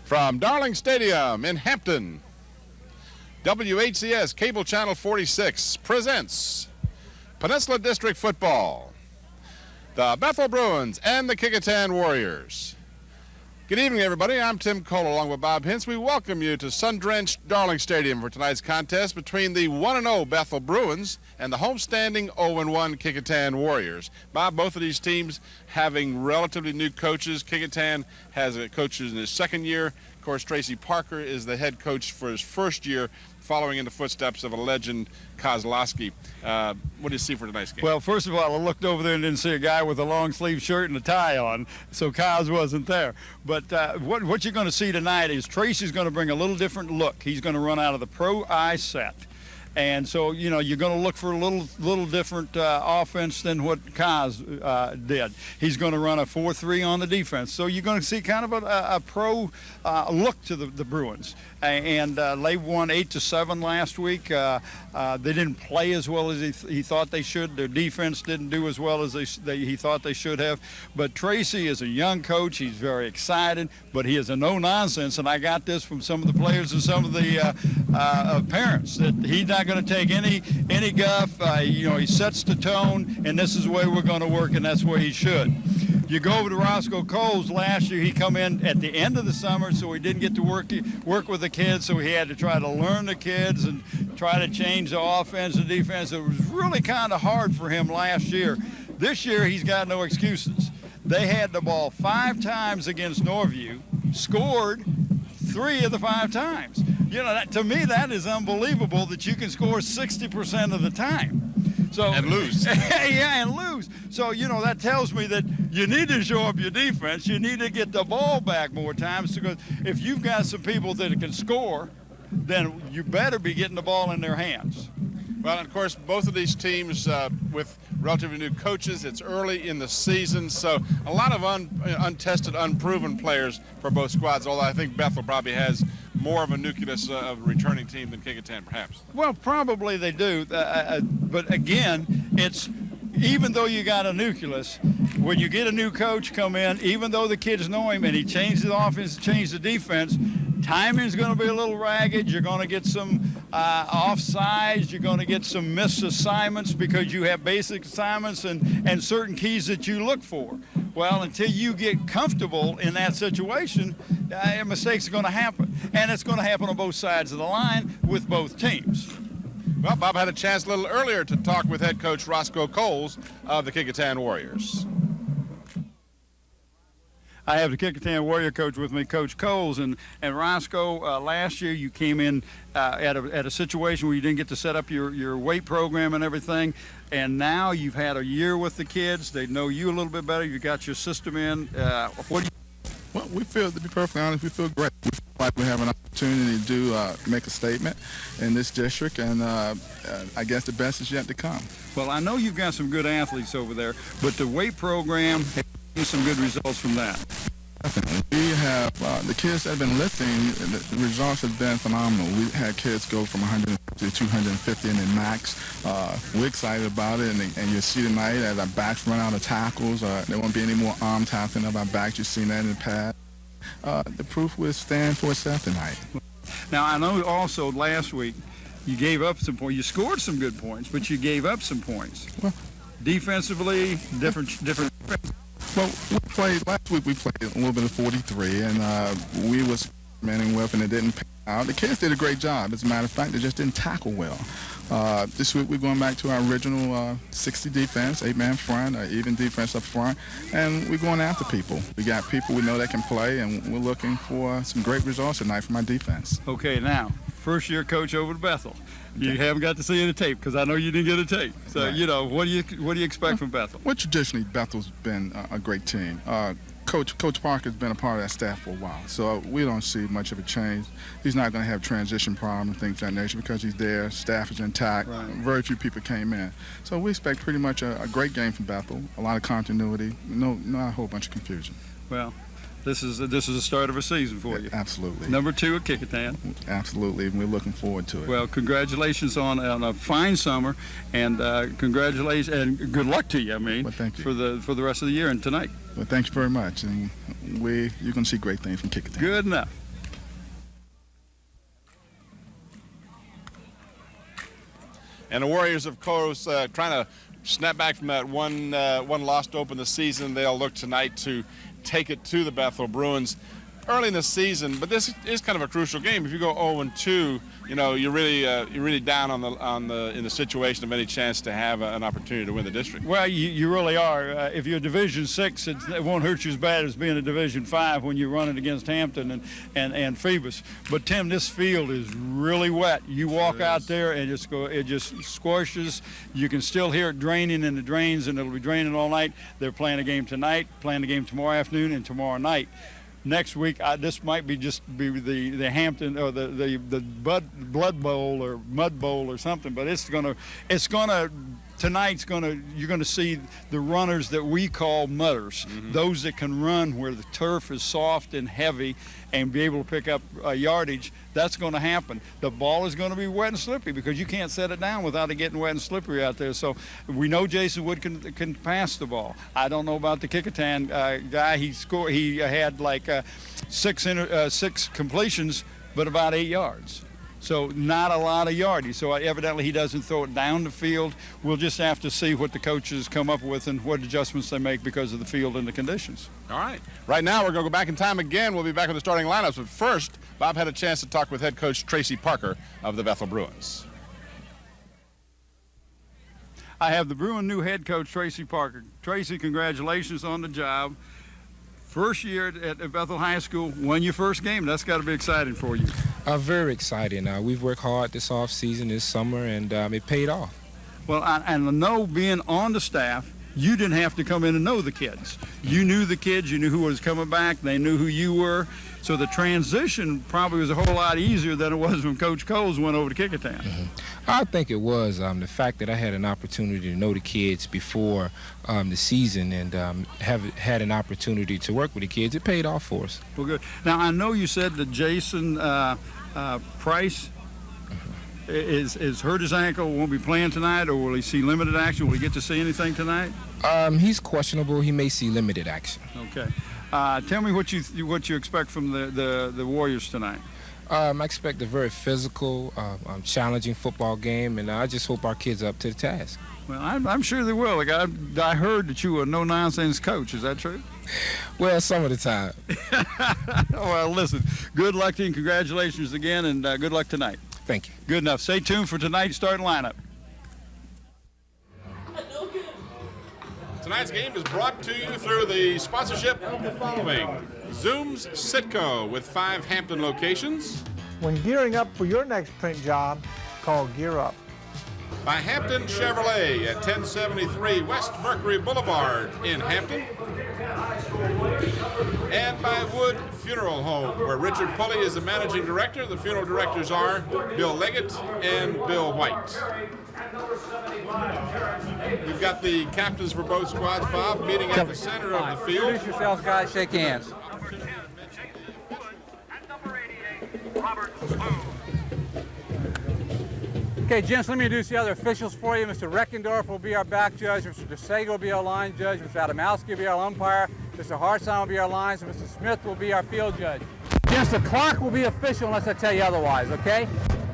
From Darling Stadium in Hampton, WHCS Cable Channel 46 presents Peninsula District Football, the Bethel Bruins and the Kecoughtan Warriors. Good evening, everybody. I'm Tim Cole along with Bob Hintz. We welcome you to sun-drenched Darling Stadium for tonight's contest between the 1-0 Bethel Bruins and the homestanding 0-1 Kecoughtan Warriors. Bob, both of these teams having relatively new coaches. Kecoughtan has a coach in his second year. Of course, Tracy Parker is the head coach for his first year, following in the footsteps of a legend, Kozlowski. What do you see for tonight's game? Well, first of all, I looked over there and didn't see a guy with a long-sleeve shirt and a tie on, so Koz wasn't there. But what you're going to see tonight is Tracy's going to bring a little different look. He's going to run out of the pro eye set. And so, you know, you're going to look for a little different offense than what Koz did. He's going to run a 4-3 on the defense. So you're going to see kind of a pro look to the Bruins. And they won 8-7 last week. They didn't play as well as he thought they should. Their defense didn't do as well as he thought they should have. But Tracy is a young coach. He's very excited, but he is a no-nonsense. And I got this from some of the players and some of the parents, that he's not going to take any guff. You know, he sets the tone, and this is the way we're going to work, and that's the way he should. You go over to Roscoe Coles. Last year he come in at the end of the summer, so he didn't get to work with the kids, so he had to try to learn the kids and try to change the offense and defense. It was really kind of hard for him last year. This year he's got no excuses. They had the ball 5 times against Norview, scored 3 of the 5 times. You know, to me, that is unbelievable that you can score 60% of the time. So, and lose. Yeah, and lose. So, you know, that tells me that you need to show up your defense. You need to get the ball back more times, because if you've got some people that can score, then you better be getting the ball in their hands. Well, and of course, both of these teams with relatively new coaches. It's early in the season, so a lot of untested, unproven players for both squads, although I think Bethel probably has more of a nucleus of a returning team than Kecoughtan, perhaps. Well, probably they do, but again, it's even though you got a nucleus, when you get a new coach come in, even though the kids know him and he changed the offense, changed the defense, timing's going to be a little ragged. You're going to get some offsides. You're going to get some missed assignments because you have basic assignments and certain keys that you look for. Well, until you get comfortable in that situation, mistakes are going to happen. And it's going to happen on both sides of the line with both teams. Well, Bob had a chance a little earlier to talk with head coach Roscoe Coles of the Kecoughtan Warriors. I have the Kecoughtan Warrior coach with me, Coach Coles, and Roscoe. Last year you came in at a situation where you didn't get to set up your weight program and everything, and now you've had a year with the kids. They know you a little bit better. You got your system in. What do you? Well, we feel, to be perfectly honest, we feel great. We feel like we have an opportunity to do make a statement in this district, and I guess the best is yet to come. Well, I know you've got some good athletes over there, but the weight program. Some good results from that. We have the kids that have been lifting. The results have been phenomenal. We had kids go from 150 to 250 in the max. We're excited about it, and you'll see tonight as our backs run out of tackles. There won't be any more arm tackling of our backs. You've seen that in the past. The proof will stand for itself tonight. Now, I know also last week you gave up some points. You scored some good points, but you gave up some points. Well, defensively, different. Well, last week we played a little bit of 43, and we was experimenting with, and it didn't pay out. The kids did a great job. As a matter of fact, they just didn't tackle well. This week we're going back to our original 60 defense, 8-man front, even defense up front, and we're going after people. We got people we know that can play, and we're looking for some great results tonight from our defense. Okay, now, first year coach over to Bethel. You haven't got to see any tape because I know you didn't get a tape. So, right. You know, what do you expect from Bethel? Well, traditionally, Bethel's been a great team. Coach Parker's been a part of that staff for a while, so we don't see much of a change. He's not going to have transition problems and things of that nature because he's there, staff is intact, right. Very few people came in. So we expect pretty much a great game from Bethel, a lot of continuity, not a whole bunch of confusion. Well, this is the start of a season for you. Absolutely. Number 2 at Kecoughtan. Absolutely, and we're looking forward to it. Well, congratulations on a fine summer, and congratulations and good luck to you. I mean, well, thank you. for the rest of the year and tonight. Well, thank you very much, and you're going to see great things from Kecoughtan. Good enough. And the Warriors, of course, trying to snap back from that one loss to open the season. They'll look tonight to take it to the Bethel Bruins early in the season. But this is kind of a crucial game. If you go 0-2, you know, you're really down in the situation of any chance to have an opportunity to win the district. Well, you really are. If you're Division 6, it won't hurt you as bad as being a Division 5 when you're running against Hampton and Phoebus. But Tim, this field is really wet. You walk out there and it just squashes. You can still hear it draining in the drains, and it'll be draining all night. They're playing a game tonight, playing a game tomorrow afternoon, and tomorrow night. Next week, this might be the Hampton or the Blood Bowl or Mud Bowl or something, but you're gonna see the runners that we call mudders, those that can run where the turf is soft and heavy and be able to pick up yardage. That's going to happen. The ball is going to be wet and slippery because you can't set it down without it getting wet and slippery out there. So we know Jason Wood can pass the ball. I don't know about the Kecoughtan guy. He had like six completions, but about 8 yards. So not a lot of yardage. So evidently he doesn't throw it down the field. We'll just have to see what the coaches come up with and what adjustments they make because of the field and the conditions. All right. Right now we're going to go back in time again. We'll be back with the starting lineups. But first, Bob had a chance to talk with head coach Tracy Parker of the Bethel Bruins. I have the Bruin new head coach, Tracy Parker. Tracy, congratulations on the job. First year at Bethel High School, won your first game. That's got to be exciting for you. Very exciting. We've worked hard this off season, this summer, and it paid off. Well, I know being on the staff, you didn't have to come in and know the kids. You knew the kids. You knew who was coming back. They knew who you were. So the transition probably was a whole lot easier than it was when Coach Coles went over to Kecoughtan. I think it was the fact that I had an opportunity to know the kids before the season and have had an opportunity to work with the kids. It paid off for us. Well, good. Now, I know you said that Jason Price is hurt his ankle, won't be playing tonight, or will he see limited action? Will he get to see anything tonight? He's questionable. He may see limited action. Okay. Tell me what you expect from the Warriors tonight. I expect a very physical, challenging football game, and I just hope our kids are up to the task. Well, I'm sure they will. Like I heard that you were a no-nonsense coach. Is that true? Well, some of the time. Well, listen, good luck to you and congratulations again, and good luck tonight. Thank you. Good enough. Stay tuned for tonight's starting lineup. Tonight's game is brought to you through the sponsorship of the following. Zoom's Sitco with 5 Hampton locations. When gearing up for your next print job, call Gear Up. By Hampton Chevrolet at 1073 West Mercury Boulevard in Hampton. And by Wood Funeral Home, where Richard Pulley is the managing director. The funeral directors are Bill Leggett and Bill White. We've got the captains for both squads, Bob, meeting at the center of the field. Introduce yourselves, guys. Shake hands. Okay, gents, let me introduce the other officials for you. Mr. Reckendorf will be our back judge. Mr. DeSago will be our line judge. Mr. Adamowski will be our umpire. Mr. Hartson will be our lines. And Mr. Smith will be our field judge. Gents, the clock will be official unless I tell you otherwise, okay?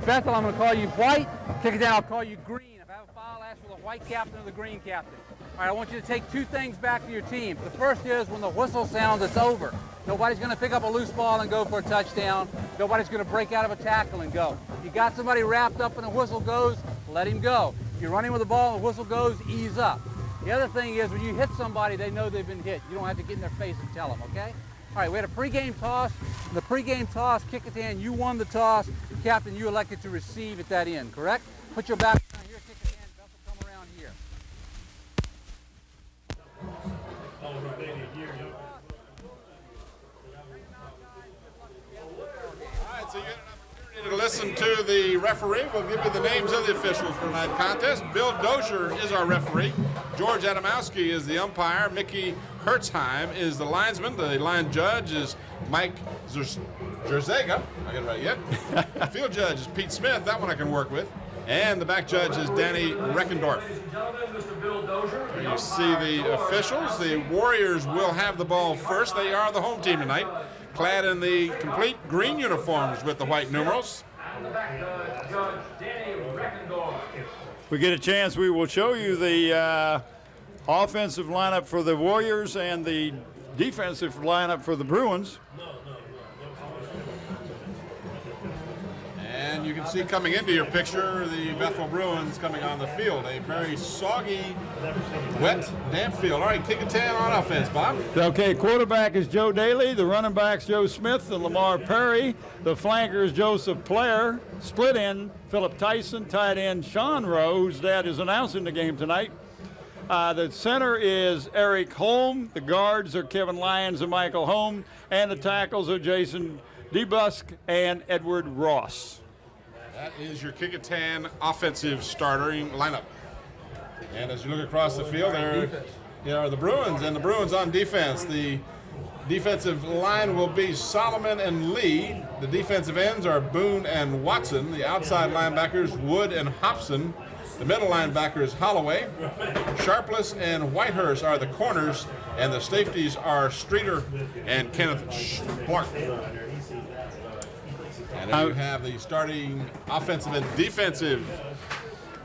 Bethel, I'm going to call you white. Kecoughtan, I'll call you green. If I have a foul, ask for the white captain or the green captain. All right, I want you to take 2 things back to your team. The first is when the whistle sounds, it's over. Nobody's going to pick up a loose ball and go for a touchdown. Nobody's going to break out of a tackle and go. If you got somebody wrapped up and the whistle goes, let him go. If you're running with the ball and the whistle goes, ease up. The other thing is when you hit somebody, they know they've been hit. You don't have to get in their face and tell them, okay? All right, we had a pregame toss. In the pregame toss, Kecoughtan, you won the toss. Captain, you elected to receive at that end, correct? Put your back down here, Kecoughtan. Bethel, come around here. All right, so you get an opportunity to listen to the referee. We'll give you the names of the officials for tonight's contest. Bill Dozier is our referee. George Adamowski is the umpire. Mickey Hertzheim is the linesman. The line judge is Mike Jerzega. I got it right yet. Field judge is Pete Smith. That one I can work with. And the back judge is Danny Reckendorf. There you see the officials. The Warriors will have the ball first. They are the home team tonight, clad in the complete green uniforms with the white numerals. we get a chance, we will show you the offensive lineup for the Warriors and the defensive lineup for the Bruins. And you can see coming into your picture the Bethel Bruins coming on the field. A very soggy, wet, damp field. All right, Kecoughtan on offense, Bob. Okay, quarterback is Joe Daly. The running backs, Joe Smith and Lamar Perry. The flankers, Joseph Player. Split end, Philip Tyson. Tight end, Sean Rowe, whose dad is announcing the game tonight. The center is Eric Holm. The guards are Kevin Lyons and Michael Holm. And the tackles are Jason DeBusk and Edward Ross. That is your Kecoughtan offensive starting lineup. And as you look across the field, there are the Bruins, and the Bruins on defense. The defensive line will be Solomon and Lee. The defensive ends are Boone and Watson. The outside linebackers, Wood and Hobson. The middle linebackers, Holloway. Sharpless and Whitehurst are the corners, and the safeties are Streeter and Kenneth Clark. And then you have the starting offensive and defensive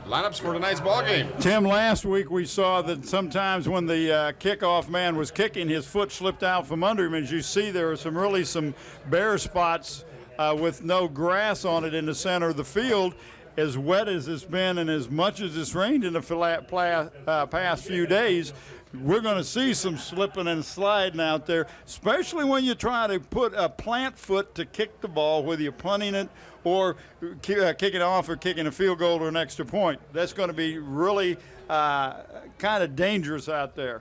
lineups for tonight's ball game. Tim, last week we saw that sometimes when the kickoff man was kicking, his foot slipped out from under him. As you see, there are some bare spots with no grass on it in the center of the field. As wet as it's been and as much as it's rained in the past few days, we're going to see some slipping and sliding out there, especially when you try to put a plant foot to kick the ball, whether you're punting it or kicking off or kicking a field goal or an extra point. That's going to be really kind of dangerous out there.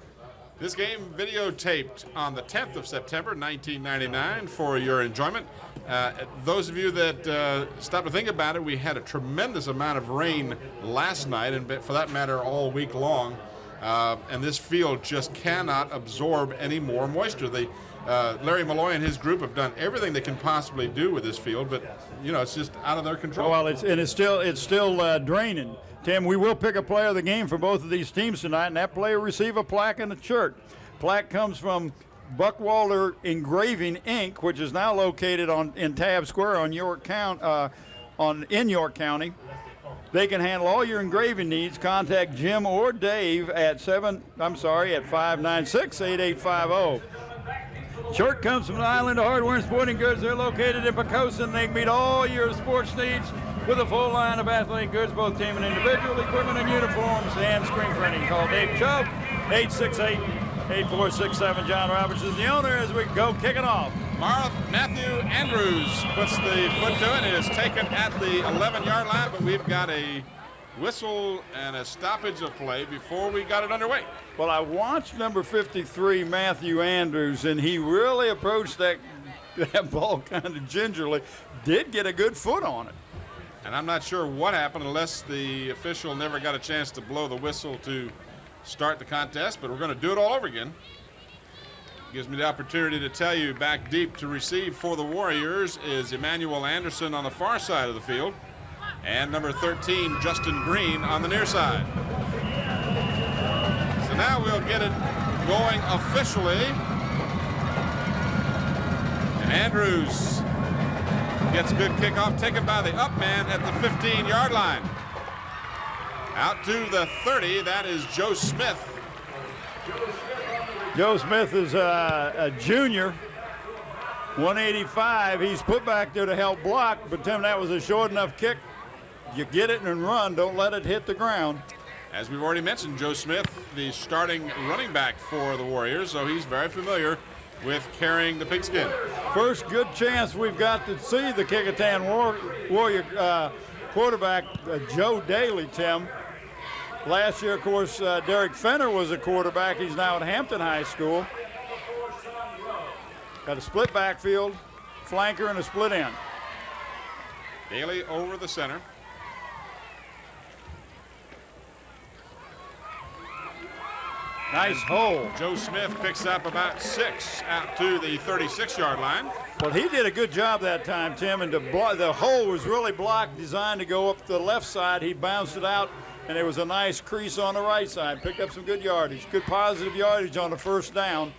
This game videotaped on the 10th of September, 1999, for your enjoyment. Those of you that stop to think about it, we had a tremendous amount of rain last night, and for that matter, all week long. And this field just cannot absorb any more moisture. Larry Malloy and his group have done everything they can possibly do with this field, but it's just out of their control. Well, it's still draining. Tim, we will pick a player of the game for both of these teams tonight, and that player will receive a plaque and a shirt. Plaque comes from Buckwalder Engraving Inc., which is now located in Tab Square in York County. They can handle all your engraving needs. Contact Jim or Dave at 596-8850. Shirt comes from the Island of Hardware and Sporting Goods. They're located in Pecoughtan. They can meet all your sports needs with a full line of athletic goods, both team and individual, equipment and uniforms, and screen printing. Call Dave Chubb, 868-8467. John Roberts is the owner as we go kicking off. Matthew Andrews puts the foot to it. It is taken at the 11-yard line, but we've got a whistle and a stoppage of play before we got it underway. Well, I watched number 53, Matthew Andrews, and he really approached that ball kind of gingerly. Did get a good foot on it. And I'm not sure what happened unless the official never got a chance to blow the whistle to start the contest, but we're going to do it all over again. Gives me the opportunity to tell you back deep to receive for the Warriors is Emmanuel Anderson on the far side of the field and number 13, Justin Green, on the near side. So now we'll get it going officially. And Andrews gets a good kickoff, taken by the up man at the 15-yard line. Out to the 30, that is Joe Smith. Joe Smith is a junior, 185. He's put back there to help block, but Tim, that was a short enough kick. You get it and run, don't let it hit the ground. As we've already mentioned, Joe Smith, the starting running back for the Warriors, so he's very familiar with carrying the pigskin. First good chance we've got to see the Kecoughtan Warrior quarterback, Joe Daly, Tim. Last year, of course, Derek Fenner was a quarterback. He's now at Hampton High School. Got a split backfield, flanker, and a split end. Daly over the center. Nice hole. Joe Smith picks up about 6 out to the 36-yard line. Well, he did a good job that time, Tim, and the hole was really blocked, designed to go up the left side. He bounced it out, and there was a nice crease on the right side. Picked up some good yardage, good positive yardage on the first down.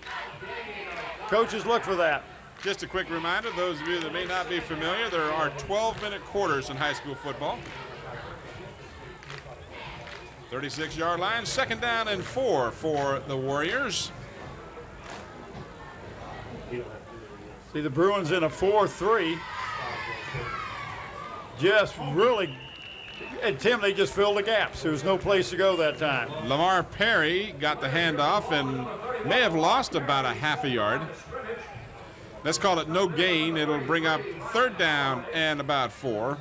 Coaches look for that. Just a quick reminder, those of you that may not be familiar, there are 12-minute quarters in high school football. 36-yard line, 2nd down and 4 for the Warriors. See the Bruins in a 4-3. Just really, and Tim, they just filled the gaps. There was no place to go that time. Lamar Perry got the handoff and may have lost about a half a yard. Let's call it no gain. It'll bring up 3rd down and about 4.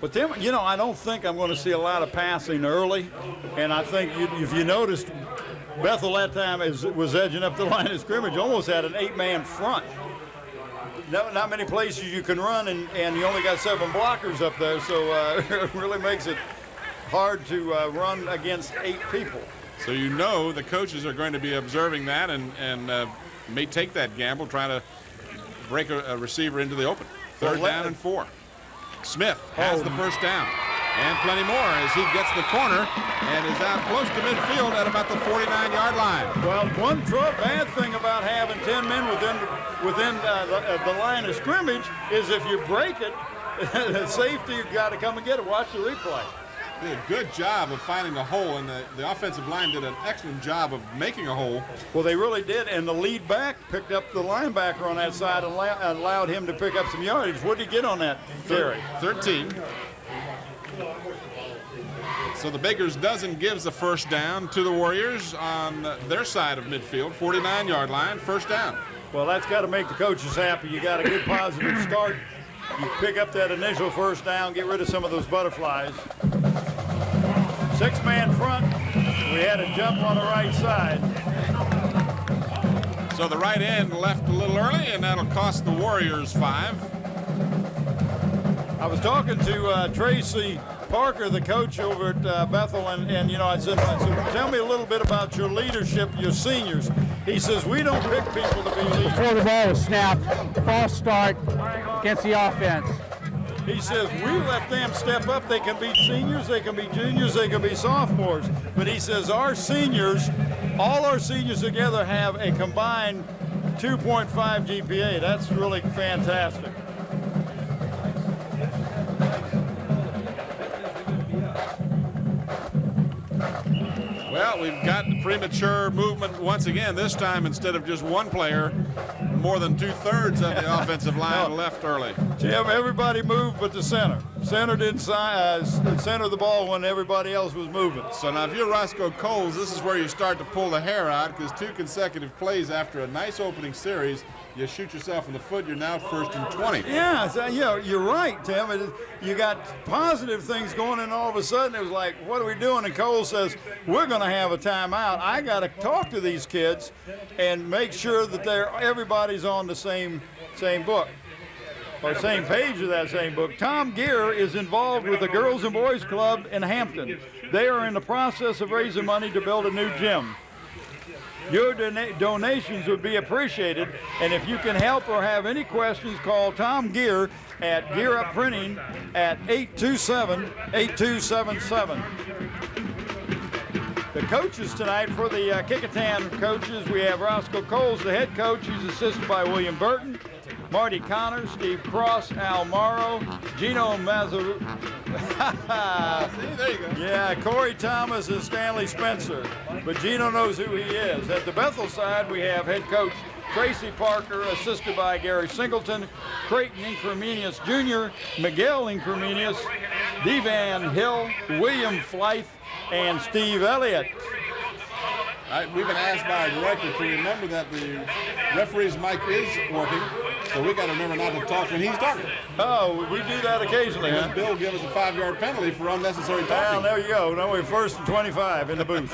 But Tim, you know, I don't think I'm going to see a lot of passing early. And I think if you noticed, Bethel that time was edging up the line of scrimmage, almost had an 8-man front. Not many places you can run, and you only got 7 blockers up there, so it really makes it hard to run against 8 people. So you know the coaches are going to be observing that and may take that gamble, trying to break a receiver into the open. 3rd down and 4. Smith has the 1st down, and plenty more as he gets the corner and is out close to midfield at about the 49-yard line. Well, one bad thing about having 10 men within the line of scrimmage is if you break it, the safety, you've got to come and get it. Watch the replay. Did a good job of finding a hole, and the offensive line did an excellent job of making a hole. Well, they really did, and the lead back picked up the linebacker on that side and allowed him to pick up some yardage. What did he get on that carry? 13. So the Baker's dozen gives the 1st down to the Warriors on their side of midfield, 49-yard line, 1st down. Well, that's got to make the coaches happy. You got a good positive start. You pick up that initial 1st down, get rid of some of those butterflies. 6-man front. We had a jump on the right side. So the right end left a little early, and that'll cost the Warriors 5. I was talking to Tracy Parker, the coach over at Bethel, and you know, I said, tell me a little bit about your leadership, your seniors. He says, we don't pick people to be leaders. Before the ball was snapped, false start against the offense. He says, we let them step up. They can be seniors, they can be juniors, they can be sophomores. But he says our seniors, all our seniors together have a combined 2.5 GPA. That's really fantastic. Well, we've got the premature movement once again. This time, instead of just one player, more than 2/3 of the offensive line left early. Jim, everybody moved but the center. Center didn't center the ball when everybody else was moving. So now if you're Roscoe Coles, this is where you start to pull the hair out, because 2 consecutive plays after a nice opening series, you shoot yourself in the foot. You're now 1st and 20. Yeah, so, you know, you're right, Tim. You got positive things going, and all of a sudden it was like, what are we doing? And Cole says, we're going to have a timeout. I got to talk to these kids and make sure that everybody's on the same book, or same page of that same book. Tom Gear is involved with the Girls and Boys Club in Hampton. They are in the process of raising money to build a new gym. Your donations would be appreciated, and if you can help or have any questions, call Tom Gear at Gear Up Printing at 827-8277. The coaches tonight for the Kecoughtan coaches, we have Roscoe Coles, the head coach. He's assisted by William Burton, Marty Connor, Steve Cross, Al Morrow, Gino Mazzaru. There you go. Yeah, Corey Thomas and Stanley Spencer. But Gino knows who he is. At the Bethel side, we have head coach Tracy Parker, assisted by Gary Singleton, Creighton Incremenius Jr., Miguel Incremenius, Devan Hill, William Flythe, and Steve Elliott. We've been asked by our director to remember that the referee's mic is working, so we got to remember not to talk when he's talking. Oh, we do that occasionally, huh? Bill gave us a 5-yard penalty for unnecessary talking. Well, there you go. Now we're 1st and 25 in the booth.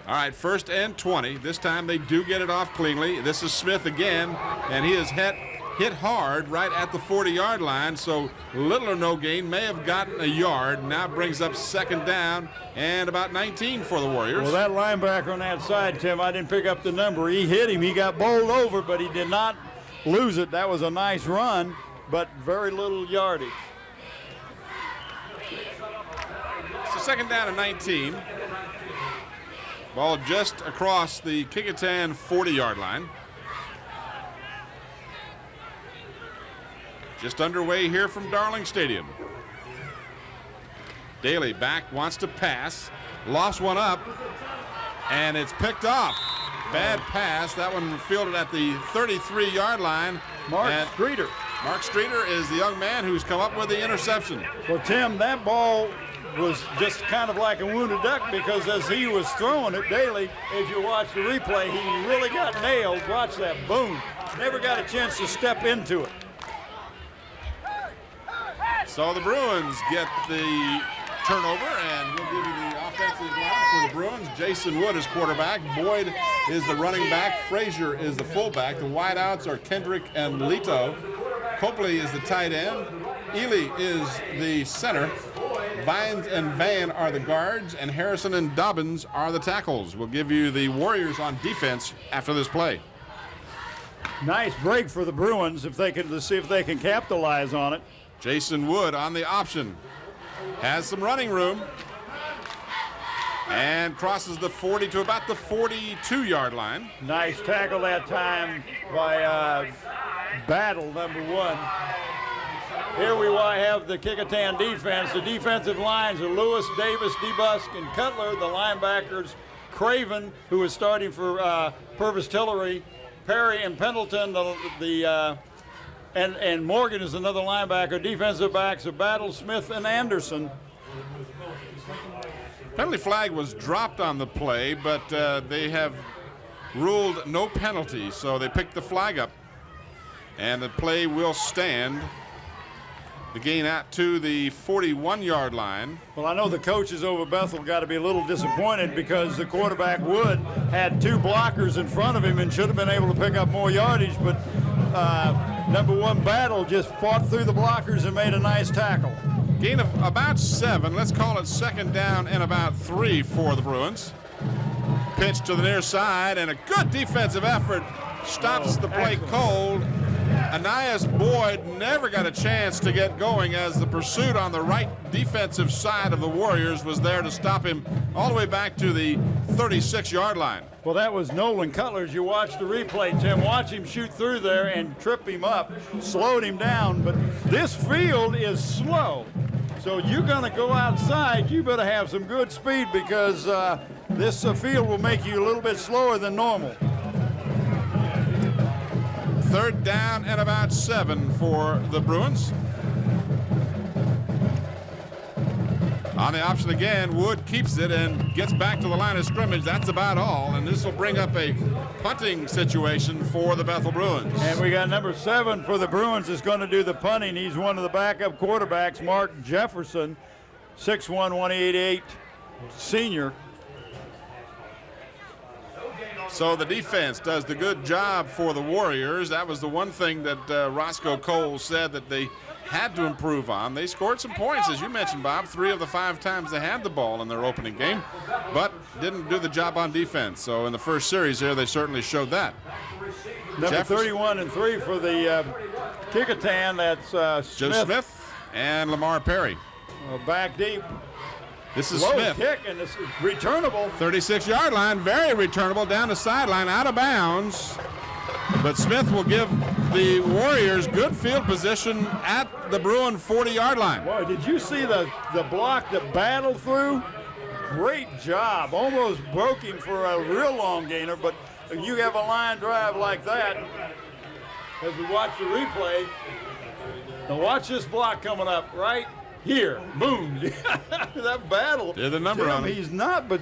All right, 1st and 20. This time they do get it off cleanly. This is Smith again, and he is hit hard right at the 40-yard line, so little or no gain, may have gotten a yard. Now brings up 2nd down and about 19 for the Warriors. Well, that linebacker on that side, Tim, I didn't pick up the number. He hit him. He got bowled over, but he did not lose it. That was a nice run, but very little yardage. So 2nd down and 19. Ball just across the Kecoughtan 40-yard line. Just underway here from Darling Stadium. Daly back, wants to pass, lofts one up, and it's picked off. Bad pass. That one fielded at the 33-yard line. Mark Streeter. Mark Streeter is the young man who's come up with the interception. Well, Tim, that ball was just kind of like a wounded duck because as he was throwing it, Daly, as you watch the replay, he really got nailed. Watch that, boom. Never got a chance to step into it. So the Bruins get the turnover, and we'll give you the offensive line for the Bruins. Jason Wood is quarterback. Boyd is the running back. Frazier is the fullback. The wideouts are Kendrick and Lito. Copley is the tight end. Ely is the center. Vines and Van are the guards, and Harrison and Dobbins are the tackles. We'll give you the Warriors on defense after this play. Nice break for the Bruins if they can, to see if they can capitalize on it. Jason Wood on the option. Has some running room. And crosses the 40 to about the 42-yard line. Nice tackle that time by Battle, number 1. Here we have the Kecoughtan defense. The defensive lines are Lewis, Davis, DeBusk, and Cutler. The linebackers, Craven, who is starting for Purvis Tillery, Perry and Pendleton, and Morgan is another linebacker. Defensive backs are Battle, Smith, and Anderson. Penalty flag was dropped on the play, but they have ruled no penalty, so they picked the flag up. And the play will stand. The gain out to the 41-yard line. Well, I know the coaches over Bethel got to be a little disappointed because the quarterback, Wood, had 2 blockers in front of him and should have been able to pick up more yardage, but number 1 Battle just fought through the blockers and made a nice tackle. Gain of about 7. Let's call it second down and about 3 for the Bruins. Pitch to the near side, and a good defensive effort stops the play cold. Anais Boyd never got a chance to get going as the pursuit on the right defensive side of the Warriors was there to stop him all the way back to the 36-yard line. Well, that was Nolan Cutler. As you watch the replay, Tim, watch him shoot through there and trip him up, slowed him down. But this field is slow. So you're going to go outside, you better have some good speed because this field will make you a little bit slower than normal. Third down and about 7 for the Bruins. On the option again, Wood keeps it and gets back to the line of scrimmage. That's about all, and this will bring up a punting situation for the Bethel Bruins. And we got number 7 for the Bruins is going to do the punting. He's one of the backup quarterbacks, Mark Jefferson, 6'1", 188 senior. So the defense does the good job for the Warriors. That was the one thing that Roscoe Cole said that they had to improve on. They scored some points, as you mentioned, Bob, 3 of the 5 times they had the ball in their opening game, but didn't do the job on defense. So in the first series there, they certainly showed that. Number 31 and 3 for the Kecoughtan, that's Joe Smith and Lamar Perry. Back deep. This is Low Smith. Kick, and it's returnable. 36-yard line, very returnable, down the sideline, out of bounds. But Smith will give the Warriors good field position at the Bruin 40-yard line. Boy, did you see the block that battled through? Great job. Almost broke him for a real long gainer, but you have a line drive like that. As we watch the replay, now watch this block coming up right here. Boom. That battle. Did the number on him. He's not, but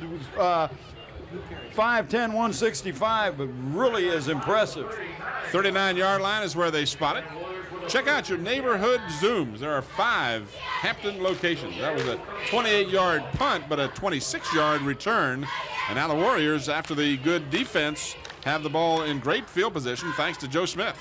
5'10", 165, but really is impressive. 39-yard line is where they spot it. Check out your neighborhood Zooms. There are 5 Hampton locations. That was a 28-yard punt, but a 26-yard return. And now the Warriors, after the good defense, have the ball in great field position thanks to Joe Smith.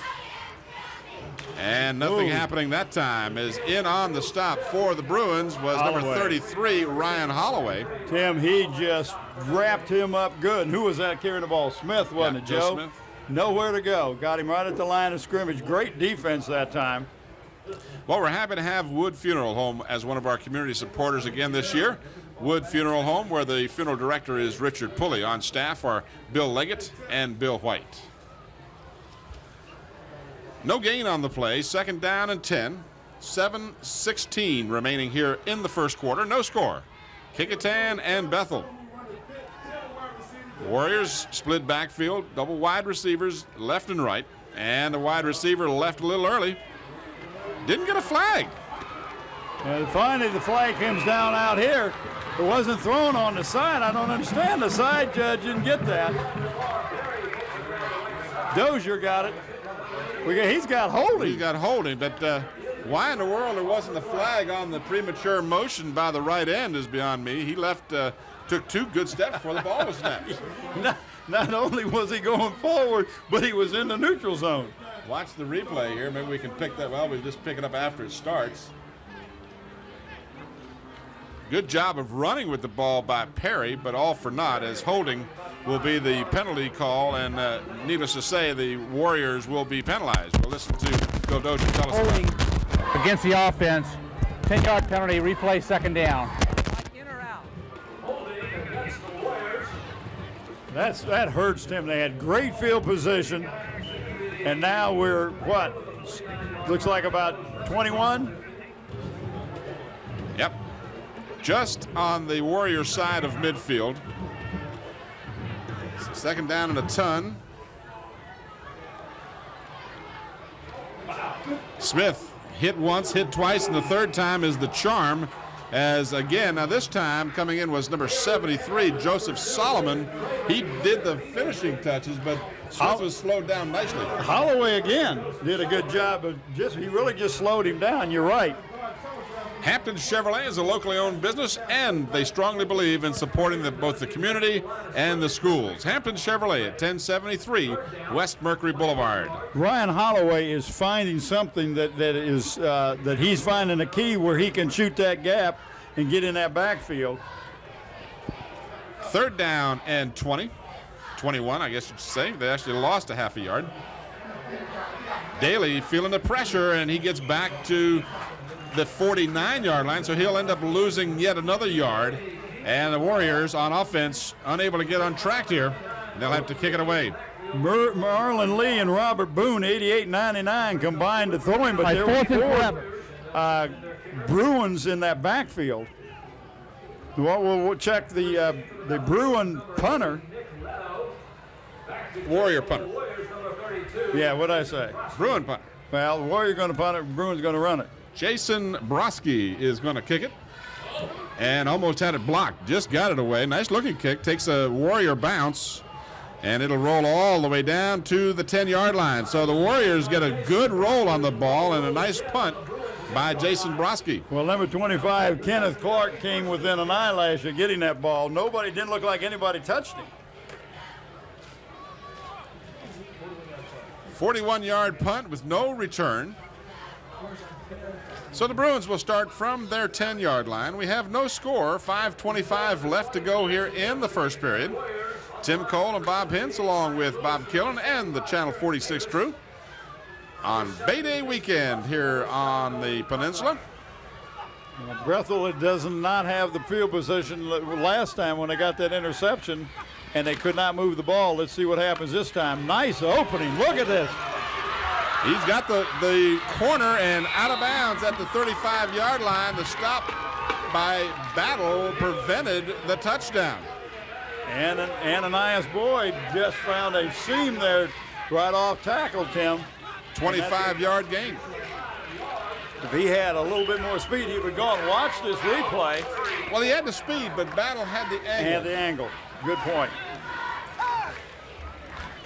And nothing happening that time, as in on the stop for the Bruins was number 33, Ryan Holloway. Tim, he just wrapped him up good. And who was that carrying the ball? Smith, wasn't it, Joe? Smith. Nowhere to go. Got him right at the line of scrimmage. Great defense that time. Well, we're happy to have Wood Funeral Home as one of our community supporters again this year. Wood Funeral Home, where the funeral director is Richard Pulley. On staff are Bill Leggett and Bill White. No gain on the play, second down and 10. 7:16 remaining here in the first quarter. No score. Kecoughtan and Bethel. Warriors split backfield, double wide receivers left and right, and the wide receiver left a little early. Didn't get a flag. And finally, the flag comes down out here. It wasn't thrown on the side. I don't understand. The side judge didn't get that. Dozier got it. He's got holding. He's got holding, but why in the world there wasn't a flag on the premature motion by the right end is beyond me. He left, took 2 good steps before the ball was snapped. Not only was he going forward, but he was in the neutral zone. Watch the replay here. Maybe we can pick that. Well, we'll just pick it up after it starts. Good job of running with the ball by Perry, but all for naught, as holding will be the penalty call, and needless to say, the Warriors will be penalized. We'll listen to Bill Dozier tell us Holding against the offense. 10-yard penalty, replay, second down. In or out? That hurts them. They had great field position, and now we're, what, looks like about 21? Yep. Just on the Warrior side of midfield. Second down and a ton. Smith hit once, hit twice, and the third time is the charm. As again, now this time coming in was number 73, Joseph Solomon. He did the finishing touches, but Smith was slowed down nicely. Holloway again did a good job of he really just slowed him down. You're right. Hampton Chevrolet is a locally owned business, and they strongly believe in supporting both the community and the schools. Hampton Chevrolet at 1073 West Mercury Boulevard. Ryan Holloway is finding something that he's finding a key where he can shoot that gap and get in that backfield. Third down and 20. 21, I guess you'd say. They actually lost a half a yard. Daly feeling the pressure, and he gets back to the 49-yard line, so he'll end up losing yet another yard. And the Warriors on offense unable to get on track here. They'll have to kick it away. Marlon Lee and Robert Boone, 88-99, combined to throw him, but there were 4 Bruins in that backfield. We'll check the Bruin punter. Warrior punter. Yeah, what'd I say? Bruin punter. Well, the Warrior's going to punt it, Bruin's going to run it. Jason Broski is going to kick it, and almost had it blocked. Just got it away. Nice looking kick. Takes a Warrior bounce, and it'll roll all the way down to the 10-yard line. So the Warriors get a good roll on the ball and a nice punt by Jason Broski. Well, number 25, Kenneth Clark, came within an eyelash of getting that ball. Didn't look like anybody touched him. 41-yard punt with no return. So the Bruins will start from their 10-yard line. We have no score, 5:25 left to go here in the first period. Tim Cole and Bob Hintz, along with Bob Killen and the Channel 46 crew, on Bay Day weekend here on the peninsula. Bethel does not have the field position last time when they got that interception, and they could not move the ball. Let's see what happens this time. Nice opening. Look at this. He's got the corner and out of bounds at the 35-yard line. The stop by Battle prevented the touchdown. And Ananias Boyd just found a seam there right off tackle, Tim. 25-yard gain. If he had a little bit more speed, he would go and watch this replay. Well, he had the speed, but Battle had the angle. Had the angle. Good point.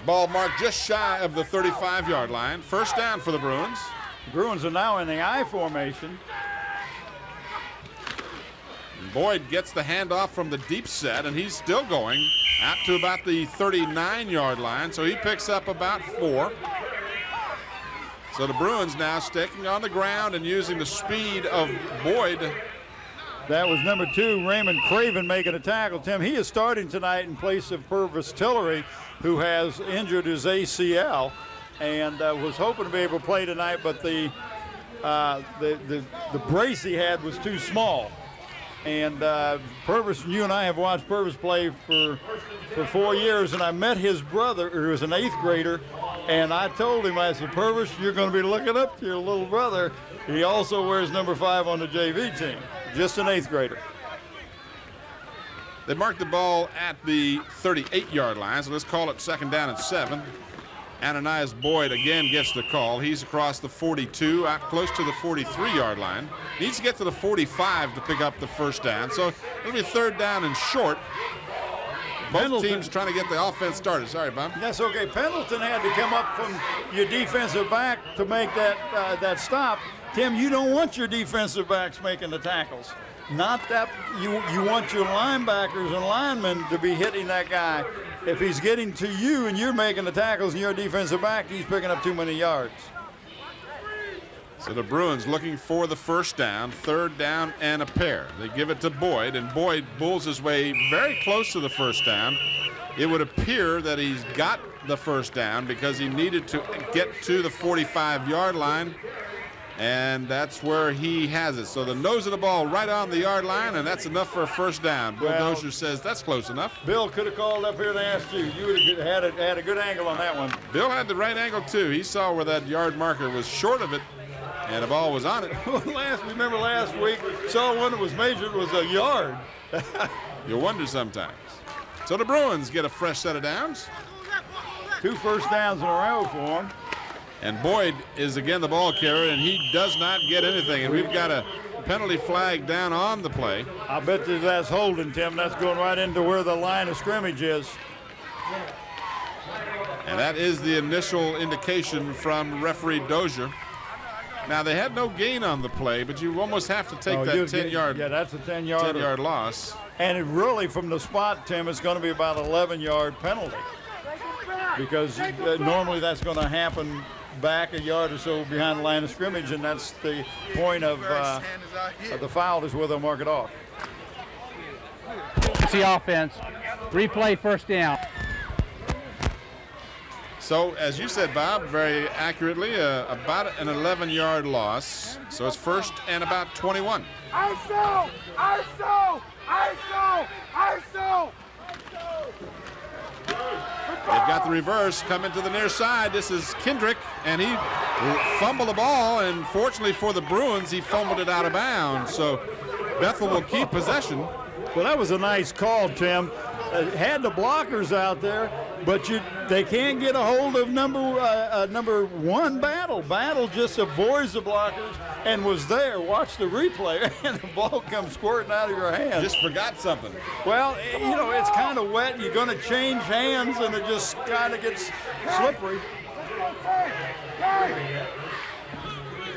Ball marked just shy of the 35-yard line. First down for the Bruins. The Bruins are now in the I formation. Boyd gets the handoff from the deep set, and he's still going out to about the 39-yard line, so he picks up about 4. So the Bruins now sticking on the ground and using the speed of Boyd. That was number 2, Raymond Craven, making a tackle. Tim, he is starting tonight in place of Purvis Tillery, who has injured his ACL and was hoping to be able to play tonight, but the brace he had was too small. And Purvis, you and I have watched Purvis play for 4 years, and I met his brother, who was an 8th grader, And I told him, I said, Purvis, you're going to be looking up to your little brother. He also wears number 5 on the JV team, just an 8th grader. They marked the ball at the 38-yard line, so let's call it 2nd down and 7. Ananias Boyd again gets the call. He's across the 42, out close to the 43-yard line. Needs to get to the 45 to pick up the first down, so it'll be 3rd down and short. Both teams trying to get the offense started. Sorry, Bob. That's okay. Pendleton had to come up from your defensive back to make that stop. Tim, you don't want your defensive backs making the tackles. Not that you want your linebackers and linemen to be hitting that guy. If he's getting to you and you're making the tackles and you're a defensive back, he's picking up too many yards. So the Bruins looking for the first down, 3rd down and a pair. They give it to Boyd, and Boyd bulls his way very close to the first down. It would appear that he's got the first down because he needed to get to the 45-yard line, and that's where he has it. So the nose of the ball right on the yard line, and that's enough for a first down. Bill Dozier says that's close enough. Bill could have called up here and asked you. You would have had a good angle on that one. Bill had the right angle, too. He saw where that yard marker was short of it, and the ball was on it. Remember last week, saw one that was measured was a yard. You wonder sometimes. So the Bruins get a fresh set of downs. 2 first downs in a row for them. And Boyd is again the ball carrier, and he does not get anything. And we've got a penalty flag down on the play. I bet that's holding, Tim. That's going right into where the line of scrimmage is. And that is the initial indication from referee Dozier. Now, they had no gain on the play, but you almost have to take that 10-yard. Yeah, that's a 10-yard loss. And it really, from the spot, Tim, it's going to be about an 11-yard penalty. Because normally that's going to happen back a yard or so behind the line of scrimmage, and that's the point of the foul is where they'll mark it off. It's the offense. Replay first down. So, as you said, Bob, very accurately, about an 11-yard loss. So it's 1st and about 21. ISO! ISO! ISO! ISO! They've got the reverse coming to the near side. This is Kendrick, and he fumbled the ball, and fortunately for the Bruins, he fumbled it out of bounds. So Bethel will keep possession. Well, that was a nice call, Tim. Had the blockers out there, but they can't get a hold of number 1 Battle. Battle just avoids the blockers and was there. Watch the replay, and the ball comes squirting out of your hand. Just forgot something. Well, it's kind of wet. You're going to change hands, and it just kind of gets slippery.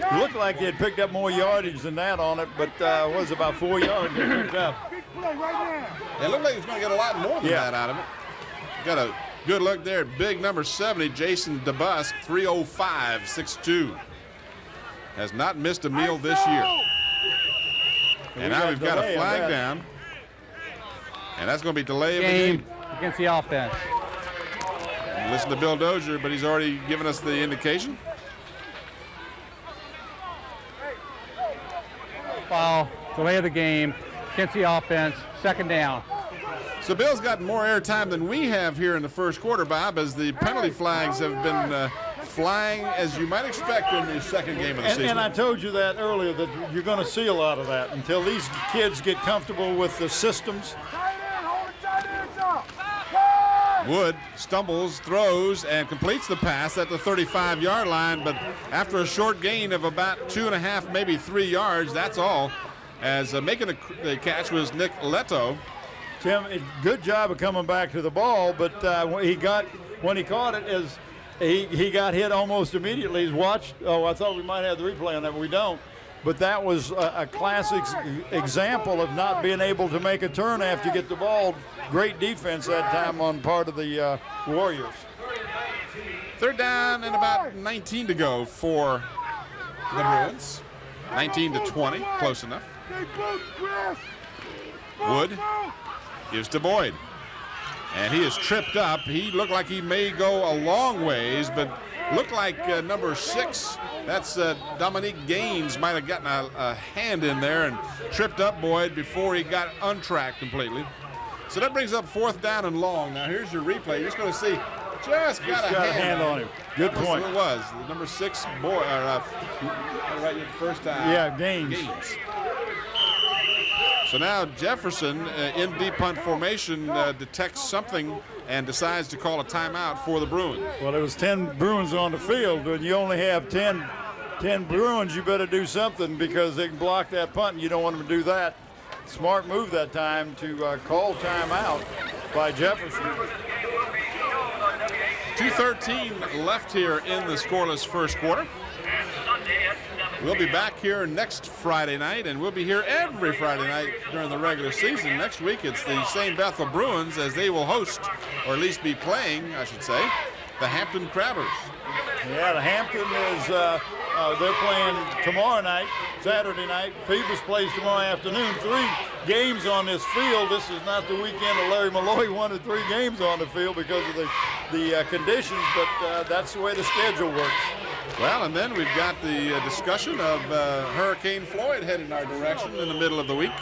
It looked like they had picked up more yardage than that on it, but it was about 4 yards they picked up. It looked like he was going to get a lot more than that out of it. Got a good look there. Big number 70, Jason DeBusk, 305, 6'2". Has not missed a meal this year. And now we've got a flag down. And that's going to be delay of the game against the offense. Listen to Bill Dozier, but he's already given us the indication. Foul, delay of the game against the offense, 2nd down. So Bill's gotten more airtime than we have here in the first quarter, Bob, as the penalty flags have been flying as you might expect in the second game of the season. And I told you that earlier, that you're going to see a lot of that until these kids get comfortable with the systems. Wood stumbles, throws, and completes the pass at the 35-yard line, but after a short gain of about 2.5, maybe 3 yards, that's all. As making the catch was Nick Leto. Tim, good job of coming back to the ball, but when he caught it, he got hit almost immediately. He's watched. Oh, I thought we might have the replay on that, but we don't. But that was a classic example of not being able to make a turn after you get the ball. Great defense that time on part of the Warriors. 3rd down and about 19 to go for the Bruins. 19 to 20, close enough. Wood gives to Boyd. And he is tripped up. He looked like he may go a long ways, but looked like number 6, that's Dominique Gaines, might have gotten a hand in there and tripped up Boyd before he got untracked completely. So that brings up 4th down and long. Now here's your replay. You're just going to see Just got a hand on him. Good point. It was the number 6 boy. Right the first time. Yeah, Gaines. So now Jefferson in deep punt formation detects something and decides to call a timeout for the Bruins. Well, there was 10 Bruins on the field, and you only have 10 Bruins. You better do something because they can block that punt, and you don't want them to do that. Smart move that time to call timeout by Jefferson. 2:13 left here in the scoreless first quarter. We'll be back here next Friday night, and we'll be here every Friday night during the regular season. Next week, it's the St. Bethel Bruins, as they will host, or at least be playing, I should say, the Hampton Crabbers. Yeah, the Hampton is, they're playing tomorrow night, Saturday night. Phoebus plays tomorrow afternoon. 3 games on this field. This is not the weekend that Larry Malloy wanted 3 games on the field because of the conditions, but that's the way the schedule works. Well, and then we've got the discussion of Hurricane Floyd heading our direction in the middle of the week.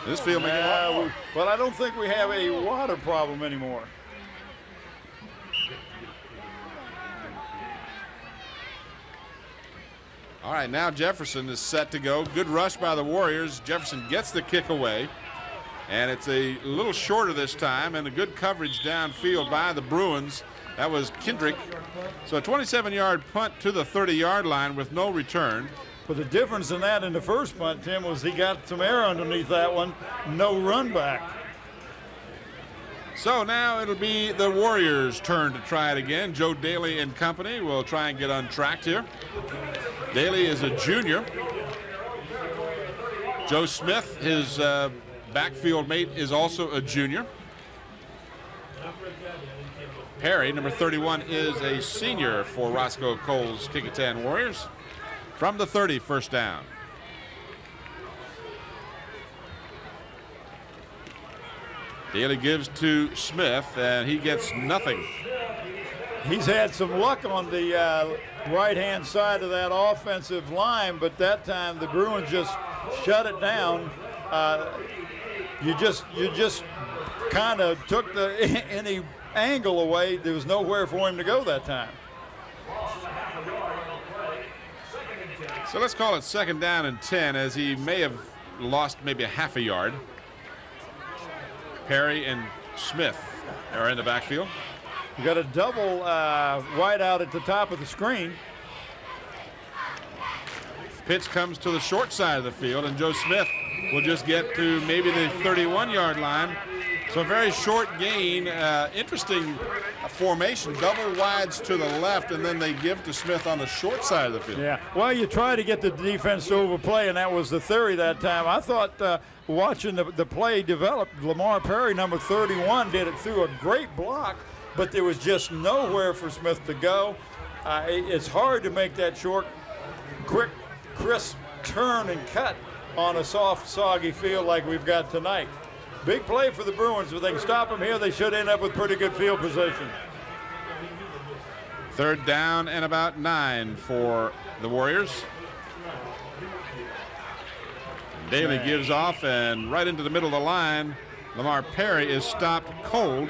This field may get well, I don't think we have a water problem anymore. All right, now Jefferson is set to go. Good rush by the Warriors. Jefferson gets the kick away, and it's a little shorter this time, and a good coverage downfield by the Bruins. That was Kendrick. So a 27-yard punt to the 30-yard line with no return. But the difference in that in the first punt, Tim, was he got some air underneath that one. No run back. So now it'll be the Warriors' turn to try it again. Joe Daly and company will try and get untracked here. Daly is a junior. Joe Smith, his backfield mate, is also a junior. Perry, number 31, is a senior for Roscoe Cole's Kecoughtan Warriors. From the 30, first down. Daly gives to Smith, and he gets nothing. He's had some luck on the right-hand side of that offensive line, but that time the Bruins just shut it down. You just kind of took any angle away. There was nowhere for him to go that time. So let's call it second down and 10, as he may have lost maybe a half a yard. Perry and Smith are in the backfield. You got a double wide out at the top of the screen. Pitch comes to the short side of the field, and Joe Smith will just get to maybe the 31-yard line. So a very short gain. Interesting formation. Double wides to the left, and then they give to Smith on the short side of the field. Yeah. Well, you try to get the defense to overplay, and that was the theory that time. I thought watching the play develop, Lamar Perry, number 31, did it through a great block, but there was just nowhere for Smith to go. It's hard to make that short, quick, crisp turn and cut on a soft, soggy field like we've got tonight. Big play for the Bruins. If they can stop them here, they should end up with pretty good field position. Third down and about 9 for the Warriors. Daly gives off, and right into the middle of the line, Lamar Perry is stopped cold.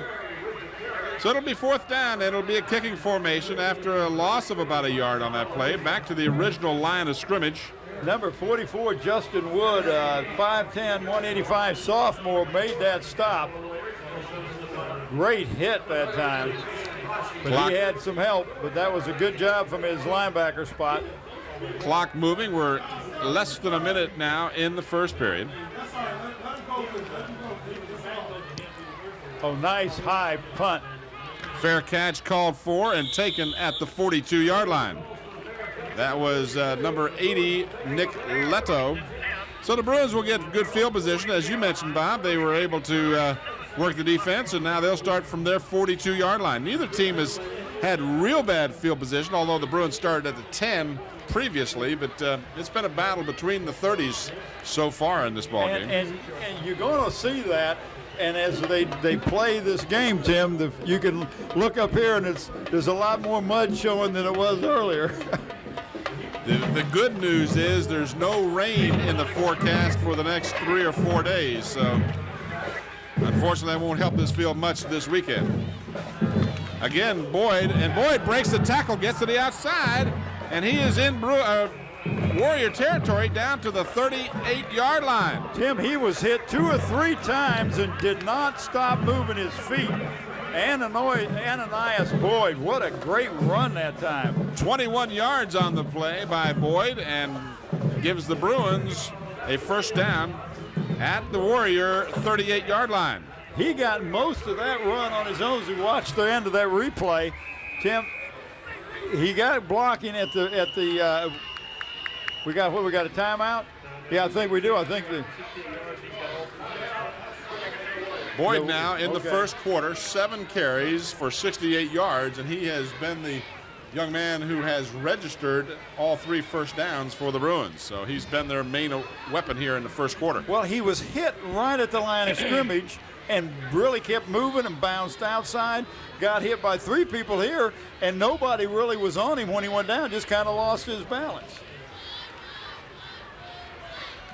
So it'll be fourth down, and it'll be a kicking formation after a loss of about a yard on that play. Back to the original line of scrimmage. Number 44, Justin Wood, 5'10", 185 sophomore, made that stop. Great hit that time. But he had some help, but that was a good job from his linebacker spot. Clock moving. We're less than a minute now in the first period. Oh, nice high punt. Fair catch called for and taken at the 42-yard line. That was number 80, Nick Leto. So the Bruins will get good field position. As you mentioned, Bob, they were able to work the defense, and now they'll start from their 42-yard line. Neither team has had real bad field position, although the Bruins started at the 10 previously, but it's been a battle between the 30s so far in this ballgame. And you're going to see that. And as they play this game, Tim, you can look up here, and there's a lot more mud showing than it was earlier. The good news is there's no rain in the forecast for the next 3 or 4 days, so unfortunately that won't help this field much this weekend. Again, Boyd breaks the tackle, gets to the outside, and he is in Warrior territory down to the 38-yard line. Tim, he was hit 2 or 3 times and did not stop moving his feet. Ananias Boyd, what a great run that time. 21 yards on the play by Boyd and gives the Bruins a first down at the Warrior 38-yard line. He got most of that run on his own as we watched the end of that replay. Tim, he got it blocking at the we got a timeout? Yeah, I think we do. I think Boyd now in the first quarter, 7 carries for 68 yards, and he has been the young man who has registered all 3 first downs for the Bruins. So he's been their main weapon here in the first quarter. Well, he was hit right at the line of scrimmage and really kept moving and bounced outside, got hit by 3 people here, and nobody really was on him when he went down, just kind of lost his balance.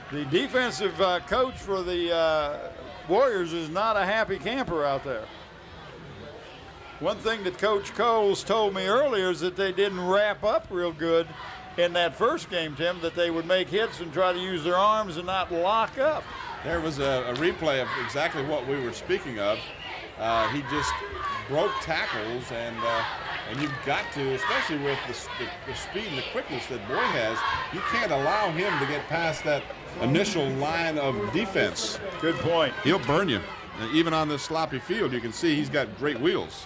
The defensive coach for the Warriors is not a happy camper out there. One thing that Coach Coles told me earlier is that they didn't wrap up real good in that first game, Tim, that they would make hits and try to use their arms and not lock up. There was a replay of exactly what we were speaking of. He just broke tackles, and you've got to, especially with the speed and the quickness that Boyd has, you can't allow him to get past that initial line of defense. Good point. He'll burn you. And even on this sloppy field, you can see he's got great wheels.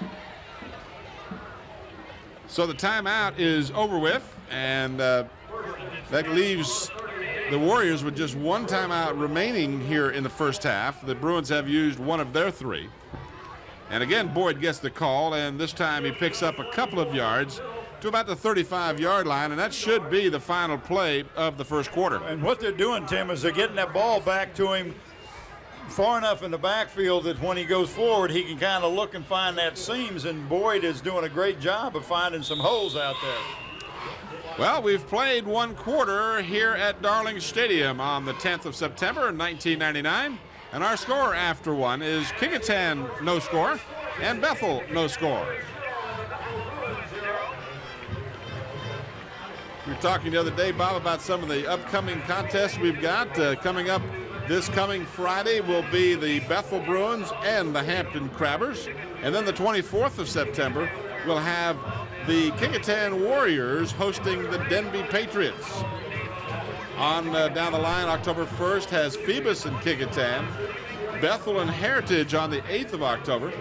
So the timeout is over with, and that leaves the Warriors with just 1 timeout remaining here in the first half. The Bruins have used 1 of their 3. And again, Boyd gets the call, and this time he picks up a couple of yards to about the 35-yard line, and that should be the final play of the first quarter. And what they're doing, Tim, is they're getting that ball back to him far enough in the backfield that when he goes forward, he can kind of look and find that seams, and Boyd is doing a great job of finding some holes out there. Well, we've played 1 quarter here at Darling Stadium on the 10th of September, 1999, and our score after 1 is Kecoughtan no score and Bethel no score. We were talking the other day, Bob, about some of the upcoming contests we've got. Coming up this coming Friday will be the Bethel Bruins and the Hampton Crabbers. And then the 24th of September, we'll have the Kecoughtan Warriors hosting the Denby Patriots. On down the line, October 1st has Phoebus and Kecoughtan, Bethel and Heritage on the 8th of October,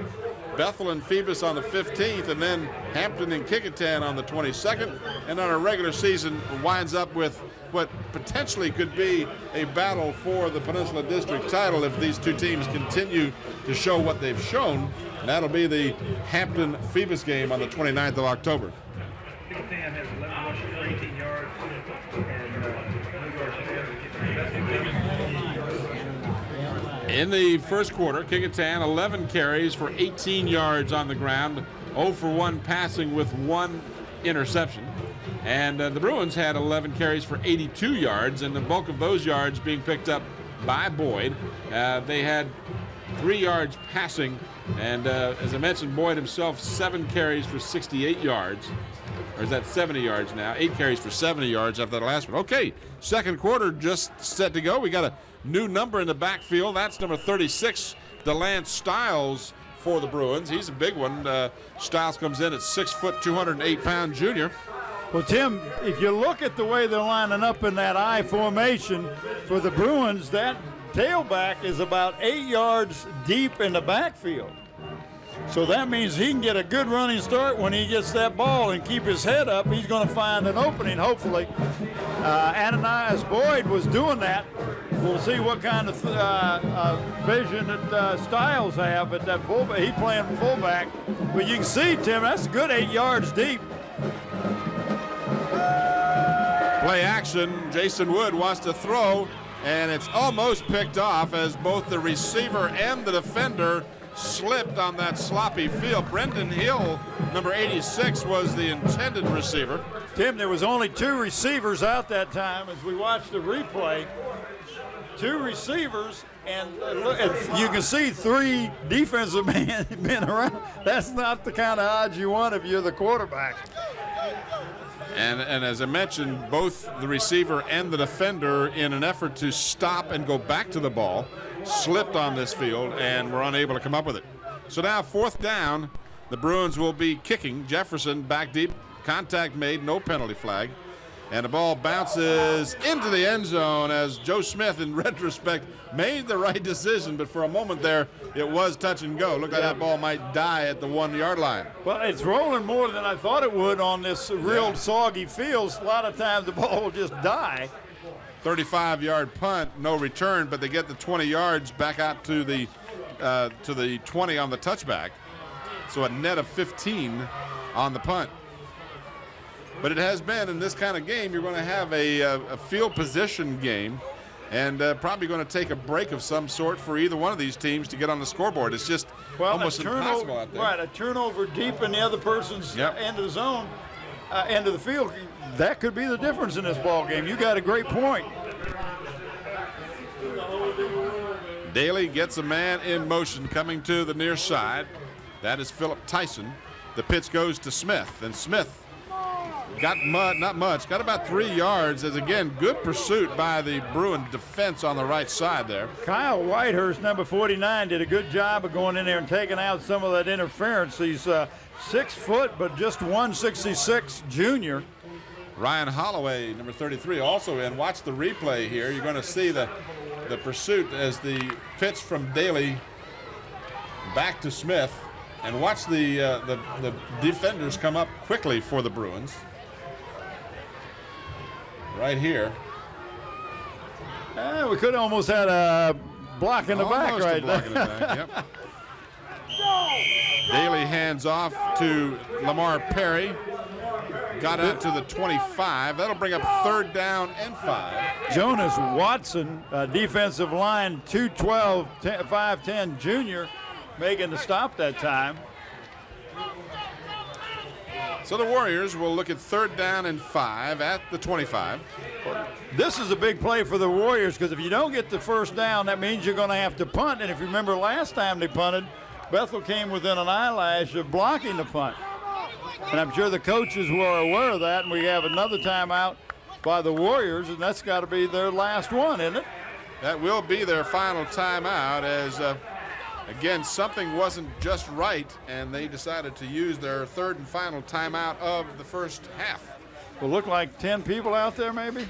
Bethel and Phoebus on the 15th, and then Hampton and Kecoughtan on the 22nd. And on our regular season winds up with what potentially could be a battle for the Peninsula District title if these 2 teams continue to show what they've shown. And that'll be the Hampton-Phoebus game on the 29th of October. Kecoughtan has 11 rushes for 18 yards. In the first quarter, Kecoughtan 11 carries for 18 yards on the ground, 0 for 1 passing with 1 interception. And the Bruins had 11 carries for 82 yards, and the bulk of those yards being picked up by Boyd. They had 3 yards passing, and as I mentioned, Boyd himself 7 carries for 68 yards. Or is that 70 yards now? 8 carries for 70 yards after that last one. Okay, second quarter just set to go. We got a new number in the backfield. That's number 36, DeLance Stiles for the Bruins. He's a big one. Stiles comes in at 6 foot, 208-pound junior. Well, Tim, if you look at the way they're lining up in that I formation for the Bruins, that tailback is about 8 yards deep in the backfield. So that means he can get a good running start when he gets that ball and keep his head up. He's going to find an opening, hopefully. Ananias Boyd was doing that. We'll see what kind of vision that Stiles have at that fullback. He's playing fullback. But you can see, Tim, that's a good 8 yards deep. Play action. Jason Wood wants to throw, and it's almost picked off as both the receiver and the defender slipped on that sloppy field. Brendan Hill, number 86, was the intended receiver. Tim, there was only 2 receivers out that time as we watched the replay. 2 receivers, And look, you can see 3 defensive men around. That's not the kind of odds you want if you're the quarterback. And as I mentioned, both the receiver and the defender, in an effort to stop and go back to the ball, slipped on this field and were unable to come up with it. So now 4th down, the Bruins will be kicking. Jefferson back deep, contact made, no penalty flag. And the ball bounces into the end zone as Joe Smith, in retrospect, made the right decision, but for a moment there, it was touch and go. Looked like that ball might die at the 1-yard line. Well, it's rolling more than I thought it would on this real soggy field. A lot of times the ball will just die. 35-yard punt, no return, but they get the 20 yards back out to the 20 on the touchback. So a net of 15 on the punt. But it has been, in this kind of game, you're going to have a field position game, and probably going to take a break of some sort for either one of these teams to get on the scoreboard. It's just almost impossible out there. Right, a turnover deep in the other person's end of the zone, end of the field, that could be the difference in this ball game. You got a great point. Daly gets a man in motion coming to the near side. That is Philip Tyson. The pitch goes to Smith, and Smith got not much, got about 3 yards, as again, good pursuit by the Bruin defense on the right side there. Kyle Whitehurst, number 49, did a good job of going in there and taking out some of that interference. He's 6 foot, but just 166 junior. Ryan Holloway, number 33, also in. Watch the replay here. You're going to see the pursuit as the pitch from Daly back to Smith. And watch the defenders come up quickly for the Bruins. Right here. We could have almost had a block in the back right there. In the back, yep. Daly hands off to Lamar Perry. Got out to the 25. That'll bring up 3rd down and 5. Jonas Watson, defensive line, 212, 5'10 junior, making the stop that time. So the Warriors will look at 3rd down and 5 at the 25. This is a big play for the Warriors, because if you don't get the 1st down, that means you're going to have to punt. And if you remember last time they punted, Bethel came within an eyelash of blocking the punt. And I'm sure the coaches were aware of that, and we have another timeout by the Warriors, and that's got to be their last one, isn't it? That will be their final timeout, as again, something wasn't just right, and they decided to use their 3rd and final timeout of the first half. Will look like 10 people out there, maybe? I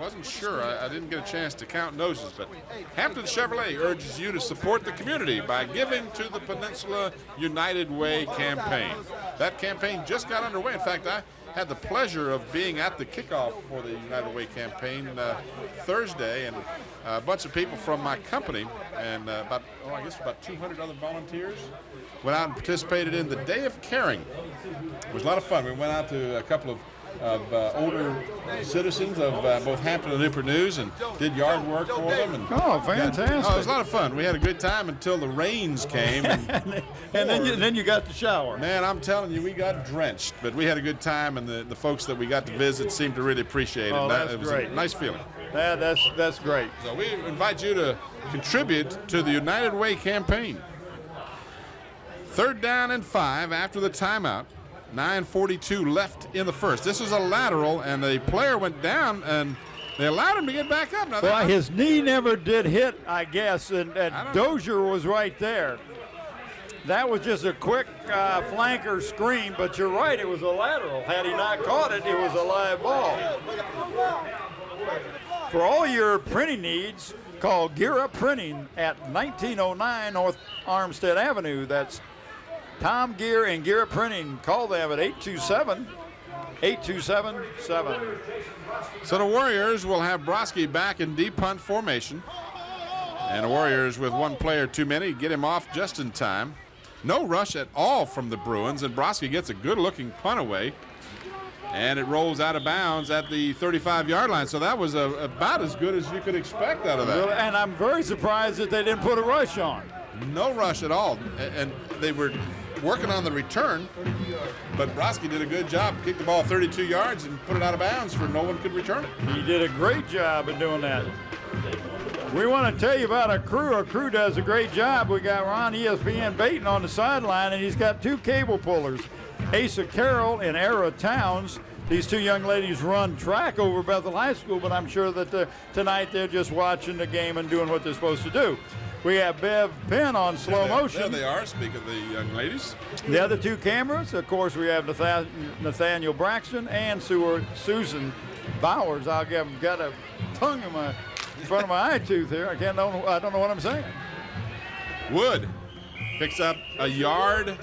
wasn't sure. I didn't get a chance to count noses, but Hampton Chevrolet urges you to support the community by giving to the Peninsula United Way campaign. That campaign just got underway. In fact, I had the pleasure of being at the kickoff for the United Way campaign Thursday, and a bunch of people from my company and about 200 other volunteers went out and participated in the Day of Caring. It was a lot of fun. We went out to a couple of older citizens of both Hampton and Newport News and did yard work for them. And oh, fantastic. It was a lot of fun. We had a good time until the rains came. And then you got the shower. Man, I'm telling you, we got drenched. But we had a good time, and the folks that we got to visit seemed to really appreciate it. Oh, that's it was great. A nice feeling. That's great. So we invite you to contribute to the United Way campaign. 3rd down and 5 after the timeout. 9:42 left in the first. This was a lateral, and the player went down, and they allowed him to get back up. Now, well, his knee never did hit, I guess, and Dozier was right there. That was just a quick flanker screen, but you're right, it was a lateral. Had he not caught it, it was a live ball. For all your printing needs, call Gear Up Printing at 1909 North Armstead Avenue. That's Tom Gear and Gear Up Printing. Call them at 827-8277. So the Warriors will have Broski back in deep punt formation. And the Warriors, with one player too many, get him off just in time. No rush at all from the Bruins, and Broski gets a good-looking punt away. And it rolls out of bounds at the 35-yard line. So that was about as good as you could expect out of that. And I'm very surprised that they didn't put a rush on. No rush at all. And they were working on the return, but Broski did a good job. Kicked the ball 32 yards and put it out of bounds for no one could return it. He did a great job in doing that. We want to tell you about our crew. Our crew does a great job. We got Ron ESPN Baton on the sideline, and he's got 2 cable pullers, Asa Carroll and Era Towns. These 2 young ladies run track over Bethel High School, but I'm sure that tonight they're just watching the game and doing what they're supposed to do. We have Bev Penn on slow motion. There they are, speaking of the young ladies. The other 2 cameras, of course, we have Nathaniel Braxton and Susan Bowers. I've got a tongue in front of my eye tooth here. I don't know what I'm saying. Wood picks up a yard,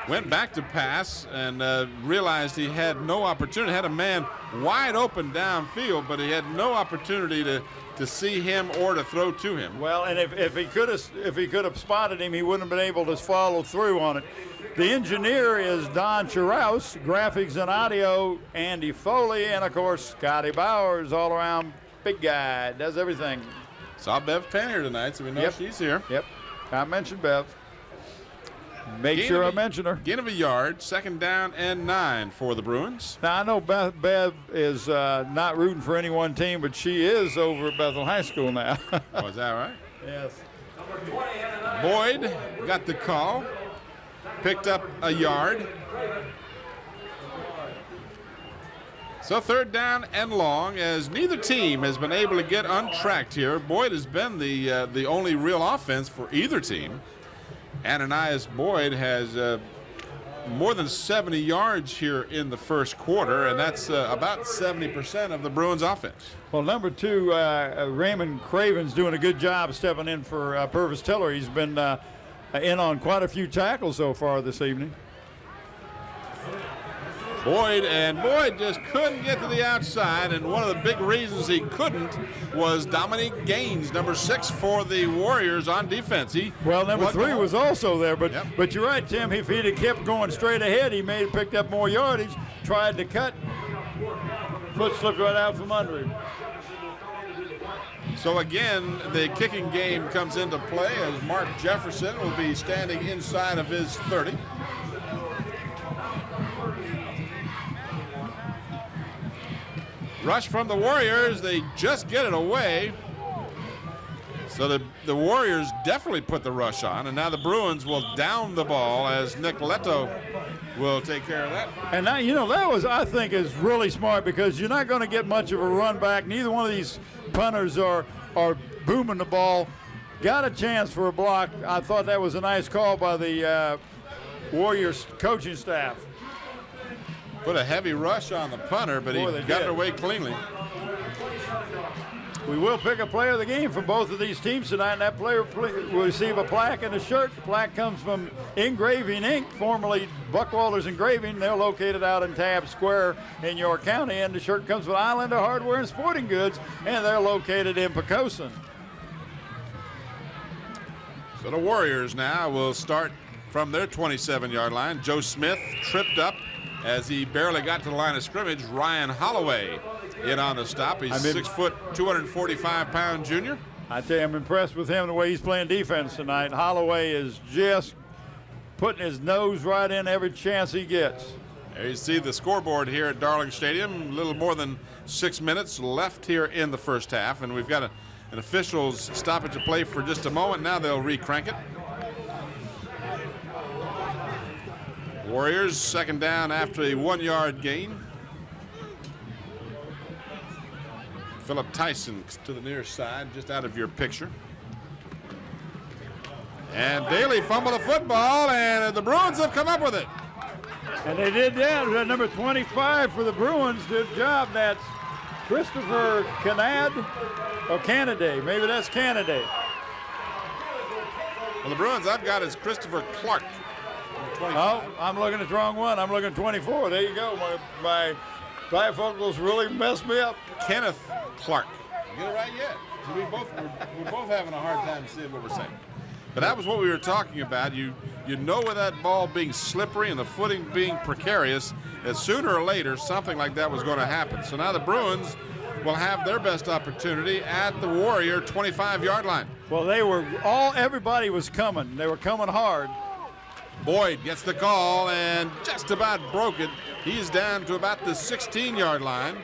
went back to pass, and realized he had no opportunity. Had a man wide open downfield, but he had no opportunity to see him or to throw to him. Well, and if he could have spotted him, he wouldn't have been able to follow through on it. The engineer is Don Chiraus, graphics and audio, Andy Foley, and of course Scotty Bowers, all around big guy, does everything. Saw Bev Penn here tonight, so we know she's here. Yep, I mentioned Bev. Make sure I mention her. Gain of a yard, 2nd down and 9 for the Bruins. Now, I know Bev is not rooting for any one team, but she is over at Bethel High School now. Oh, is that right? Yes. Boyd got the call, picked up a yard. So 3rd down and long, as neither team has been able to get untracked here. Boyd has been the only real offense for either team. Ananias Boyd has more than 70 yards here in the first quarter, and that's about 70% of the Bruins offense. Well, number 2, Raymond Craven's doing a good job stepping in for Purvis Tiller. He's been in on quite a few tackles so far this evening. Boyd just couldn't get to the outside, and one of the big reasons he couldn't was Dominique Gaines, number 6 for the Warriors on defense. Number 3 was also there, but you're right, Tim. If he'd have kept going straight ahead, he may have picked up more yardage. Tried to cut, foot slipped right out from under him. So again, the kicking game comes into play as Mark Jefferson will be standing inside of his 30. Rush from the Warriors, they just get it away. So the Warriors definitely put the rush on, and now the Bruins will down the ball as Nick Leto will take care of that. And now, that was, I think, is really smart because you're not going to get much of a run back. Neither one of these punters are booming the ball. Got a chance for a block. I thought that was a nice call by the Warriors coaching staff. Put a heavy rush on the punter, but he got it away cleanly. We will pick a player of the game for both of these teams tonight, and that player will receive a plaque and a shirt. The plaque comes from Engraving Inc., formerly Buckwalter's Engraving. They're located out in Tabb Square in York County, and the shirt comes from Islander Hardware and Sporting Goods, and they're located in Pecoughtan. So the Warriors now will start from their 27-yard line. Joe Smith tripped up as he barely got to the line of scrimmage. Ryan Holloway in on the stop. He's 6 foot, 245-pound junior. I tell you, I'm impressed with him the way he's playing defense tonight. Holloway is just putting his nose right in every chance he gets. There you see the scoreboard here at Darling Stadium. A little more than 6 minutes left here in the first half, and we've got an officials stoppage of play for just a moment. Now they'll re-crank it. Warriors 2nd down after a 1-yard gain. Philip Tyson to the near side, just out of your picture. And Daly fumbled the football, and the Bruins have come up with it. And they did that. Number 25 for the Bruins did a job. That's Christopher Canaday. Maybe that's Canaday. Well, the Bruins I've got is Christopher Clark. Oh, I'm looking at the wrong one. I'm looking at 24. There you go. My bifocals really messed me up. Kenneth Clark. You get it right yet? So we're both having a hard time seeing what we're saying. But that was what we were talking about. You know, with that ball being slippery and the footing being precarious, that sooner or later something like that was going to happen. So now the Bruins will have their best opportunity at the Warrior 25-yard line. Well, everybody was coming. They were coming hard. Boyd gets the call and just about broke it. He's down to about the 16-yard line.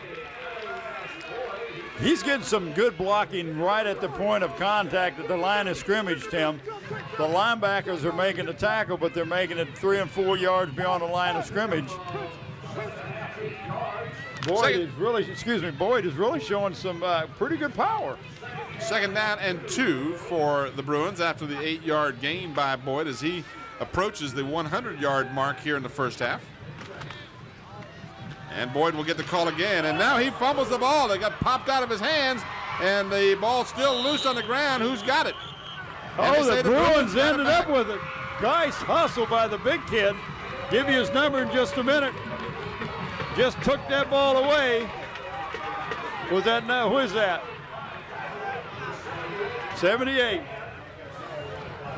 He's getting some good blocking right at the point of contact at the line of scrimmage, Tim. The linebackers are making the tackle, but they're making it 3 and 4 yards beyond the line of scrimmage. Boyd is really showing some pretty good power. 2nd down and 2 for the Bruins after the 8-yard gain by Boyd as he approaches the 100-yard mark here in the first half. And Boyd will get the call again, and now he fumbles the ball. It got popped out of his hands, and the ball's still loose on the ground. Who's got it? And the Bruins ended up with it. Nice hustle by the big kid. Give you his number in just a minute. Just took that ball away. Was that now? Who is that? 78.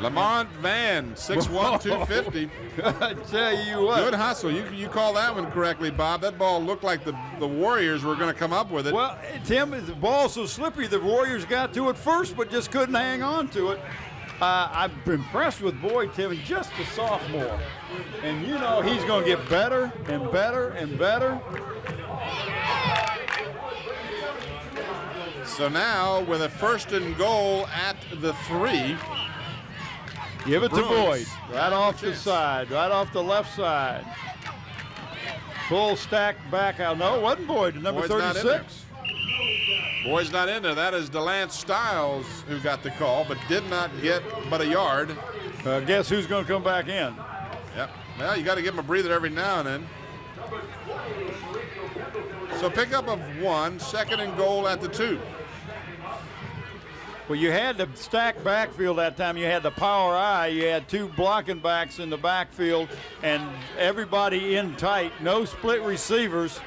Lamont Van, 6'1", 250. I tell you what. Good hustle. You call that one correctly, Bob. That ball looked like the Warriors were going to come up with it. Well, Tim, the ball's so slippery, the Warriors got to it first, but just couldn't hang on to it. I'm impressed with Boyd, Tim, just a sophomore. And you know he's going to get better and better and better. So now with a 1st and goal at the 3. Give it to Bruins. Boyd, right off the side, right off the left side. Full stack back out. No, it wasn't Boyd, number Boyd's 36. Boyd's not in there. That is DeLance Stiles who got the call, but did not get but a yard. Guess who's going to come back in? Yep. Well, you got to give him a breather every now and then. So pickup of 1, 2nd and goal at the 2. Well, you had the stacked backfield that time. You had the power eye. You had 2 blocking backs in the backfield, and everybody in tight. No split receivers.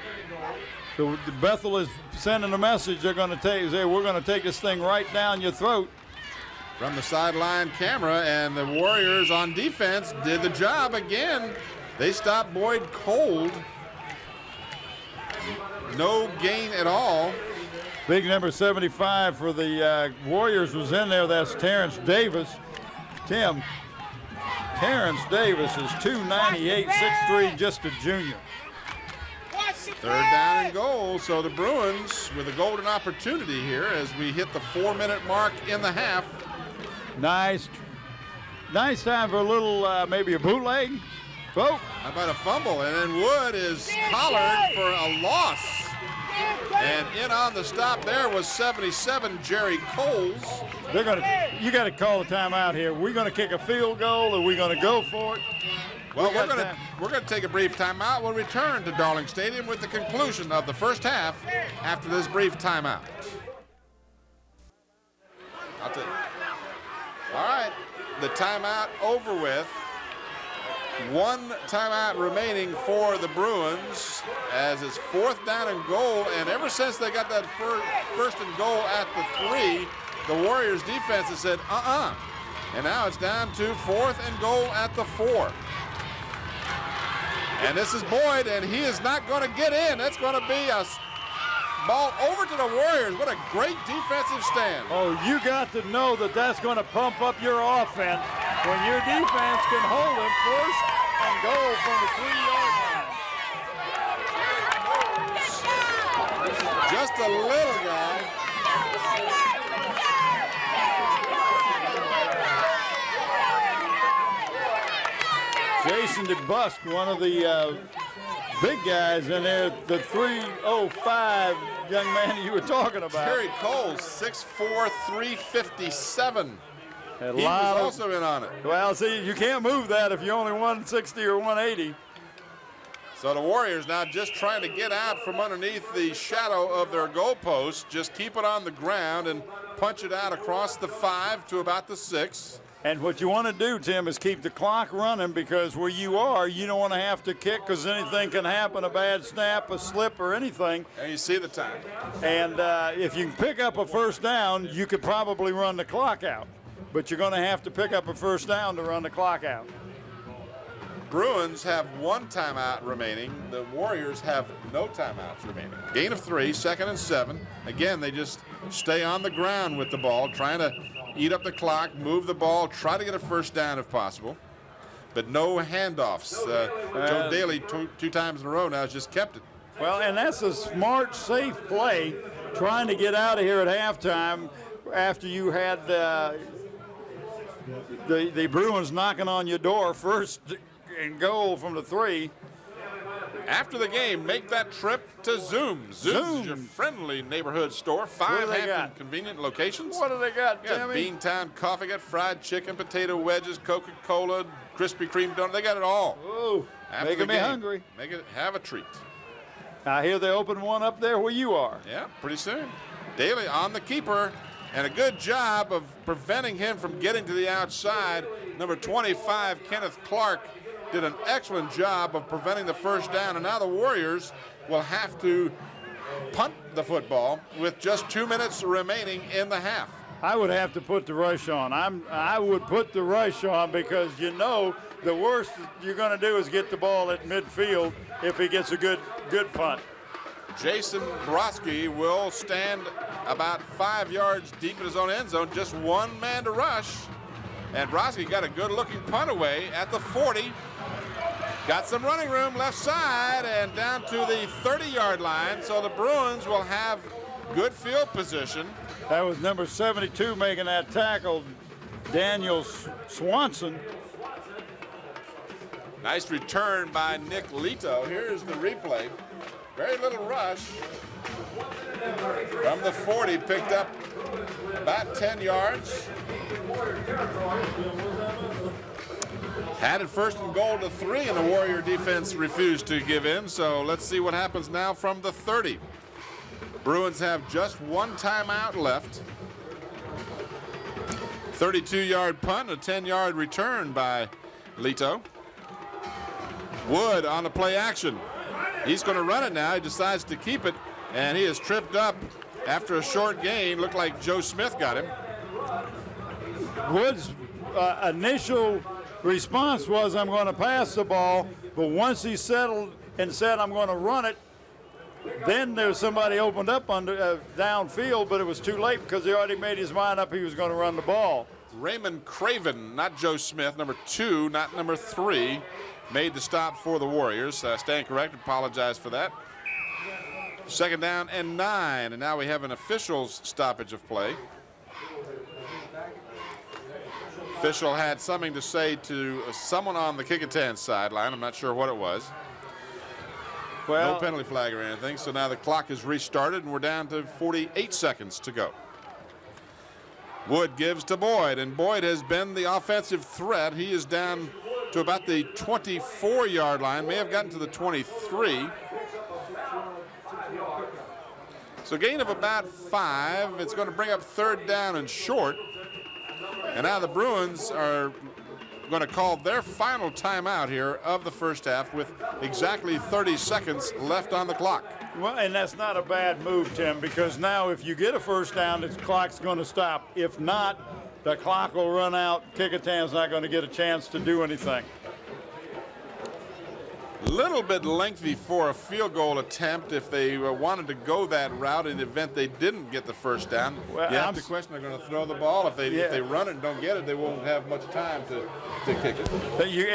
So Bethel is sending a message. They're going to say, we're going to take this thing right down your throat. From the sideline camera, and the Warriors on defense did the job again. They stopped Boyd cold. No gain at all. Big number 75 for the Warriors was in there. That's Terrence Davis. Tim, Terrence Davis is 298, 6'3", just a junior. 3rd down and goal. So the Bruins with a golden opportunity here as we hit the 4-minute mark in the half. Nice time for a little, maybe a bootleg. Oh. How about a fumble? And then Wood is collared for a loss. And in on the stop there was 77, Jerry Coles. You got to call a timeout here. We're going to kick a field goal, or we're going to go for it. Well, we're going to take a brief timeout. We'll return to Darling Stadium with the conclusion of the first half after this brief timeout. All right, the timeout over with. 1 timeout remaining for the Bruins as it's 4th down and goal. And ever since they got that 1st and goal at the 3, the Warriors defense has said, And now it's down to 4th and goal at the 4. And this is Boyd, and he is not going to get in. That's going to be a ball over to the Warriors. What a great defensive stand. Oh, you got to know that that's going to pump up your offense when your defense can hold them 1st and goal from the 3-yard line. Just a little guy. Jason DeBusk, one of the big guys in there, the 305 young man you were talking about. Jerry Coles, 6'4", 357. He was also in on it. Well, see, you can't move that if you're only 160 or 180. So the Warriors now just trying to get out from underneath the shadow of their goalpost. Just keep it on the ground and punch it out across the 5 to about the 6. And what you want to do, Tim, is keep the clock running, because where you are, you don't want to have to kick, because anything can happen, a bad snap, a slip, or anything. And you see the time. And if you can pick up a 1st down, you could probably run the clock out. But you're going to have to pick up a 1st down to run the clock out. Bruins have 1 timeout remaining. The Warriors have no timeouts remaining. Gain of 3, 2nd and 7. Again, they just stay on the ground with the ball, trying to eat up the clock, move the ball, try to get a 1st down if possible. But no handoffs. Joe Daly 2 times in a row now has just kept it. Well, and that's a smart, safe play. trying to get out of here at halftime after you had the Bruins knocking on your door first and goal from the 3. After the game, make that trip to Zoom. Zoom's is your friendly neighborhood store. 5 Hampton convenient locations. What do they got, Timmy? Beantown coffee, got fried chicken, potato wedges, Coca-Cola, Krispy Kreme donut. They got it all. Ooh, making me hungry. Have a treat. I hear they open one up there where you are. Yeah, pretty soon. Daly on the keeper, and a good job of preventing him from getting to the outside. Number 25, Kenneth Clark, did an excellent job of preventing the first down, and now the Warriors will have to punt the football with just 2 minutes remaining in the half. I would have to put the rush on. I would put the rush on because the worst you're going to do is get the ball at midfield if he gets a good punt. Jason Brodsky will stand about 5 yards deep in his own end zone, just one man to rush. And Brodsky got a good-looking punt away at the 40. Got some running room left side and down to the 30-yard line, so the Bruins will have good field position. That was number 72 making that tackle, Daniel Swanson. Nice return by Nick Lito. Here's the replay. Very little rush. From the 40, picked up about 10 yards. Had it first and goal to 3, and the Warrior defense refused to give in. So let's see what happens now from the 30. Bruins have just one timeout left. 32-yard punt, a 10-yard return by Lito. Wood on the play action. He's going to run it now. He decides to keep it, and he is tripped up after a short gain. Looked like Joe Smith got him. Wood's initial response was, I'm going to pass the ball, but once he settled and said, I'm going to run it, then there's somebody opened up under downfield, but it was too late because he already made his mind up he was going to run the ball. Raymond Craven, not Joe Smith, number 2, not number 3, made the stop for the Warriors. Stand corrected, apologize for that. 2nd down and 9, and now we have an official's stoppage of play. Official had something to say to someone on the Kecoughtan sideline. I'm not sure what it was. Well, no penalty flag or anything, so now the clock is restarted, and we're down to 48 seconds to go. Wood gives to Boyd, and Boyd has been the offensive threat. He is down to about the 24-yard line, may have gotten to the 23. So gain of about 5. It's going to bring up 3rd down and short. And now the Bruins are going to call their final timeout here of the first half with exactly 30 seconds left on the clock. Well, and that's not a bad move, Tim, because now if you get a first down, the clock's going to stop. If not, the clock will run out. Kecoughtan's not going to get a chance to do anything. Little bit lengthy for a field goal attempt if they wanted to go that route in the event they didn't get the first down. Well, you have to question, they're going to throw the ball. If they run it and don't get it, they won't have much time to kick it.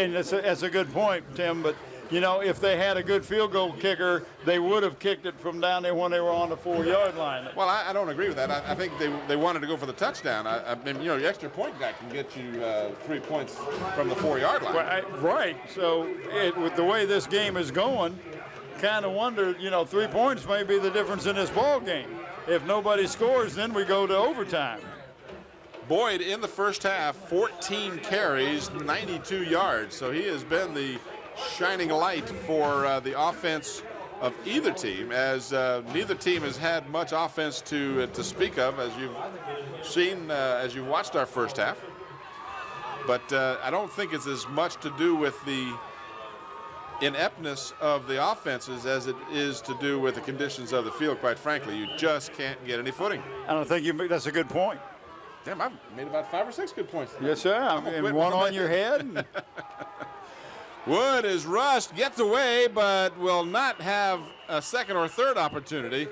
And that's a good point, Tim, but you know, if they had a good field goal kicker, they would have kicked it from down there when they were on the 4-yard line. Well, I don't agree with that. I think they wanted to go for the touchdown. I mean, you know, the extra point guy can get you 3 points from the 4-yard line. Right. So with the way this game is going, kind of wonder, you know, 3 points may be the difference in this ball game. If nobody scores, then we go to overtime. Boyd in the first half, 14 carries, 92 yards. So he has been the shining light for the offense of either team, as neither team has had much offense to speak of, as you've seen as you watched our first half. But I don't think it's as much to do with the ineptness of the offenses as it is to do with the conditions of the field. Quite frankly, you just can't get any footing. I don't think that's a good point. Damn, I've made about 5 or 6 good points tonight. Yes, sir. And one on your head. Wood is rushed, gets away, but will not have a second or third opportunity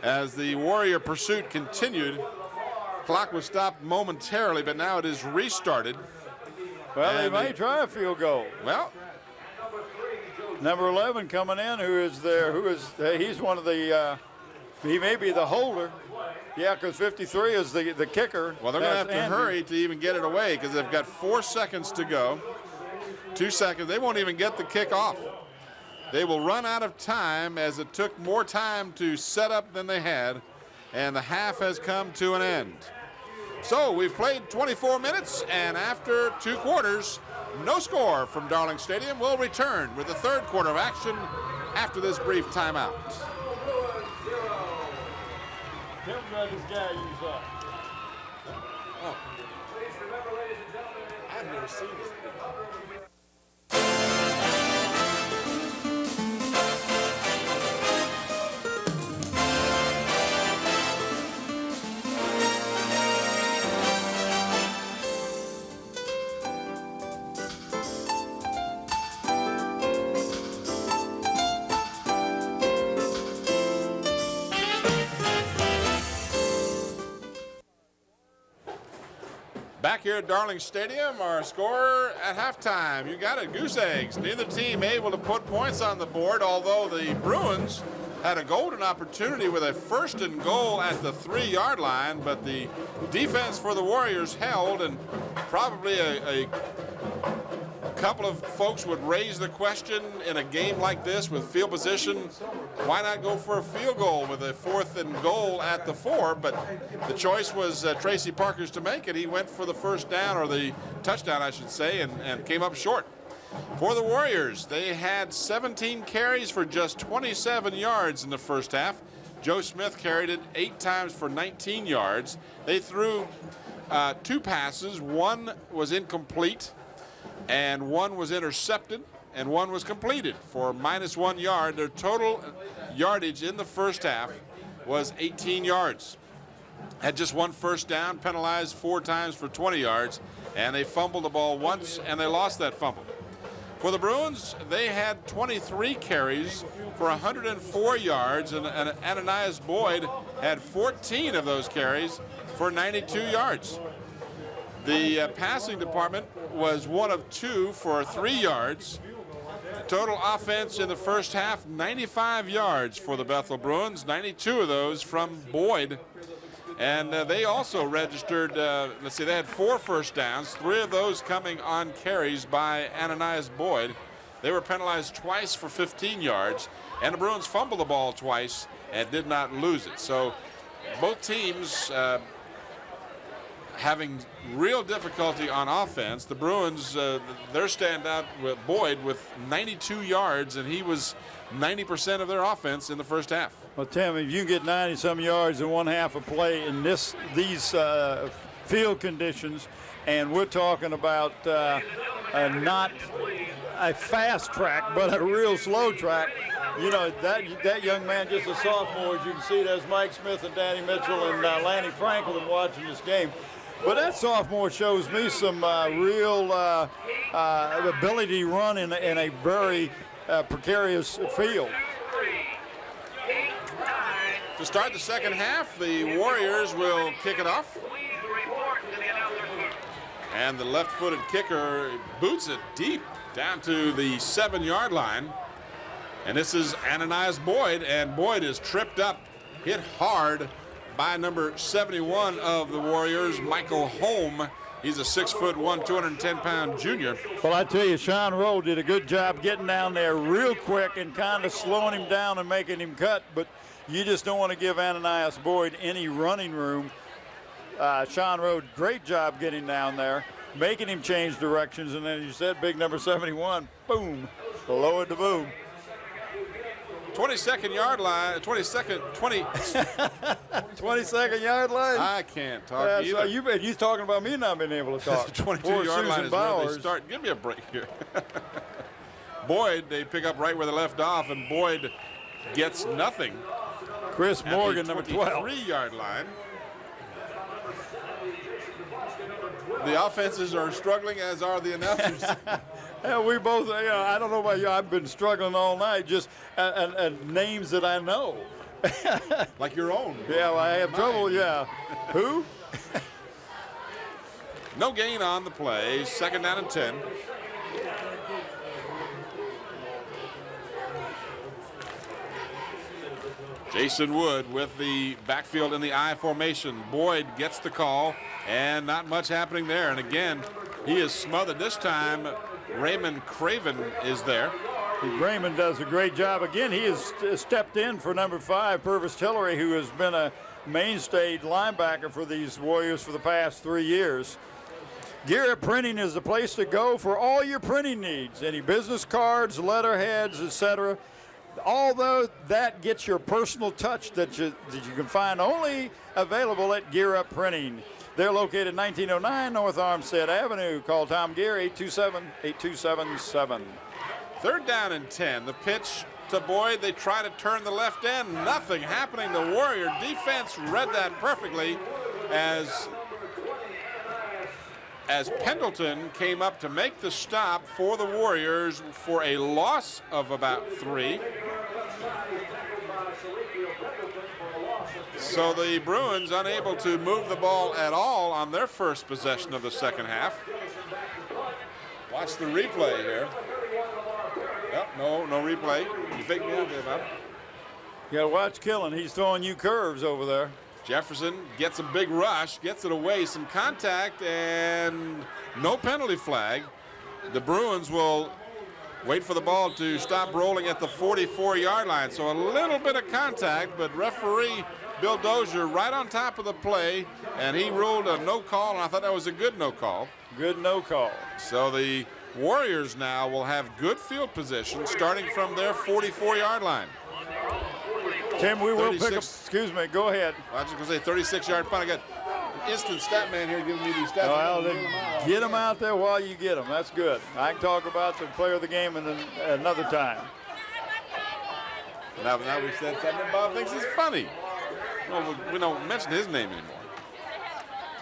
as the Warrior pursuit continued. Clock was stopped momentarily, but now it is restarted. Well, they may try a field goal. Well, number 11 coming in, he's one of the He may be the holder. Yeah, because 53 is the kicker. Well, they're going to have to Andrew. hurry to even get it away because they've got 4 seconds to go. 2 seconds. They won't even get the kick off. They will run out of time as it took more time to set up than they had, and the half has come to an end. So we've played 24 minutes, and after 2 quarters, no score from Darling Stadium. We'll return with the 3rd quarter of action after this brief timeout. Tell me about this guy you saw. Oh. I've never seen this before. Back here at Darling Stadium, our score at halftime. You got it, goose eggs. Neither team able to put points on the board, although the Bruins had a golden opportunity with a 1st and goal at the 3-yard line, but the defense for the Warriors held, and probably a couple of folks would raise the question in a game like this with field position, why not go for a field goal with a 4th and goal at the 4? But the choice was Tracy Parker's to make it. He went for the 1st down, or the touchdown, I should say, and came up short. For the Warriors, they had 17 carries for just 27 yards in the first half. Joe Smith carried it 8 times for 19 yards. They threw 2 passes. 1 was incomplete, and 1 was intercepted, and 1 was completed for -1 yard. Their total yardage in the first half was 18 yards. Had just 1 first down, penalized 4 times for 20 yards, and they fumbled the ball once, and they lost that fumble. For the Bruins, they had 23 carries for 104 yards, and Ananias Boyd had 14 of those carries for 92 yards. The passing department was 1 of 2 for 3 yards. Total offense in the first half, 95 yards for the Bethel Bruins, 92 of those from Boyd. And they also registered, let's see, they had 4 first downs, 3 of those coming on carries by Ananias Boyd. They were penalized twice for 15 yards, and the Bruins fumbled the ball twice and did not lose it. So both teams having real difficulty on offense. The Bruins, their standout with Boyd with 92 yards, and he was 90% of their offense in the first half. Well, Tim, if you get 90-some yards in 1 half of play in these field conditions, and we're talking about not a fast track, but a real slow track, you know, that young man, just a sophomore, as you can see, there's Mike Smith and Danny Mitchell and Lanny Franklin watching this game. But that sophomore shows me some real ability to run in a very precarious field. To start the second half, the Warriors will kick it off. And the left-footed kicker boots it deep down to the 7-yard line. And this is Ananias Boyd, and Boyd is tripped up, hit hard by number 71 of the Warriors, Michael Holm. He's a 6'1", 210-pound junior. Well, I tell you, Sean Rowe did a good job getting down there real quick and kind of slowing him down and making him cut, but you just don't want to give Ananias Boyd any running room. Sean Rowe, great job getting down there, making him change directions, and then, as you said, big number 71, boom, lowered the boom. 22nd yard line, 22nd yard line. I can't talk either. You're talking about me not being able to talk. 22-yard line is where they start. Give me a break here. Boyd, they pick up right where they left off, and Boyd gets nothing. Chris Morgan, number 12. 23-yard line. The offenses are struggling, as are the announcers. Yeah, we both, I don't know about you, I've been struggling all night, just names that I know. Like your own. Yeah, well, I have trouble, yeah. Who? No gain on the play, 2nd down and 10. Jason Wood with the backfield in the I formation. Boyd gets the call, and not much happening there. And again, he is smothered. This time, Raymond Craven is there. Raymond does a great job. Again, he has stepped in for number 5, Purvis Tillery, who has been a mainstay linebacker for these Warriors for the past 3 years. Garrett Printing is the place to go for all your printing needs. Any business cards, letterheads, etc. Although that gets your personal touch that you can find only available at Gear Up Printing. They're located 1909 North Armstead Avenue. Call Tom Geary, 278-277. 3rd down and 10. The pitch to Boyd. They try to turn the left end. Nothing happening. The Warrior defense read that perfectly as Pendleton came up to make the stop for the Warriors for a loss of about 3. So the Bruins unable to move the ball at all on their first possession of the second half. Watch the replay here. Yep, no replay. You faked me out there, Bob. You gotta watch Killen. He's throwing you curves over there. Jefferson gets a big rush, gets it away, some contact, and no penalty flag. The Bruins will wait for the ball to stop rolling at the 44-yard line. So a little bit of contact, but referee Bill Dozier right on top of the play, and he ruled a no call, and I thought that was a good no call. Good no call. So the Warriors now will have good field position starting from their 44-yard line. Tim, we will pick up, excuse me, go ahead. I was just going to say 36-yard punt. I got an instant stat man here giving me these stats. Well, get them out there while you get them. That's good. I can talk about the player of the game another time. Now we've said something Bob thinks is funny. Well, we don't mention his name anymore.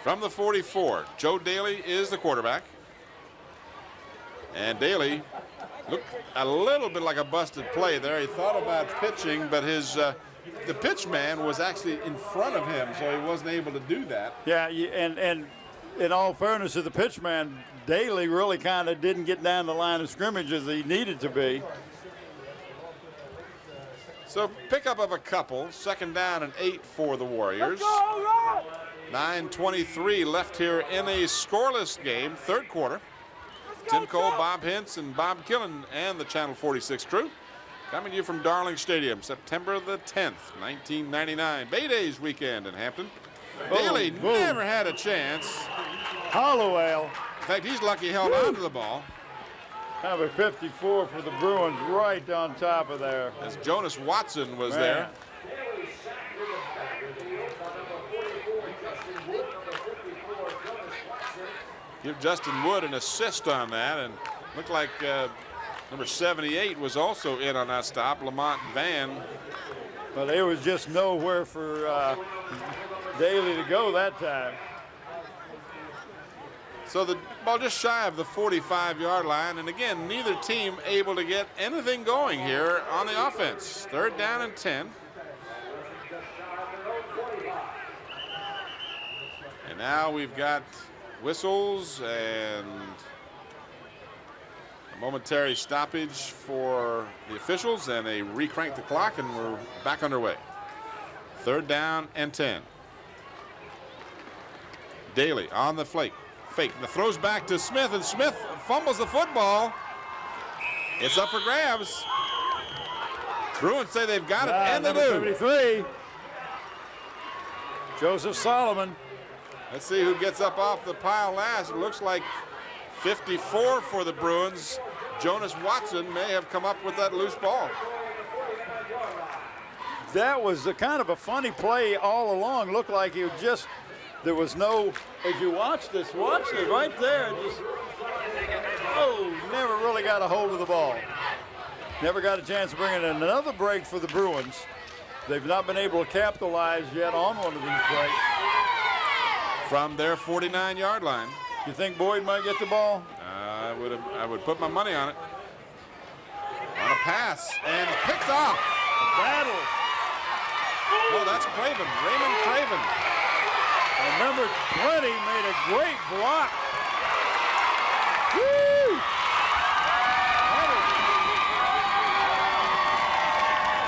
From the 44, Joe Daly is the quarterback. And Daly looked a little bit like a busted play there. He thought about pitching, but the pitch man was actually in front of him, so he wasn't able to do that. Yeah, and in all fairness to the pitch man, Daly really kind of didn't get down the line of scrimmage as he needed to be. So pickup of a couple, 2nd down and 8 for the Warriors. 9:23 left here in a scoreless game, 3rd quarter. Tim Cole, Bob Hintz, and Bob Killen and the Channel 46 crew coming to you from Darling Stadium, September the 10th, 1999. Bay Days weekend in Hampton. Daly never had a chance. Hollowell. In fact, he's lucky he held on to the ball. Number 54 for the Bruins right on top of there. As Jonas Watson was there. Give Justin Wood an assist on that, and looked like number 78 was also in on that stop, Lamont Van. But there was just nowhere for Daly to go that time. So the ball just shy of the 45-yard line, and again, neither team able to get anything going here on the offense. 3rd down and 10. And now we've got whistles and a momentary stoppage for the officials, and they recrank the clock, and we're back underway. 3rd down and 10. Daly on the fake. The throws back to Smith, and Smith fumbles the football. It's up for grabs. Bruins say they've got it, and they do. 73. Joseph Solomon. Let's see who gets up off the pile last. It looks like 54 for the Bruins. Jonas Watson may have come up with that loose ball. That was a kind of a funny play all along. Looked like it just, there was no, as you watch it right there. Just, never really got a hold of the ball. Never got a chance to bring in another break for the Bruins. They've not been able to capitalize yet on one of these breaks. From their 49-yard line. You think Boyd might get the ball? I would put my money on it. On a pass, and picked off. Battle. Oh, that's Craven, Raymond Craven. And number 20 made a great block. Woo!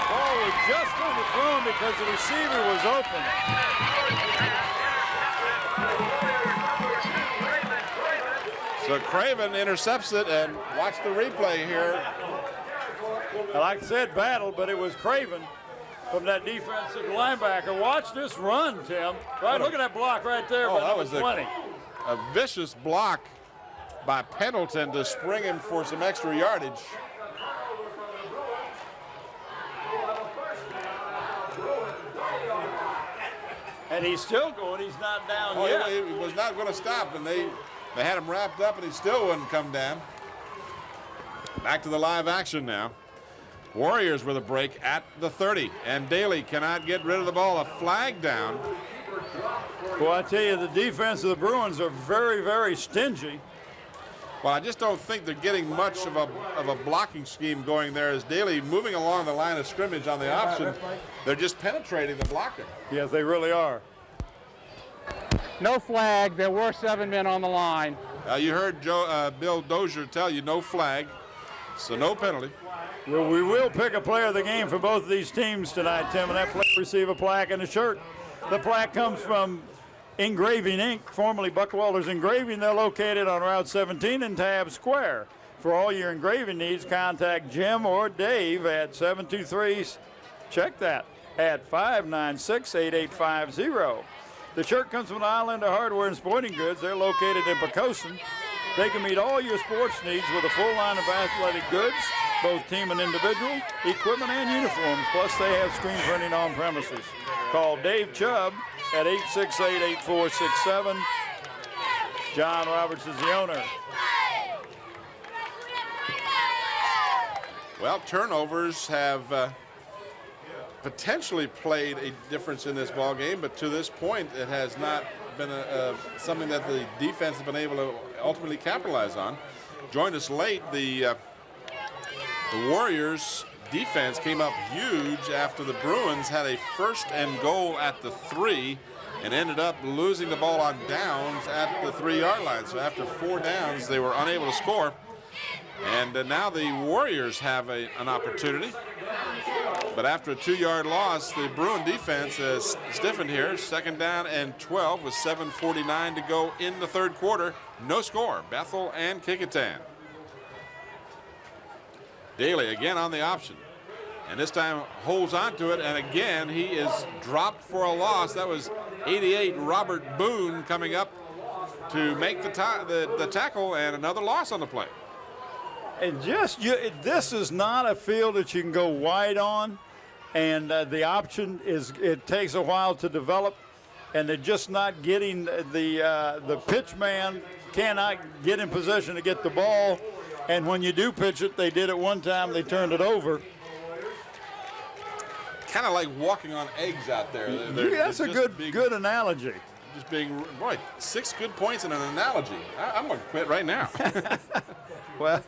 Ball was just overthrown because the receiver was open. So Craven intercepts it, and watch the replay here. Like I said, battle, but it was Craven from that defensive linebacker. Watch this run, Tim. Right, look at that block right there. Oh, that was 20. A vicious block by Pendleton to spring him for some extra yardage. And he's still going. He's not down yet. He was not going to stop, and they had him wrapped up, and he still wouldn't come down. Back to the live action now. Warriors with a break at the 30, and Daly cannot get rid of the ball. A flag down. Well, I tell you, the defense of the Bruins are very, very stingy. Well, I just don't think they're getting much of a blocking scheme going there as Daly moving along the line of scrimmage on the option. They're just penetrating the blocker. Yes, they really are. No flag. There were 7 men on the line. You heard Bill Dozier tell you no flag, so no penalty. Well, we will pick a player of the game for both of these teams tonight, Tim, and that player will receive a plaque and a shirt. The plaque comes from Engraving Inc., formerly Buckwalder's Engraving. They're located on Route 17 in Tab Square. For all your engraving needs, contact Jim or Dave at 723, check that, at 596-8850. The shirt comes from Islander Hardware and Sporting Goods. They're located in Pecoughtan. They can meet all your sports needs with a full line of athletic goods, both team and individual, equipment and uniforms, plus they have screen printing on premises. Call Dave Chubb at 868-8467. John Roberts is the owner. Well, turnovers have potentially played a difference in this ball game, but to this point, it has not been something that the defense has been able to ultimately capitalize on. Joined us late, the Warriors defense came up huge after the Bruins had a 1st and goal at the 3 and ended up losing the ball on downs at the 3-yard line. So after 4 downs, they were unable to score. And now the Warriors have an opportunity. But after a 2-yard loss, the Bruin defense has stiffened here. 2nd down and 12 with 7:49 to go in the 3rd quarter. No score, Bethel and Kecoughtan. Daly again on the option. And this time holds on to it, and again he is dropped for a loss. That was 88 Robert Boone coming up to make the tackle, and another loss on the play. And this is not a field that you can go wide on, and the option it takes a while to develop, and they're just not getting the pitch man cannot get in position to get the ball, and when you do pitch it, they did it one time, they turned it over. Kind of like walking on eggs out there. That's a good analogy. Just being, boy, 6 good points in an analogy. I'm going to quit right now. Well,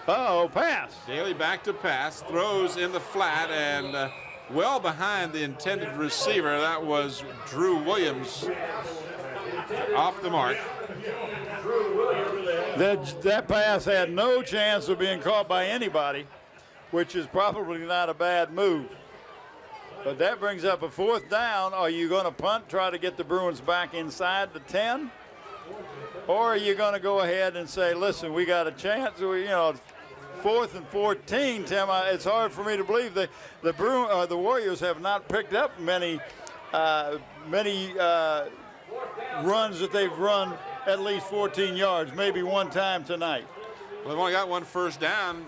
uh-oh, pass. Daly back to pass, throws in the flat, and well behind the intended receiver. That was Drew Williams off the mark. That pass had no chance of being caught by anybody, which is probably not a bad move. But that brings up a 4th down. Are you going to punt, try to get the Bruins back inside the 10? Or are you going to go ahead and say, listen, we got a chance? 4th and 14, Tim, it's hard for me to believe the Warriors have not picked up many runs that they've run at least 14 yards, maybe one time tonight. Well, they've only got 1 first down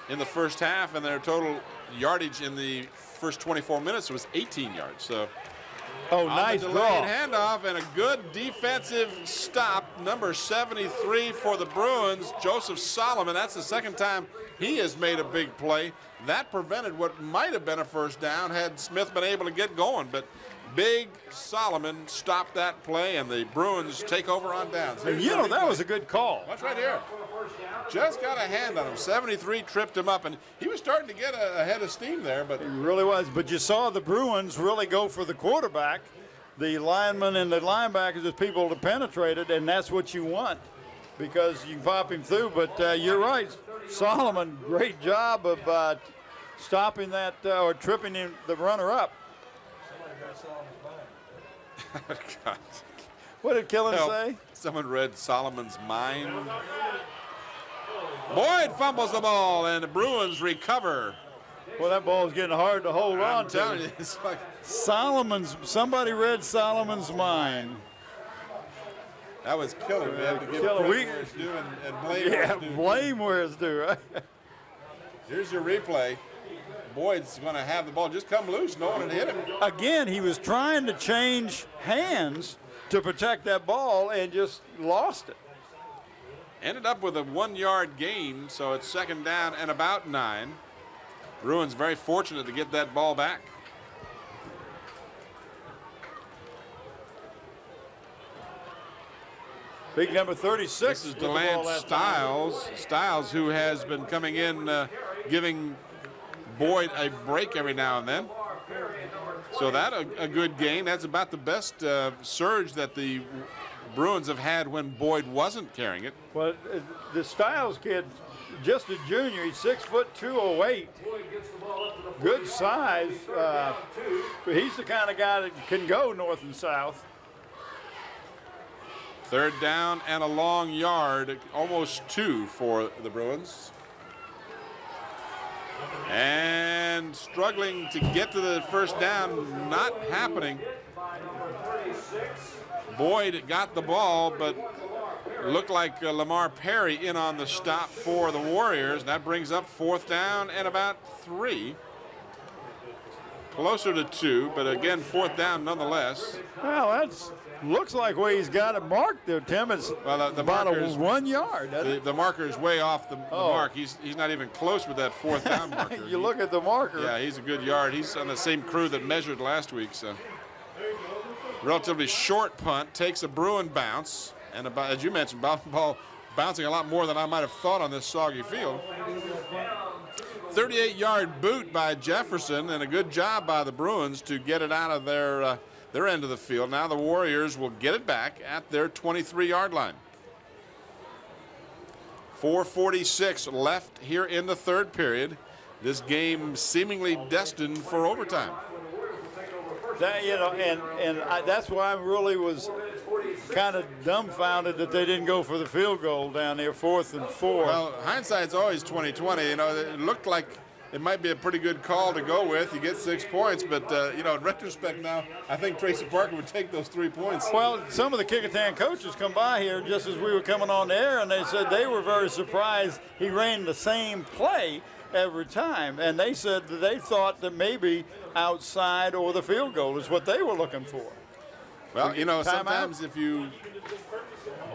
in the first half, and their total yardage in the first 24 minutes was 18 yards. So, nice draw. Handoff and a good defensive stop. Number 73 for the Bruins, Joseph Solomon. That's the 2nd time he has made a big play. That prevented what might have been a first down had Smith been able to get going. But Big Solomon stopped that play, and the Bruins take over on downs. That was a good call. Watch right here. Just got a hand on him. 73 tripped him up, and he was starting to get a head of steam there. But he really was. But you saw the Bruins really go for the quarterback. The linemen and the linebackers as people to penetrate it, and that's what you want because you can pop him through. But you're right. Solomon, great job of stopping that or tripping the runner-up. God. What did Killen say? Someone read Solomon's mind. Boyd fumbles the ball, and the Bruins recover. Well, that ball's getting hard to hold on I'm to. telling you, it's like Somebody read Solomon's mind. that was killer. We have to give Killer. credit where it's due and blame where it's due. Blame where it's due, right? Here's your replay. Boyd's going to have the ball just come loose. No one had hit him. Again, he was trying to change hands to protect that ball and just lost it. Ended up with a 1-yard gain, so it's second down and about 9. Bruins very fortunate to get that ball back. Big number 36 This is DeLance Styles. Styles, who has been coming in, giving Boyd a break every now and then. So that a good gain. That's about the best surge that the Bruins have had when Boyd wasn't carrying it. Well, the Styles kid, just a junior, he's 6 foot 208. Good size. He's the kind of guy that can go north and south. Third down and a long yard, almost 2 for the Bruins. And struggling to get to the first down, not happening. Boyd got the ball, but looked like Lamar Perry in on the stop for the Warriors. That brings up 4th down and about 3. Closer to 2, but again, 4th down nonetheless. Well, that's looks like where he's got it marked there, Tim. It's the about marker is 1 yard. The marker is way off the mark. He's not even close with that 4th down marker. You look at the marker. Yeah, he's a good yard. He's on the same crew that measured last week. So, relatively short punt, takes a Bruin bounce, and about, as you mentioned, ball bouncing a lot more than I might have thought on this soggy field. 38-yard boot by Jefferson, and a good job by the Bruins to get it out of their end of the field. Now the Warriors will get it back at their 23-yard line. 4:46 left here in the third period. This game seemingly destined for overtime. That, that's why I really was kind of dumbfounded that they didn't go for the field goal down there, 4th and 4. Well, hindsight's always 20/20. It looked like it might be a pretty good call to go with. You get 6 points, but in retrospect now, I think Tracy Parker would take those 3 points. Well, some of the Kecoughtan coaches come by here just as we were coming on the air, and they said they were very surprised he ran the same play every time, and they said that they thought that maybe outside or the field goal is what they were looking for. Well, sometimes if you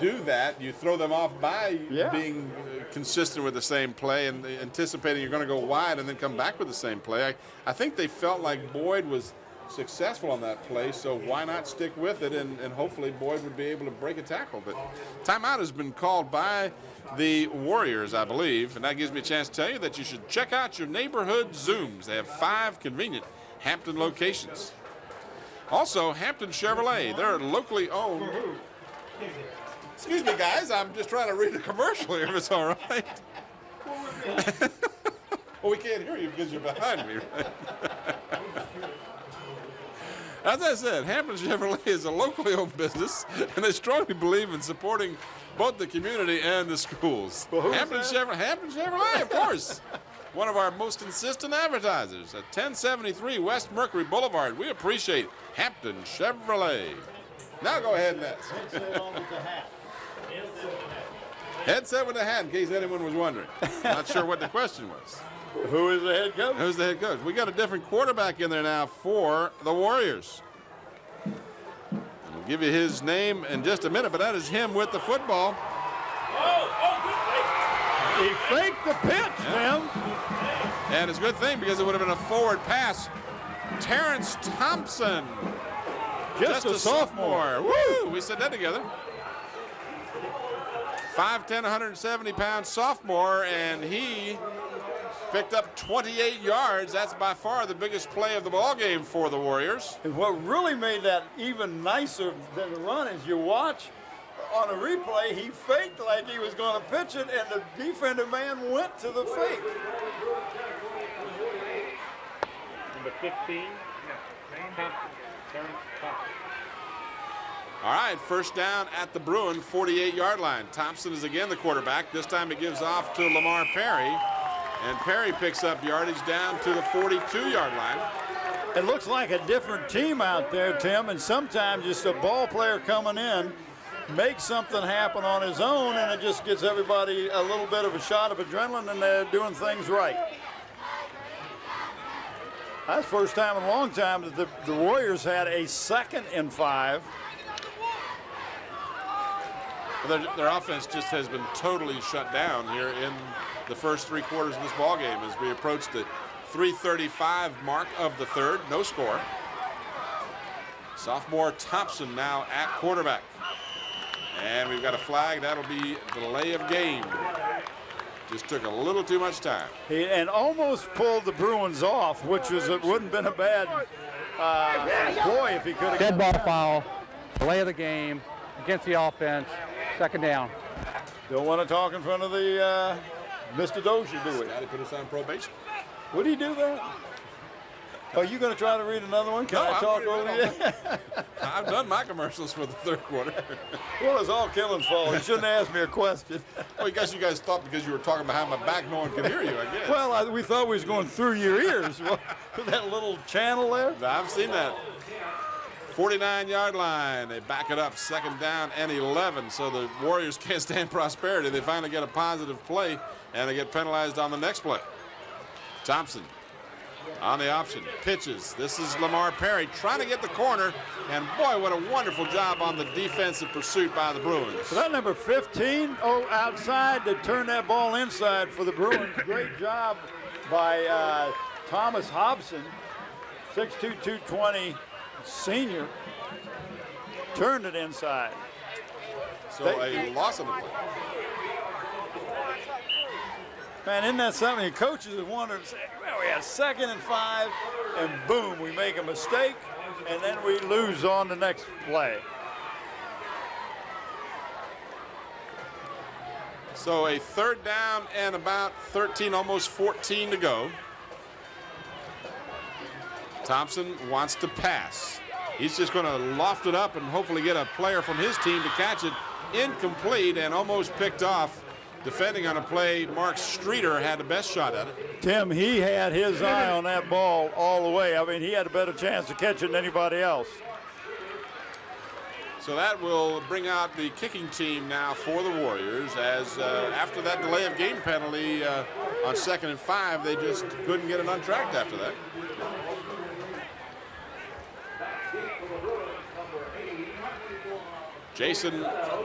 do that, you throw them off by being consistent with the same play and anticipating you're going to go wide and then come back with the same play. I think they felt like Boyd was successful on that play, so why not stick with it, and hopefully Boyd would be able to break a tackle. But timeout has been called by the Warriors, I believe, and that gives me a chance to tell you that you should check out your neighborhood Zooms. They have 5 convenient Hampton locations. Also, Hampton Chevrolet, they're locally owned. Excuse me, guys, I'm just trying to read a commercial here, if it's all right. Well, we can't hear you because you're behind me, right? As I said, Hampton Chevrolet is a locally owned business, and they strongly believe in supporting both the community and the schools. Well, Hampton Chevrolet, of course. One of our most consistent advertisers at 1073 West Mercury Boulevard. We appreciate Hampton Chevrolet. Now go ahead and ask. Headset on with the hat. Headset with a hat, in case anyone was wondering. Not sure what the question was. Who is the head coach? Who's the head coach? We got a different quarterback in there now for the Warriors. I'll give you his name in just a minute, but that is him with the football. He faked the pitch, Tim. And it's a good thing because it would have been a forward pass. Terrence Thompson. Just a sophomore. Woo! We said that together. 5'10", 170-pound sophomore, and he picked up 28 yards. That's by far the biggest play of the ball game for the Warriors. And what really made that even nicer than the run is you watch on a replay, he faked like he was going to pitch it, and the defensive man went to the fake. 15. All right, first down at the Bruin 48-yard line. Thompson is again the quarterback. This time it gives off to Lamar Perry, and Perry picks up yardage down to the 42-yard line. It looks like a different team out there, Tim, and sometimes just a ball player coming in makes something happen on his own, and it just gets everybody a little bit of a shot of adrenaline, and they're doing things right. That's the first time in a long time that the Warriors had a 2nd and 5. Their offense just has been totally shut down here in the first 3 quarters of this ball game as we approach the 3:35 mark of the third. No score. Sophomore Thompson now at quarterback. And we've got a flag. That'll be delay of game. Just took a little too much time. And almost pulled the Bruins off, which wouldn't have been a bad ploy if he could have. Dead ball foul, delay of the game against the offense, 2nd down. Don't want to talk in front of the Mr. Dozier, do we? Scotty put us on probation. Would he do that? Are you going to try to read another one? Can I talk over you? I've done my commercials for the 3rd quarter. Well, it's all Killen's fault. He shouldn't ask me a question. Well, I guess you guys thought because you were talking behind my back, no one could hear you, I guess. Well, we thought we was going through your ears. With that little channel there. I've seen that. 49-yard line. They back it up, 2nd down and 11. So the Warriors can't stand prosperity. They finally get a positive play, and they get penalized on the next play. Thompson on the option, pitches. This is Lamar Perry trying to get the corner, and boy, what a wonderful job on the defensive pursuit by the Bruins. So that number 15, outside to turn that ball inside for the Bruins. Great job by Thomas Hobson, 6'2", 220 senior. Turned it inside. So a loss of the play. Man, isn't that something? The coaches have wondered, well, we had 2nd and 5, and boom, we make a mistake, and then we lose on the next play. So a 3rd down and about 13, almost 14 to go. Thompson wants to pass. He's just going to loft it up and hopefully get a player from his team to catch it. Incomplete and almost picked off. Defending on a play, Mark Streeter had the best shot at it. Tim, he had his eye on that ball all the way. I mean, he had a better chance to catch it than anybody else. So that will bring out the kicking team now for the Warriors as after that delay of game penalty on 2nd and 5, they just couldn't get it untracked after that. Jason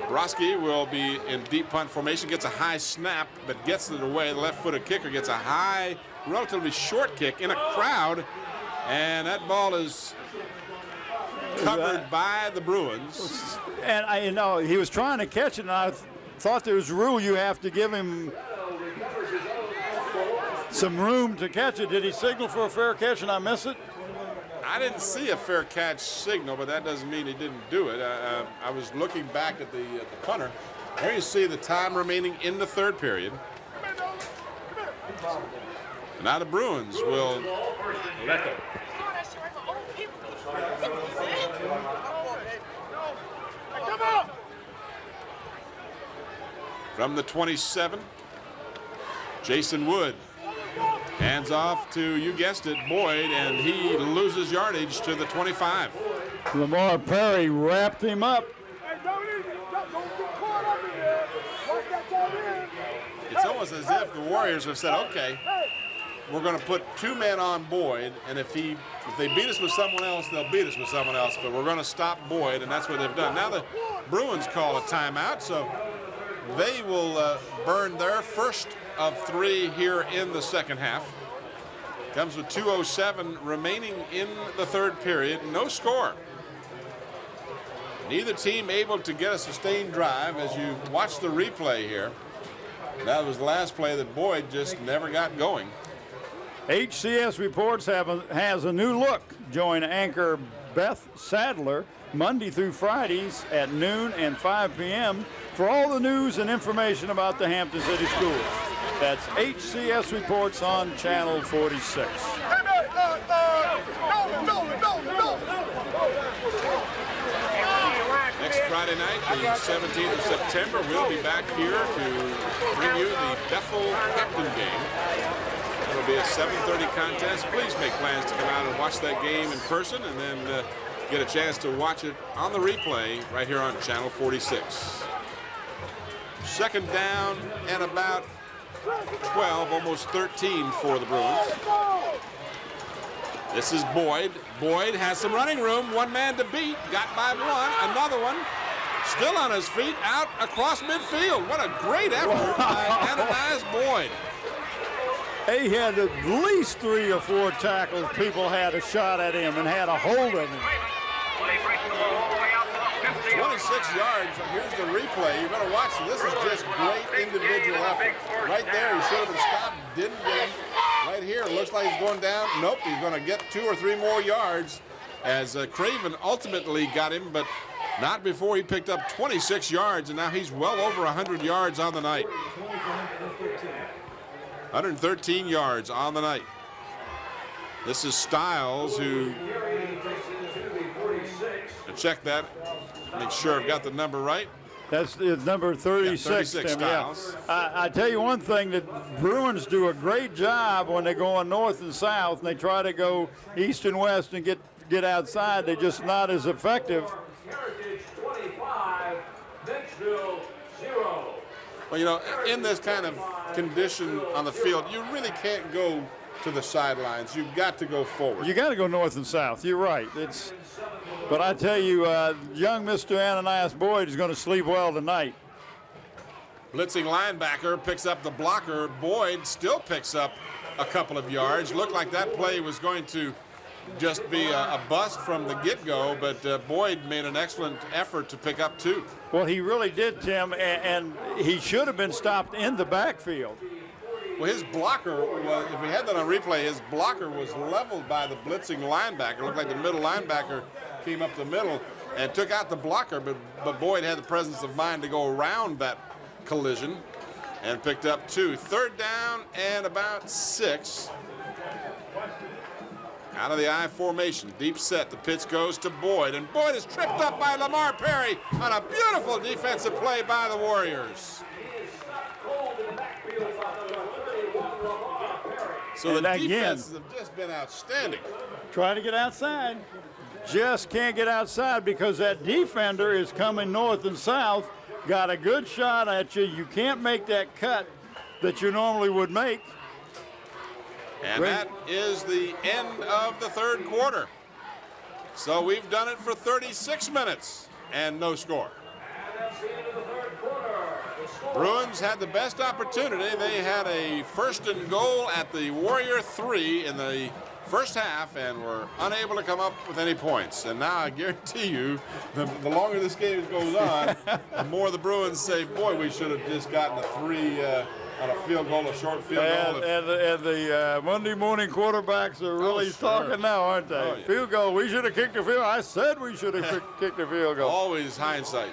Broski will be in deep punt formation, gets a high snap, but gets it away. The left-footed kicker gets a high, relatively short kick in a crowd, and that ball is covered by the Bruins. And he was trying to catch it, and I thought there was a rule you have to give him some room to catch it. Did he signal for a fair catch and I miss it? I didn't see a fair catch signal, but that doesn't mean he didn't do it. I was looking back at the punter. There you see the time remaining in the 3rd period. Now the Bruins will let go. From the 27, Jason Wood. Hands off to, you guessed it, Boyd, and he loses yardage to the 25. Lamar Perry wrapped him up. It's almost as if the Warriors have said, okay, we're going to put 2 men on Boyd, and if they beat us with someone else, they'll beat us with someone else, but we're going to stop Boyd, and that's what they've done. Now the Bruins call a timeout, so they will burn their first of 3 here in the 2nd half. Comes with 2:07 remaining in the 3rd period. No score. Neither team able to get a sustained drive as you watch the replay here. That was the last play that Boyd just never got going. HCS Reports has a new look. Join anchor Beth Sadler Monday through Fridays at noon and 5 p.m. for all the news and information about the Hampton City Schools. That's HCS Reports on Channel 46. Friday night, the 17th of September. We'll be back here to bring you the Bethel-Kecoughtan game. It'll be a 7:30 contest. Please make plans to come out and watch that game in person, and then get a chance to watch it on the replay right here on Channel 46. Second down and about 12, almost 13 for the Bruins. This is Boyd. Boyd has some running room. One man to beat. Got by one. Another one. Still on his feet. Out across midfield. What a great effort by Ananias Boyd. He had at least 3 or 4 tackles. People had a shot at him and had a hold of him. 26 yards. Here's the replay. You're going to watch it. This is just great individual effort. Right there, he should have been stopped. Didn't get him. Right here, it looks like he's going down. Nope, he's going to get 2 or 3 more yards as Craven ultimately got him, but not before he picked up 26 yards, and now he's well over 100 yards on the night. 113 yards on the night. This is Stiles, who, check that, make sure I've got the number right. That's number 36. Yeah, 36 Stiles. Yeah. I tell you one thing, that Bruins do a great job when they're going north and south, and they try to go east and west and get outside. They're just not as effective. Well, you know, in this kind of condition on the field, you really can't go to the sidelines. You've got to go forward. You got to go north and south. You're right. But I tell you, young Mr. Ananias Boyd is going to sleep well tonight. Blitzing linebacker picks up the blocker. Boyd still picks up a couple of yards. Looked like that play was going to just be a bust from the get-go, but Boyd made an excellent effort to pick up 2. Well, he really did, Tim, and he should have been stopped in the backfield. Well, his blocker was, if we had that on replay, his blocker was leveled by the blitzing linebacker. It looked like the middle linebacker came up the middle and took out the blocker, but Boyd had the presence of mind to go around that collision and picked up 2. Third down and about 6. Out of the I formation, deep set, the pitch goes to Boyd, and Boyd is tripped up by Lamar Perry on a beautiful defensive play by the Warriors. So the defenses have just been outstanding. Trying to get outside. Just can't get outside because that defender is coming north and south, got a good shot at you. You can't make that cut that you normally would make. And that is the end of the third quarter. So we've done it for 36 minutes and no score. Bruins had the best opportunity. They had a 1st and goal at the Warrior 3 in the first half and were unable to come up with any points. And now I guarantee you, the longer this game goes on, the more the Bruins say, boy, we should have just gotten a 3 on a field goal, a short field goal. And the Monday morning quarterbacks are really talking now, aren't they? Oh, yeah. Field goal, we should have kicked the field. I said we should have kicked the field goal. Always hindsight.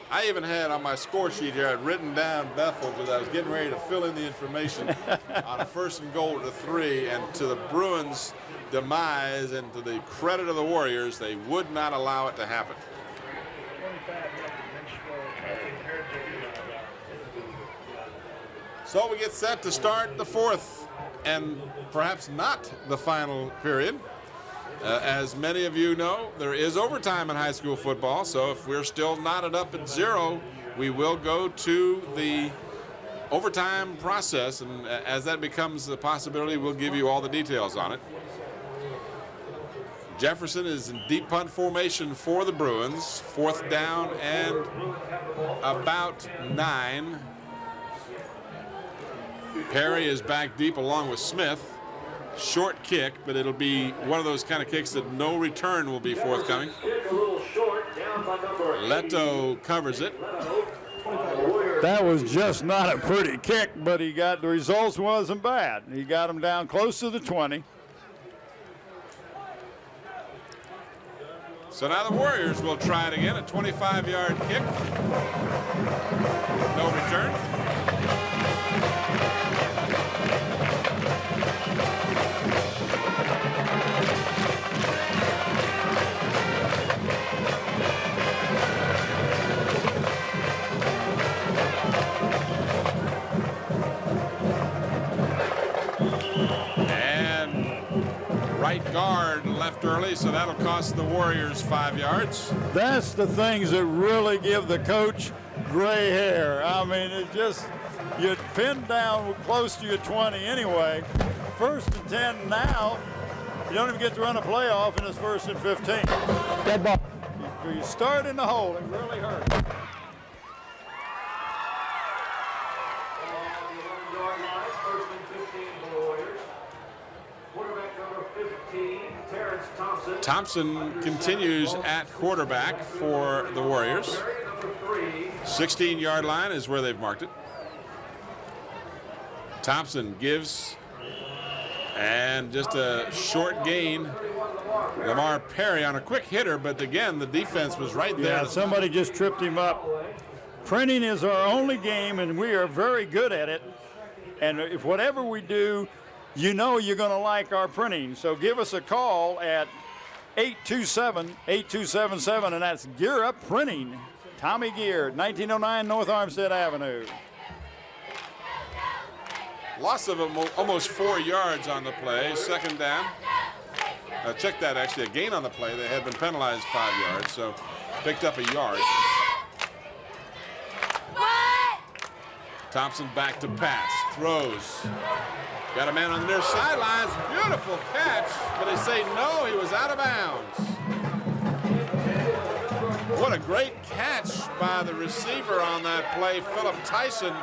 I even had on my score sheet here, I'd written down Bethel because I was getting ready to fill in the information on a 1st and goal to 3, and to the Bruins' demise and to the credit of the Warriors, they would not allow it to happen. So we get set to start the 4th and perhaps not the final period. As many of you know, there is overtime in high school football, so if we're still knotted up at 0, we will go to the overtime process, and as that becomes a possibility, we'll give you all the details on it. Jefferson is in deep punt formation for the Bruins. 4th down and about 9. Perry is back deep along with Smith. Short kick, but it'll be one of those kind of kicks that no return will be forthcoming. Leto covers it. That was just not a pretty kick, but he got the results wasn't bad. He got him down close to the 20. So now the Warriors will try it again, a 25-yard kick. No return. right guard left early, so that'll cost the Warriors 5 yards. That's the things that really give the coach gray hair. I mean, it just, you're pinned down close to your 20 anyway. 1st and 10 now. You don't even get to run a playoff, and it's 1st and 15. Dead ball. You start in the hole, it really hurts. Thompson continues at quarterback for the Warriors. 16-yard line is where they've marked it. Thompson gives, and just a short gain. Lamar Perry on a quick hitter, but again, the defense was right there. Yeah, somebody just tripped him up. Printing is our only game, and we are very good at it. And if whatever we do, you know you're going to like our printing. So give us a call at 827-8277, and that's Gear Up Printing. Tommy Gear, 1909 North Armstead Avenue. Loss of almost 4 yards on the play, 2nd down. Check that, actually, a gain on the play. They had been penalized 5 yards, so picked up a yard. Thompson back to pass, throws. Got a man on the near sidelines, beautiful catch, but they say no, he was out of bounds. What a great catch by the receiver on that play, Philip Tyson.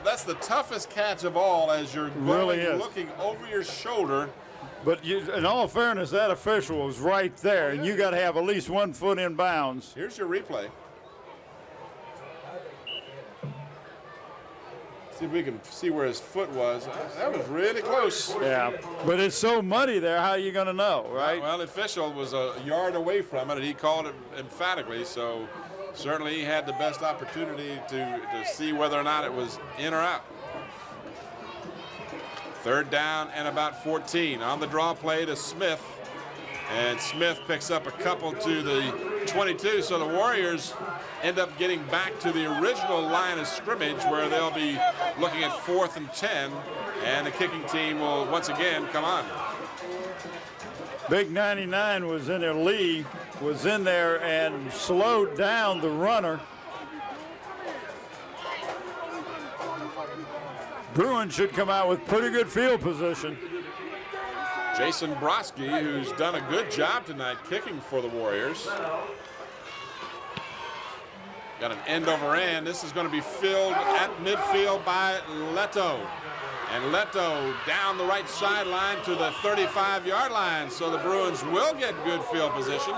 That's the toughest catch of all as you're Really looking over your shoulder. But in all fairness, that official was right there, and you got to have at least 1 foot in bounds. Here's your replay. See if we can see where his foot was. That was really close. Yeah, but it's so muddy there, how are you going to know, right? Well, the official was a yard away from it, and he called it emphatically, so certainly he had the best opportunity to see whether or not it was in or out. 3rd down and about 14. On the draw play to Smith, and Smith picks up a couple to the 22, so the Warriors end up getting back to the original line of scrimmage where they'll be looking at 4th and 10, and the kicking team will once again come on. Big 99 was in there, Lee was in there and slowed down the runner. Bruins should come out with pretty good field position. Jason Broski, who's done a good job tonight kicking for the Warriors. Got an end over end. This is going to be filled at midfield by Leto. And Leto down the right sideline to the 35-yard line. So the Bruins will get good field position.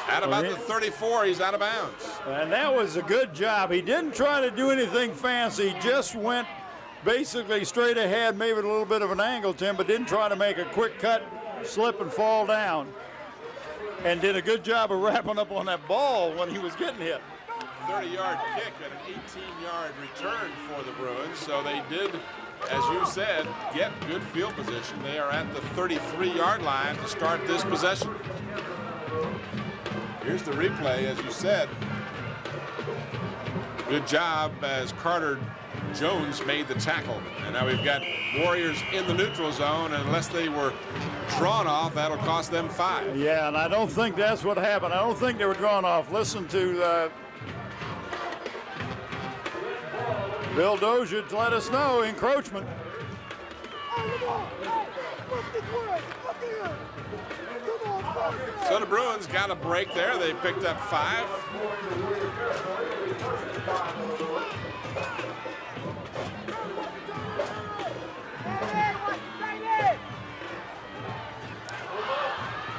At about the 34, he's out of bounds. And that was a good job. He didn't try to do anything fancy. He just went basically straight ahead, maybe a little bit of an angle, Tim, but didn't try to make a quick cut, slip, and fall down. And did a good job of wrapping up on that ball when he was getting hit. 30-yard kick and an 18-yard return for the Bruins. So they did, as you said, get good field position. They are at the 33-yard line to start this possession. Here's the replay, as you said. Good job as Carter Jones made the tackle. And now we've got Warriors in the neutral zone, and unless they were drawn off, that'll cost them 5. Yeah, and I don't think that's what happened. I don't think they were drawn off. Listen to Bill Dozier to let us know encroachment. So the Bruins got a break there. They picked up 5.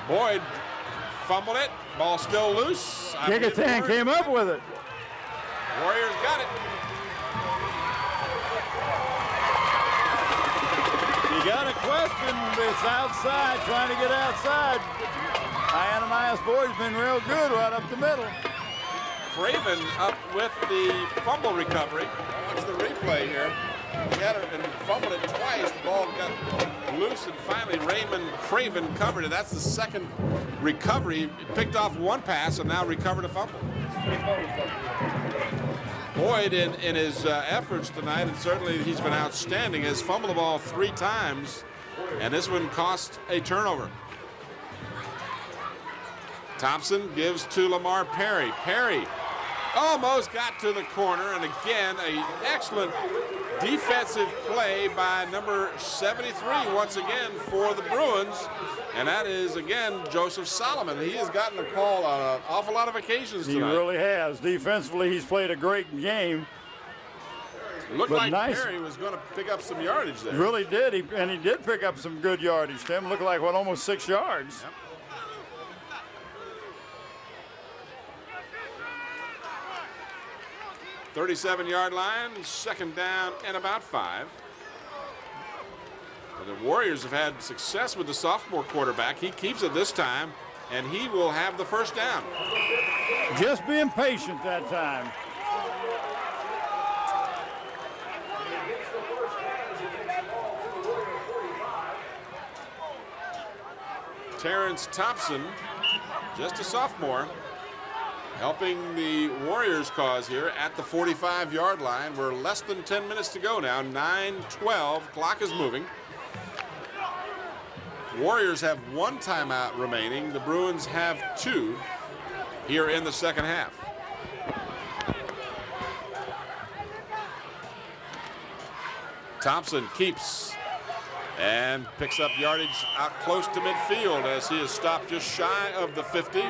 Boyd fumbled it. Ball still loose. Kecoughtan came up with it. Warriors got it. You got a question. It's outside, trying to get outside. Ananias Boyd's been real good right up the middle. Craven up with the fumble recovery. Watch the replay here. He had it and fumbled it twice. The ball got loose, and finally Raymond Craven covered it. That's the second recovery. He picked off one pass and now recovered a fumble. Boyd, in his efforts tonight, and certainly he's been outstanding, has fumbled the ball 3 times And this one cost a turnover. Thompson gives to Lamar Perry. Perry almost got to the corner, and again, an excellent defensive play by number 73 once again for the Bruins, and that is, again, Joseph Solomon. He has gotten a call on an awful lot of occasions tonight. He really has. Defensively, he's played a great game. Looked like Perry was going to pick up some yardage there. Really did, and he did pick up some good yardage, Tim. Looked like, what, almost 6 yards. Yep. 37-yard line, second down and about 5. But the Warriors have had success with the sophomore quarterback. He keeps it this time, and he will have the first down. Just being patient that time. Terrence Thompson, just a sophomore, helping the Warriors cause here at the 45-yard line. We're less than 10 minutes to go now. 9:12. Clock is moving. Warriors have 1 timeout remaining. The Bruins have 2 here in the second half. Thompson keeps and picks up yardage out close to midfield as he is stopped just shy of the 50.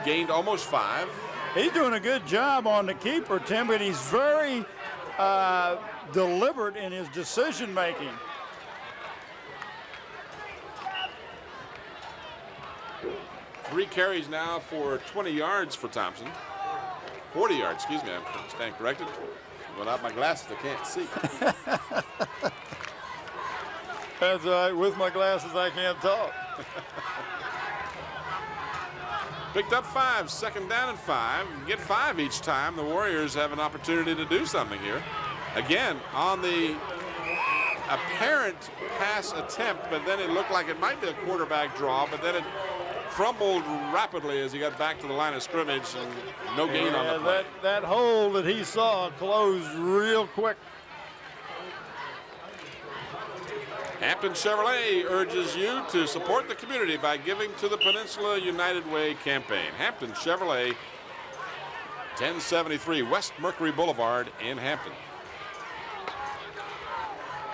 Gained almost 5. He's doing a good job on the keeper, Tim, but he's very deliberate in his decision making. Three carries now for 20 yards for Thompson. 40 yards, excuse me, I stand corrected. Without my glasses, I can't see. That's all right. With my glasses, I can't talk. Picked up 5, second down and 5. Get 5 each time. The Warriors have an opportunity to do something here. Again, on the apparent pass attempt, but then it looked like it might be a quarterback draw, but then it crumbled rapidly as he got back to the line of scrimmage, and no gain on the play. That hole that he saw closed real quick. Hampton Chevrolet urges you to support the community by giving to the Peninsula United Way campaign. Hampton Chevrolet, 1073 West Mercury Boulevard in Hampton.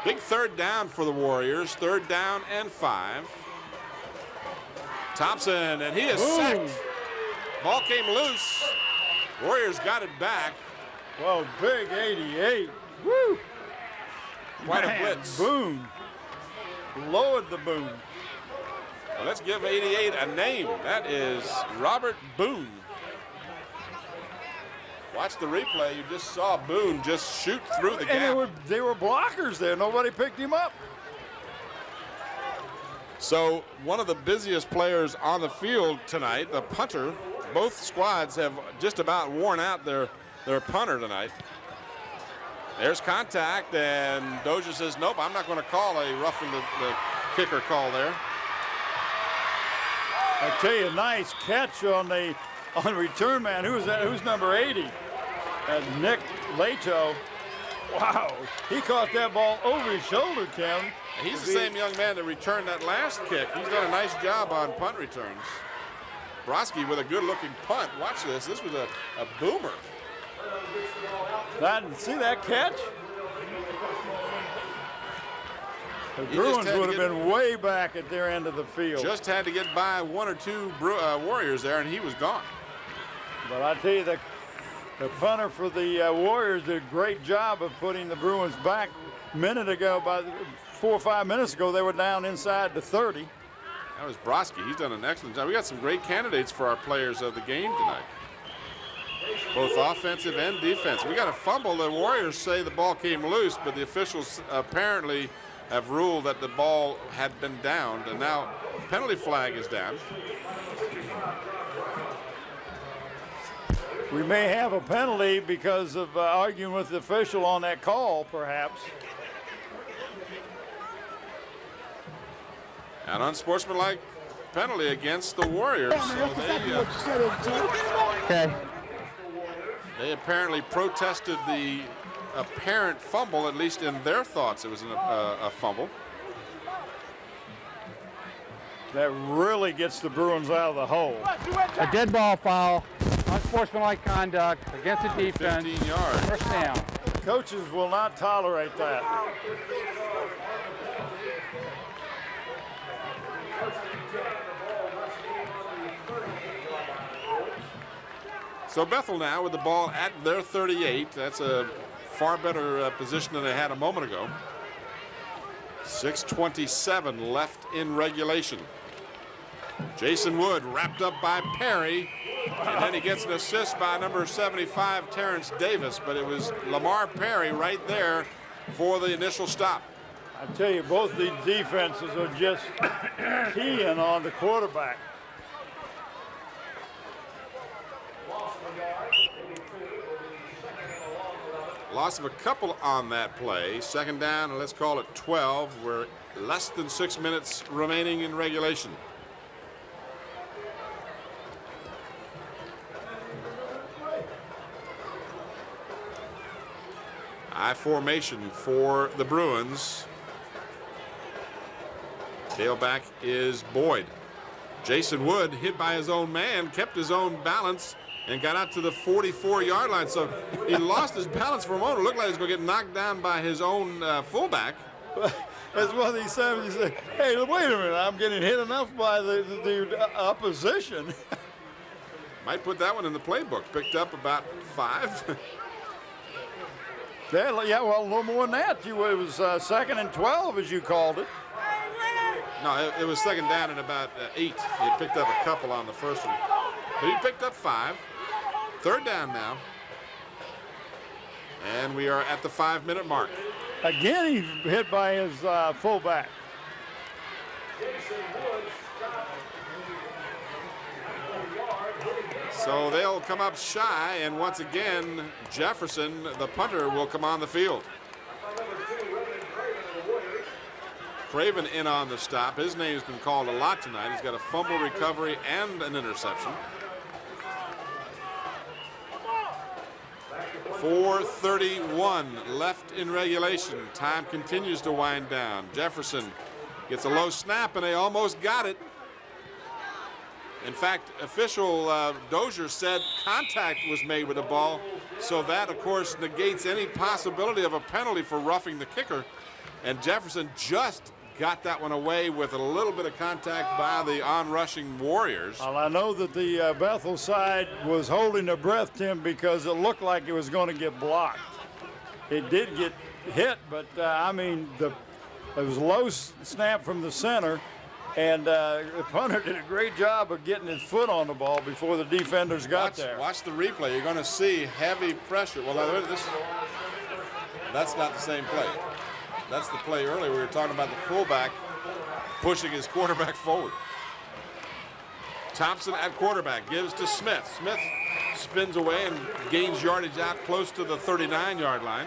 Big third down for the Warriors, 3rd down and 5. Thompson, and he is sacked. Ball came loose. Warriors got it back. Well, big 88. Woo! Quite a blitz. Boom. Lowered the boom. Well, let's give 88 a name. That is Robert Boone. Watch the replay. You just saw Boone just shoot through the gap. And they were blockers there. Nobody picked him up. So one of the busiest players on the field tonight, the punter. Both squads have just about worn out their punter tonight. There's contact, and Dozier says, nope, I'm not going to call a roughing the kicker call there. I tell you, nice catch on return man. Who is that? Who's number 80? Nick Lato. Wow, he caught that ball over his shoulder, Tim. He's the same young man that returned that last kick. He's done a nice job on punt returns. Broski with a good-looking punt. Watch this. This was a boomer. See that catch? The Bruins would have been way back at their end of the field. Just had to get by 1 or 2 Warriors there, and he was gone. But I tell you, the punter for the Warriors did a great job of putting the Bruins back. A minute ago, about 4 or 5 minutes ago, they were down inside the 30. That was Broski. He's done an excellent job. We got some great candidates for our players of the game tonight, both offensive and defensive. We got a fumble. The Warriors say the ball came loose, but the officials apparently have ruled that the ball had been downed, and now penalty flag is down. We may have a penalty because of arguing with the official on that call, perhaps. An unsportsmanlike penalty against the Warriors. They apparently protested the apparent fumble, at least in their thoughts it was a fumble. That really gets the Bruins out of the hole. A dead ball foul, unsportsmanlike conduct against the defense. 15 yards. First down. Coaches will not tolerate that. So Bethel now with the ball at their 38. That's a far better position than they had a moment ago. 6:27 left in regulation. Jason Wood wrapped up by Perry, and then he gets an assist by number 75, Terrence Davis, but it was Lamar Perry right there for the initial stop. I tell you, both these defenses are just keying on the quarterback. Loss of a couple on that play. Second down, and let's call it 12. We're less than 6 minutes remaining in regulation. I formation for the Bruins. Tailback is Boyd. Jason Wood, hit by his own man, kept his own balance and got out to the 44-yard line. So he lost his balance for a moment. It looked like he was going to get knocked down by his own fullback. That's one of these times you say, hey, wait a minute, I'm getting hit enough by the opposition. Might put that one in the playbook. Picked up about 5. Yeah, well, a little more than that. It was 2nd and 12, as you called it. No, it was second down and about 8. He picked up a couple on the first one. But he picked up 5. Third down now. And we are at the 5-minute mark. Again, he's hit by his fullback. So they'll come up shy, and once again, Jefferson, the punter, will come on the field. Craven in on the stop. His name's been called a lot tonight. He's got a fumble recovery and an interception. 4:31 left in regulation. Time continues to wind down. Jefferson gets a low snap, and they almost got it. In fact, official Dozier said contact was made with the ball, so that, of course, negates any possibility of a penalty for roughing the kicker. And Jefferson just got that one away with a little bit of contact by the on-rushing Warriors. Well, I know that the Bethel side was holding their breath, Tim, because it looked like it was going to get blocked. It did get hit, but, I mean, it was a low snap from the center, and the punter did a great job of getting his foot on the ball before the defenders got there. Watch the replay. You're going to see heavy pressure. Well, that's not the same play. That's the play earlier. We were talking about the fullback pushing his quarterback forward. Thompson at quarterback gives to Smith. Smith spins away and gains yardage out close to the 39-yard line.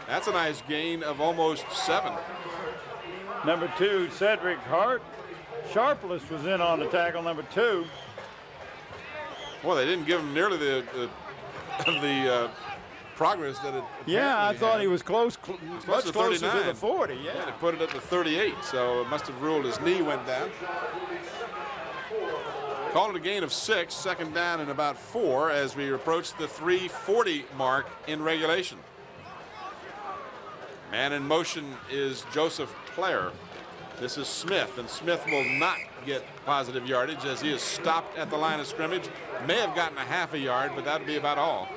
That's a nice gain of almost 7. Number 2, Cedric Hart. Sharpless was in on the tackle, number 2. Well, they didn't give him nearly the progress that it. Yeah, I thought he was much closer to the 40. Yeah, they put it at the 38, so it must have ruled his knee went down. Called it a gain of 6, second down and about 4 as we approach the 3:40 mark in regulation. Man in motion is Joseph Clare. This is Smith, and Smith will not get positive yardage as he is stopped at the line of scrimmage. May have gotten a half a yard, but that would be about all.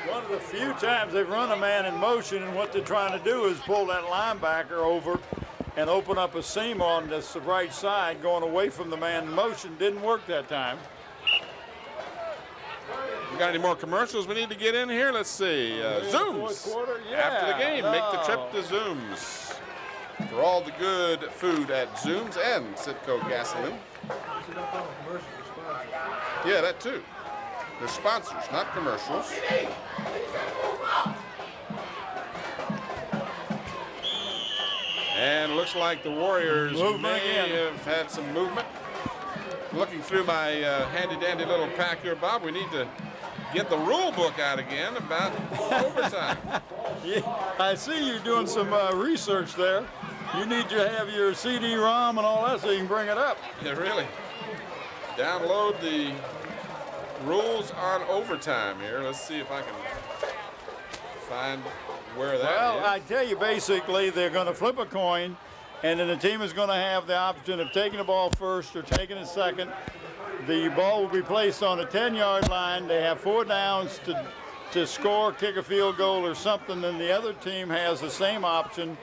One of the few times they've run a man in motion, and what they're trying to do is pull that linebacker over and open up a seam on this right side going away from the man in motion. Didn't work that time. You got any more commercials we need to get in here? Let's see. Zooms. Yeah, after the game, make the trip to Zooms. For all the good food at Zooms and Citgo Gasoline. Yeah, that too. They're sponsors, not commercials. And it looks like the Warriors may have had some movement. Looking through my handy-dandy little pack here, Bob, we need to get the rule book out again about overtime. Yeah, I see you doing some research there. You need to have your CD-ROM and all that so you can bring it up. Yeah, really. Download the rules on overtime here. Let's see if I can find where that is. Well, I tell you, basically, they're going to flip a coin, and then the team is going to have the option of taking the ball first or taking it second. The ball will be placed on a 10-yard line. They have 4 downs to score, kick a field goal or something, and the other team has the same option.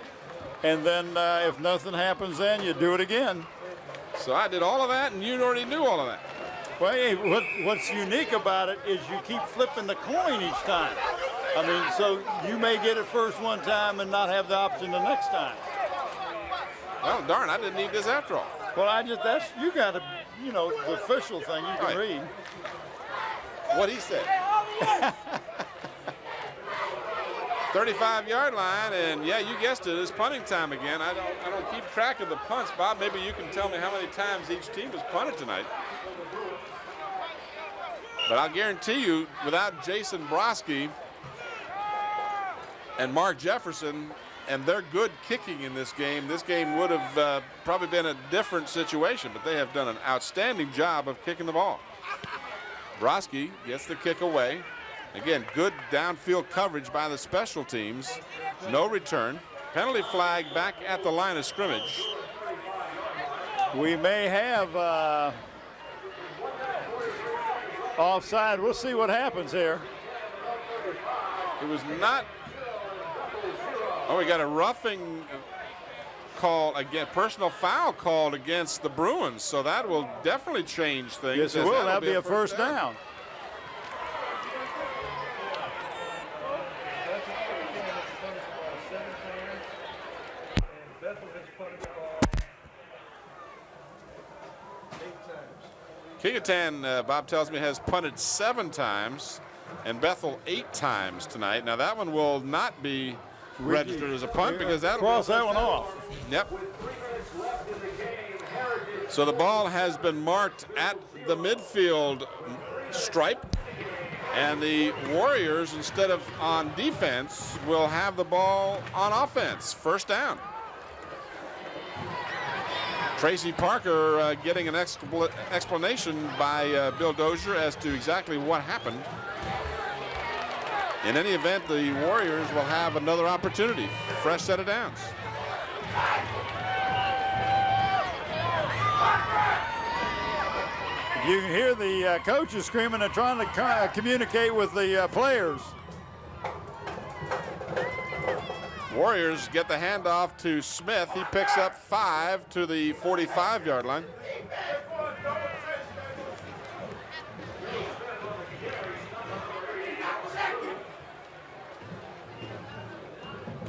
And then if nothing happens then, you do it again. So I did all of that, and you already knew all of that. Well, hey, what's unique about it is you keep flipping the coin each time. I mean, so you may get it first one time and not have the option the next time. Well, darn, I didn't need this after all. Well, you got to, the official thing you can read. What he said. 35-yard line, and yeah, you guessed it, it's punting time again. I don't keep track of the punts, Bob. Maybe you can tell me how many times each team has punted tonight. But I'll guarantee you, without Jason Broski and Mark Jefferson and their good kicking in this game would have probably been a different situation, but they have done an outstanding job of kicking the ball. Broski gets the kick away. Again, good downfield coverage by the special teams. No return. Penalty flag back at the line of scrimmage. We may have offside. We'll see what happens here. It was not. Oh, we got a roughing call again, personal foul called against the Bruins. So that will definitely change things. Yes, it will. That'll be a first down. Kecoughtan, Bob tells me, has punted 7 times and Bethel 8 times tonight. Now that one will not be registered as a punt because that'll cross that one off. Yep. So the ball has been marked at the midfield stripe, and the Warriors, instead of on defense, will have the ball on offense. First down. Tracy Parker getting an explanation by Bill Dozier as to exactly what happened. In any event, the Warriors will have another opportunity. Fresh set of downs. You can hear the coaches screaming and trying to communicate with the players. Warriors get the handoff to Smith. He picks up 5 to the 45-yard line.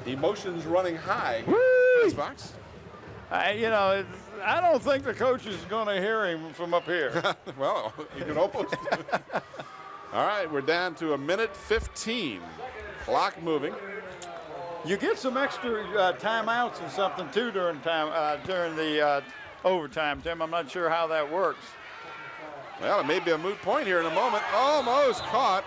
Emotions running high. Box. I don't think the coach is going to hear him from up here. Well, you can hope. All right, we're down to 1:15. Clock moving. You get some extra timeouts and something too during the overtime, Tim. I'm not sure how that works. Well, it may be a moot point here in a moment. Almost caught.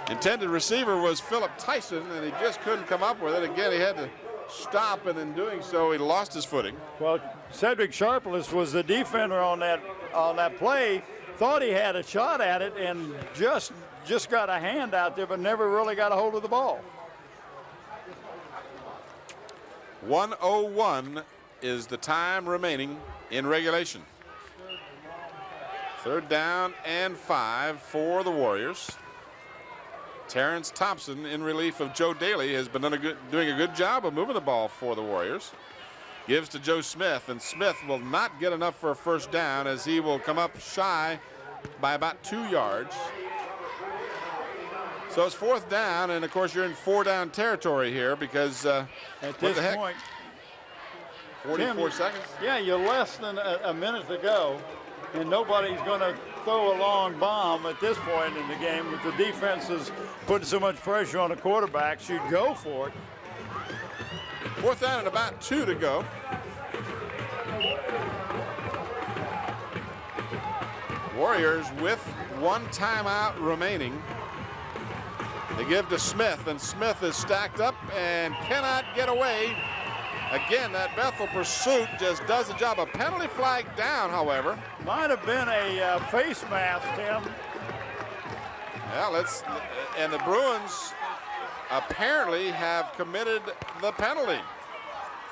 Intended receiver was Philip Tyson, and he just couldn't come up with it. Again, he had to stop, and in doing so, he lost his footing. Well, Cedric Sharpless was the defender on that play. Thought he had a shot at it, and just got a hand out there, but never really got a hold of the ball. 1:01 is the time remaining in regulation. Third down and 5 for the Warriors. Terrence Thompson, in relief of Joe Daly, has been doing a good job of moving the ball for the Warriors. Gives to Joe Smith, and Smith will not get enough for a first down as he will come up shy by about 2 yards. So it's 4th down, and of course you're in 4-down territory here because at this point, 44 Tim, seconds. Yeah, you're less than a minute to go, and nobody's going to throw a long bomb at this point in the game. With the defense is putting so much pressure on the quarterbacks, you'd go for it. 4th down and about 2 to go. Warriors with 1 timeout remaining. They give to Smith, and Smith is stacked up and cannot get away. Again, that Bethel pursuit just does the job. A penalty flag down, however. Might have been a face mask, Tim. Yeah, and the Bruins apparently have committed the penalty.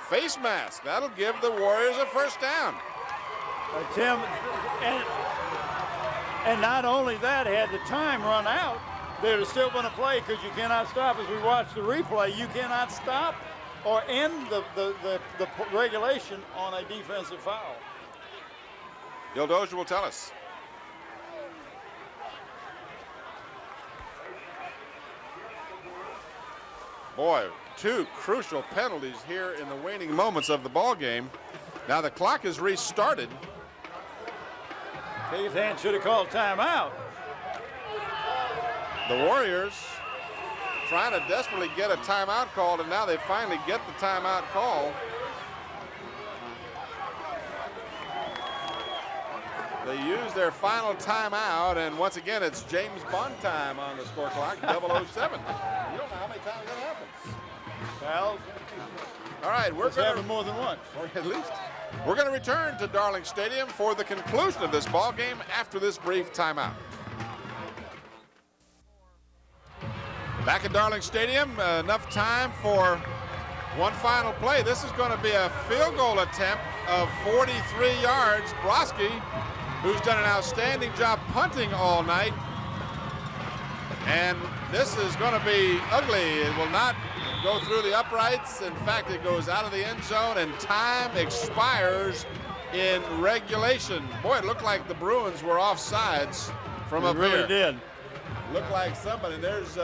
Face mask. That'll give the Warriors a first down. Tim, and not only that, had the time run out, they'd have still been a play because you cannot stop. As we watch the replay, you cannot stop or end the regulation on a defensive foul. Bill Dozier will tell us. Boy, two crucial penalties here in the waning moments of the ball game. Now the clock is restarted. Kecoughtan should have called timeout. The Warriors trying to desperately get a timeout called, and now they finally get the timeout call. They use their final timeout, and once again, it's James Bond time on the score clock, 007. You don't know how many times that happens. Well, all right, we're going to more than once, or at least. We're going to return to Darling Stadium for the conclusion of this ball game after this brief timeout. Back at Darling Stadium, enough time for one final play. This is going to be a field goal attempt of 43 yards. Broski, who's done an outstanding job punting all night. And this is going to be ugly. It will not go through the uprights. In fact, it goes out of the end zone, and time expires in regulation. Boy, it looked like the Bruins were offsides from up here. It really did. Looked like somebody. There's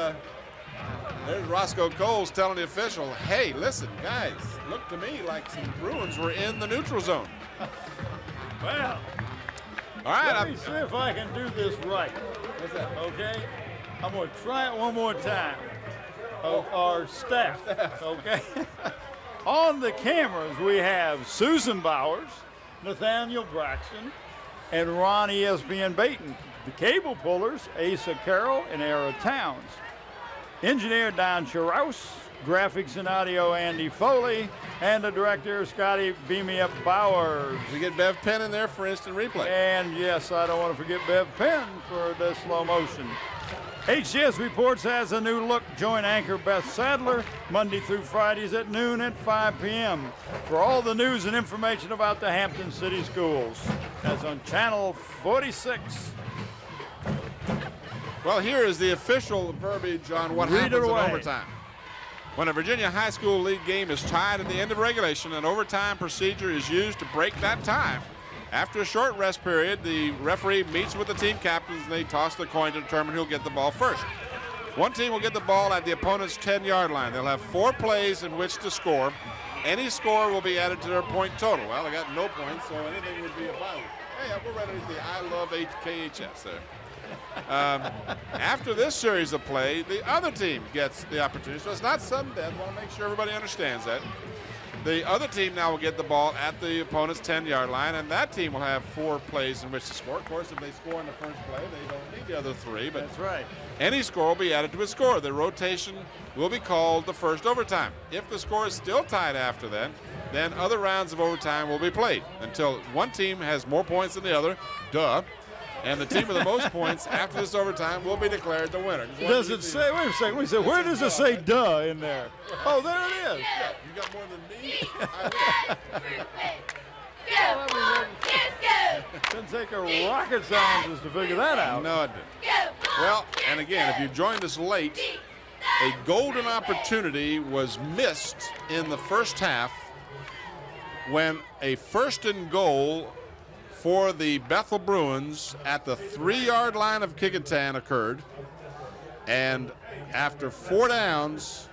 Roscoe Coles telling the official, hey, listen, guys, looked to me like some Bruins were in the neutral zone. Well, all right. Let me see if I can do this right. What's that? Okay? I'm going to try it one more time. Our staff, okay? On the cameras, we have Susan Bowers, Nathaniel Braxton, and Ron ESPN Baton. The cable pullers, Asa Carroll and Era Towns. Engineer Don Chiraus, graphics and audio Andy Foley, and the director Scotty Beamy-Up Bowers. We get Bev Penn in there for instant replay. And yes, I don't want to forget Bev Penn for the slow motion. HCS Reports has a new look. Join anchor Beth Sadler Monday through Fridays at noon at 5 p.m. for all the news and information about the Hampton City Schools. That's on Channel 46. Well, here is the official verbiage on what happens in overtime. When a Virginia High School League game is tied at the end of regulation, an overtime procedure is used to break that time. After a short rest period, the referee meets with the team captains and they toss the coin to determine who'll get the ball first. One team will get the ball at the opponent's 10-yard line. They'll have 4 plays in which to score. Any score will be added to their point total. Well, they got no points, so anything would be a foul. Hey, we're ready to see I love KHS there. After this series of play, the other team gets the opportunity. So it's not sudden death. I want to make sure everybody understands that. The other team now will get the ball at the opponent's 10-yard line, and that team will have 4 plays in which to score. Of course, if they score in the first play, they don't need the other 3. But that's right. Any score will be added to a score. The rotation will be called the first overtime. If the score is still tied after that, then other rounds of overtime will be played until one team has more points than the other. Duh. And the team with the most points after this overtime will be declared the winner. Does it say, wait a second, where does it say duh in there? Oh, there it is. Yeah, you got more than me? It doesn't take a rocket scientist to figure that out. No, it didn't. Well, and again, if you joined us late, a golden opportunity was missed in the first half when a first and goal for the Bethel Bruins at the 3-yard line of Kecoughtan occurred. And after 4 downs,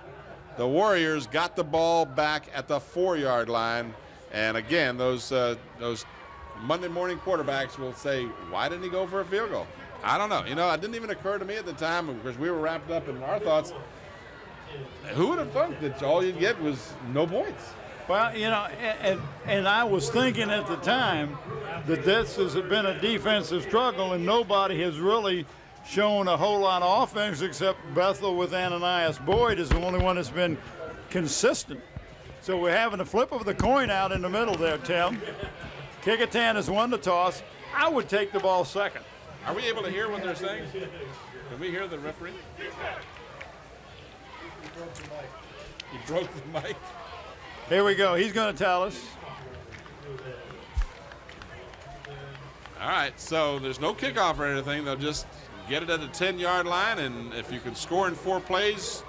the Warriors got the ball back at the 4-yard line. And again, those Monday morning quarterbacks will say, why didn't he go for a field goal? I don't know. You know, it didn't even occur to me at the time because we were wrapped up in our thoughts. Who would have thought that all you'd get was no points? Well, you know, and I was thinking at the time that this has been a defensive struggle and nobody has really shown a whole lot of offense except Bethel with Ananias Boyd is the only one that's been consistent. So we're having a flip of the coin out in the middle there, Tim. Kecoughtan has won the toss. I would take the ball second. Are we able to hear what they're saying? Can we hear the referee? He broke the mic. Here we go. He's going to tell us. All right, so there's no kickoff or anything. They'll just get it at the 10-yard line, and if you can score in 4 plays.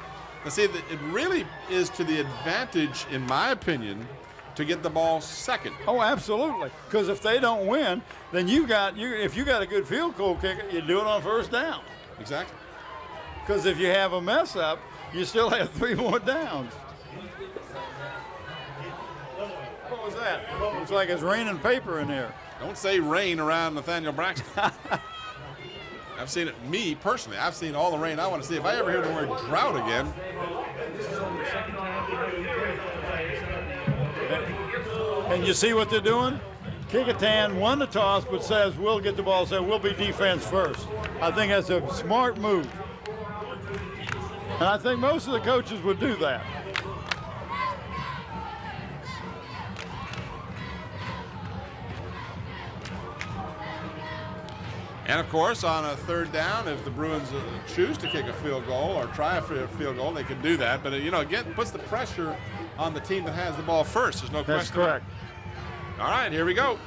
Now, see, it really is to the advantage, in my opinion, to get the ball second. Oh, absolutely. Because if they don't win, then if you got a good field goal kicker, you do it on first down. Exactly. Because if you have a mess up, you still have 3 more downs. What was that? Looks like it's raining paper in here. Don't say rain around Nathaniel Braxton. I've seen it, me personally, I've seen all the rain I want to see. If I ever hear the word drought again. And you see what they're doing? Kecoughtan won the toss, but says we'll get the ball, so we'll be defense first. I think that's a smart move. And I think most of the coaches would do that. And, of course, on a 3rd down, if the Bruins choose to kick a field goal or try a field goal, they can do that. But, you know, again, puts the pressure on the team that has the ball first. There's no question. That's correct. All right, here we go.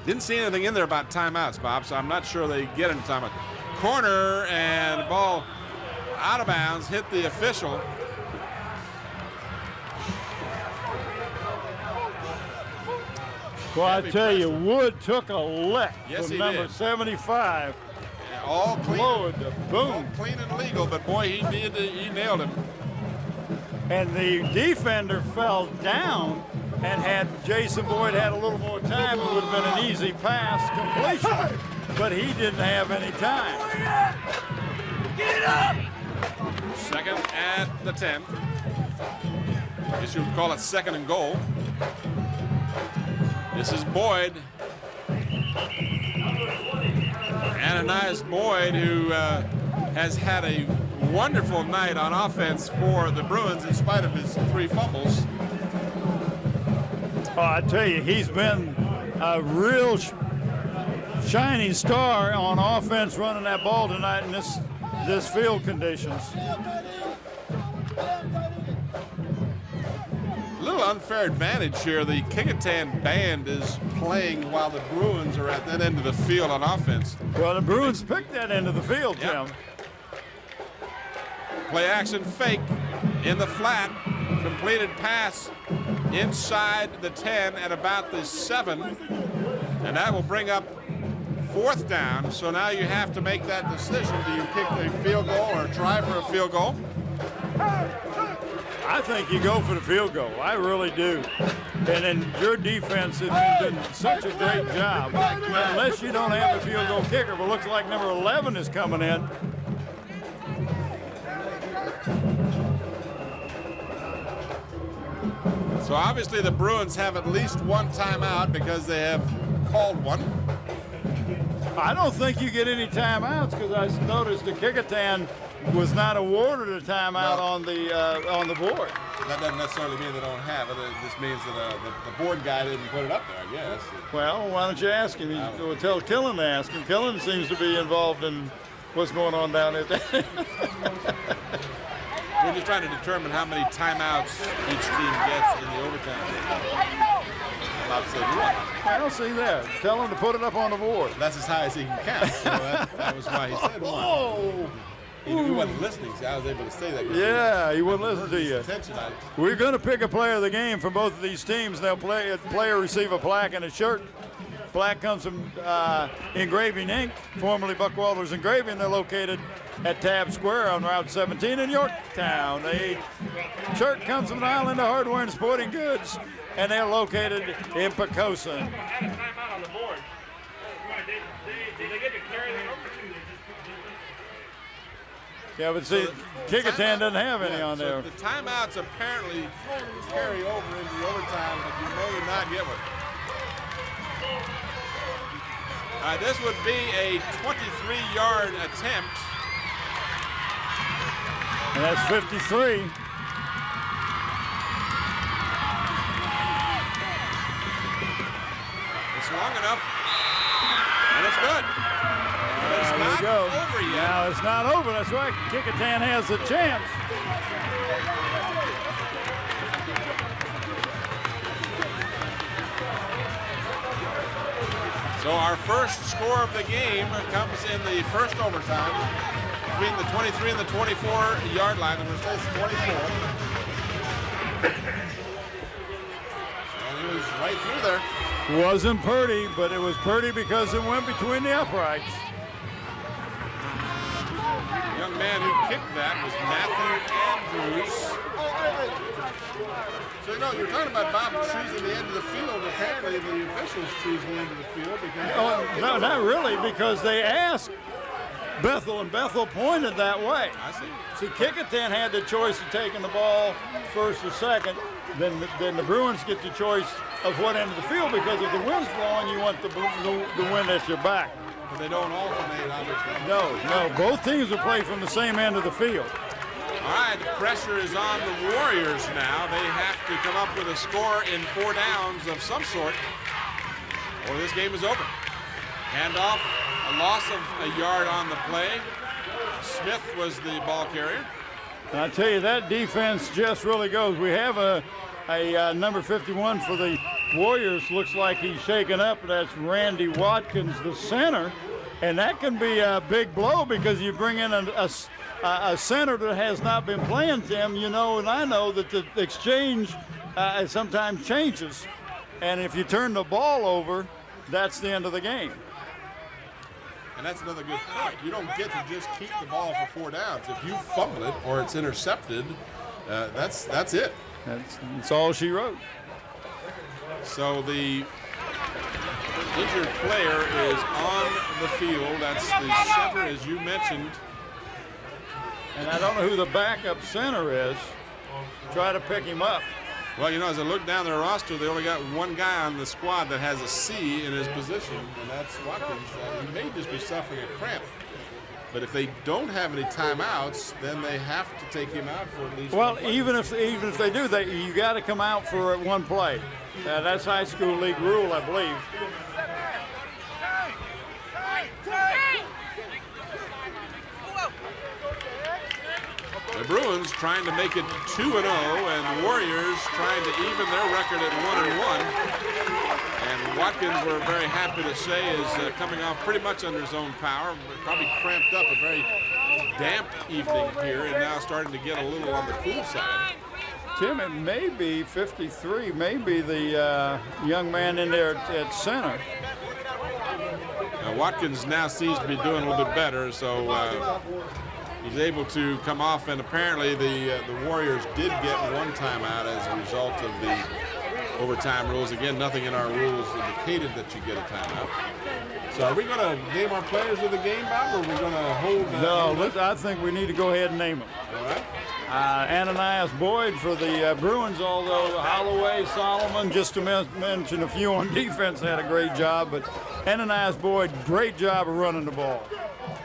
Didn't see anything in there about timeouts, Bob, so I'm not sure they get into timeout. Corner, and the ball out of bounds, hit the official. Well, I tell you, Wood took a lick from number did. 75. Yeah, all clean. Lowered the boom. All clean and legal, but boy, he nailed him. And the defender fell down, and had Jason Boyd had a little more time, it would have been an easy pass completion. But he didn't have any time. Get it up! Second at the 10. I guess you would call it 2nd and goal. This is Boyd. Ananias Boyd, who has had a wonderful night on offense for the Bruins in spite of his 3 fumbles. Oh, I tell you, he's been a real shining star on offense running that ball tonight in this field conditions. A little unfair advantage here. The Kecoughtan band is playing while the Bruins are at that end of the field on offense. Well, the Bruins picked that end of the field, Yep. Tim. Play action fake in the flat. Completed pass inside the 10 at about the 7. And that will bring up 4th down. So now you have to make that decision. Do you kick a field goal or try for a field goal? I think you go for the field goal. I really do. And then your defense has been doing such a great job. Unless you don't have a field goal kicker, but looks like number 11 is coming in. So obviously the Bruins have at least 1 timeout because they have called one. I don't think you get any timeouts because I noticed the Kecoughtan was not awarded a timeout on the board. That doesn't necessarily mean they don't have it. It just means that the board guy didn't put it up there, I guess. Well, why don't you ask him? We'll tell Killen to ask him. Killen seems to be involved in what's going on down there. We're just trying to determine how many timeouts each team gets in the overtime. About to say one. I don't see that. Tell him to put it up on the board. That's as high as he can count. So that was why he said one. Oh! He wasn't listening, so I was able to say that. Yeah, he wouldn't listen to you. Attention. We're going to pick a player of the game from both of these teams. They'll play. A player receive a plaque and a shirt. Plaque comes from Engraving Inc., formerly Buckwalter's Engraving. They're located at Tab Square on Route 17 in Yorktown. The shirt comes from the Island of Hardware and Sporting Goods, and they're located in Pecoughtan. Yeah, but see, Kecoughtan doesn't have any on there. So the timeouts apparently carry over into the overtime, but you may not get one. This would be a 23-yard attempt. And that's 53. It's long enough, and it's good. But it's not over yet. Now it's not over. That's right. Kecoughtan has a chance. So our first score of the game comes in the first overtime between the 23 and the 24-yard line. The result's 24. And he was right through there. Wasn't Purdy, but it was Purdy because it went between the uprights. The young man who kicked that was Matthew Andrews. So, you know, you're talking about Bob choosing the end of the field. Apparently, the officials choose the end of the field. Because no, not really, because they asked Bethel, and Bethel pointed that way. I see. See, Kecoughtan had the choice of taking the ball first or second. Then the Bruins get the choice of what end of the field, because if the wind's blowing, you want the wind at your back. But they don't alternate, obviously. No, both teams will play from the same end of the field. All right, the pressure is on the Warriors now. They have to come up with a score in 4 downs of some sort, or this game is over. Handoff, a loss of a yard on the play. Smith was the ball carrier. And I tell you, that defense just really goes. We have a number 51 for the Warriors. Looks like he's shaken up. That's Randy Watkins, the center. And that can be a big blow, because you bring in a center that has not been playing, Tim. You know, and I know that the exchange sometimes changes. And if you turn the ball over, that's the end of the game. And that's another good point. You don't get to just keep the ball for 4 downs. If you fumble it or it's intercepted, that's it. That's all she wrote. So the injured player is on the field. That's the center, as you mentioned. And I don't know who the backup center is. Try to pick him up. Well, you know, as I look down their roster, they only got one guy on the squad that has a C in his position, and that's Watkins. He may just be suffering a cramp. But if they don't have any timeouts, then they have to take him out for at least. Well, even if they do, you got to come out for one play. That's high school league rule, I believe. The Bruins trying to make it 2-0, and the Warriors trying to even their record at 1-1. And Watkins, we're very happy to say, is coming off pretty much under his own power. Probably cramped up, a very damp evening here, and now starting to get a little on the cool side. Tim, it may be 53, maybe the young man in there at center. Watkins now seems to be doing a little bit better, so he's able to come off, and apparently the Warriors did get one timeout as a result of the overtime rules. Again, nothing in our rules indicated that you get a timeout. So are we going to name our players of the game, Bob, or are we going to hold? No, I think we need to go ahead and name them. All right. Ananias Boyd for the Bruins, although Holloway, Solomon, just to mention a few on defense, had a great job. But Ananias Boyd, great job of running the ball.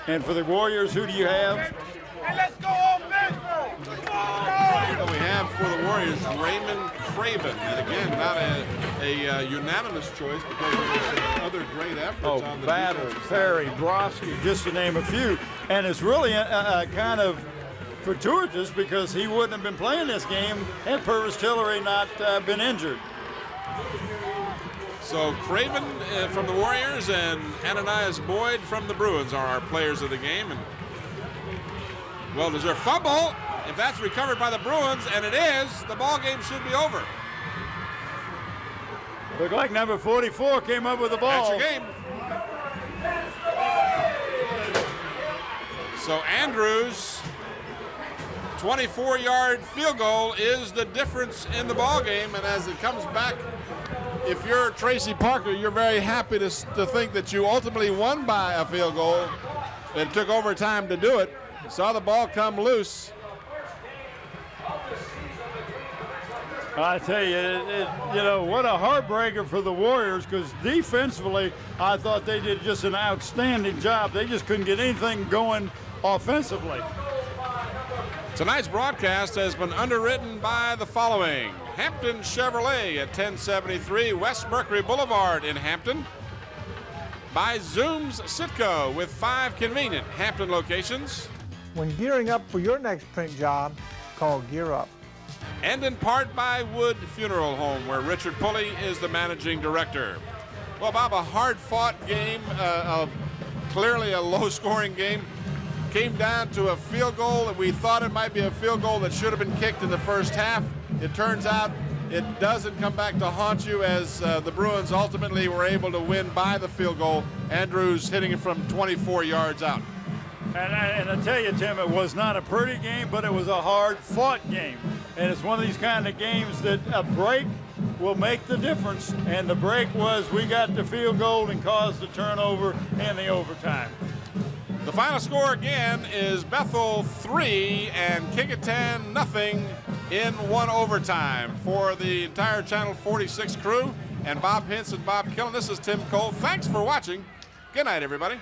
And for the Warriors, who do you have? Hey, let's go offense! We have for the Warriors Raymond Craven, and again, not a unanimous choice because of some other great efforts on the Battle, defensive Perry, side. Broski, just to name a few. And it's really kind of fortuitous, because he wouldn't have been playing this game had Purvis Tillery not been injured. So Craven from the Warriors and Ananias Boyd from the Bruins are our players of the game. And well, there's a fumble. If that's recovered by the Bruins, and it is, the ball game should be over. Looked like number 44 came up with the ball. That's your game. So Andrews' 24-yard field goal is the difference in the ball game, and as it comes back, if you're Tracy Parker, you're very happy to think that you ultimately won by a field goal. It took overtime to do it. Saw the ball come loose. I tell you, what a heartbreaker for the Warriors, because defensively, I thought they did just an outstanding job. They just couldn't get anything going offensively. Tonight's broadcast has been underwritten by the following: Hampton Chevrolet at 1073 West Mercury Boulevard in Hampton. By Zoom's Sitco with 5 convenient Hampton locations. When gearing up for your next print job, call Gear Up. And in part by Wood Funeral Home, where Richard Pulley is the managing director. Well, Bob, a hard-fought game, clearly a low-scoring game, came down to a field goal that we thought it might be a field goal that should have been kicked in the first half. It turns out it doesn't come back to haunt you, as the Bruins ultimately were able to win by the field goal. Andrews hitting it from 24 yards out. And I tell you, Tim, it was not a pretty game, but it was a hard-fought game. And it's one of these kind of games that a break will make the difference. And the break was we got the field goal and caused the turnover and the overtime. The final score again is Bethel 3 and Kecoughtan nothing in 1 overtime. For the entire Channel 46 crew and Bob Hintz and Bob Killen, this is Tim Cole. Thanks for watching. Good night, everybody.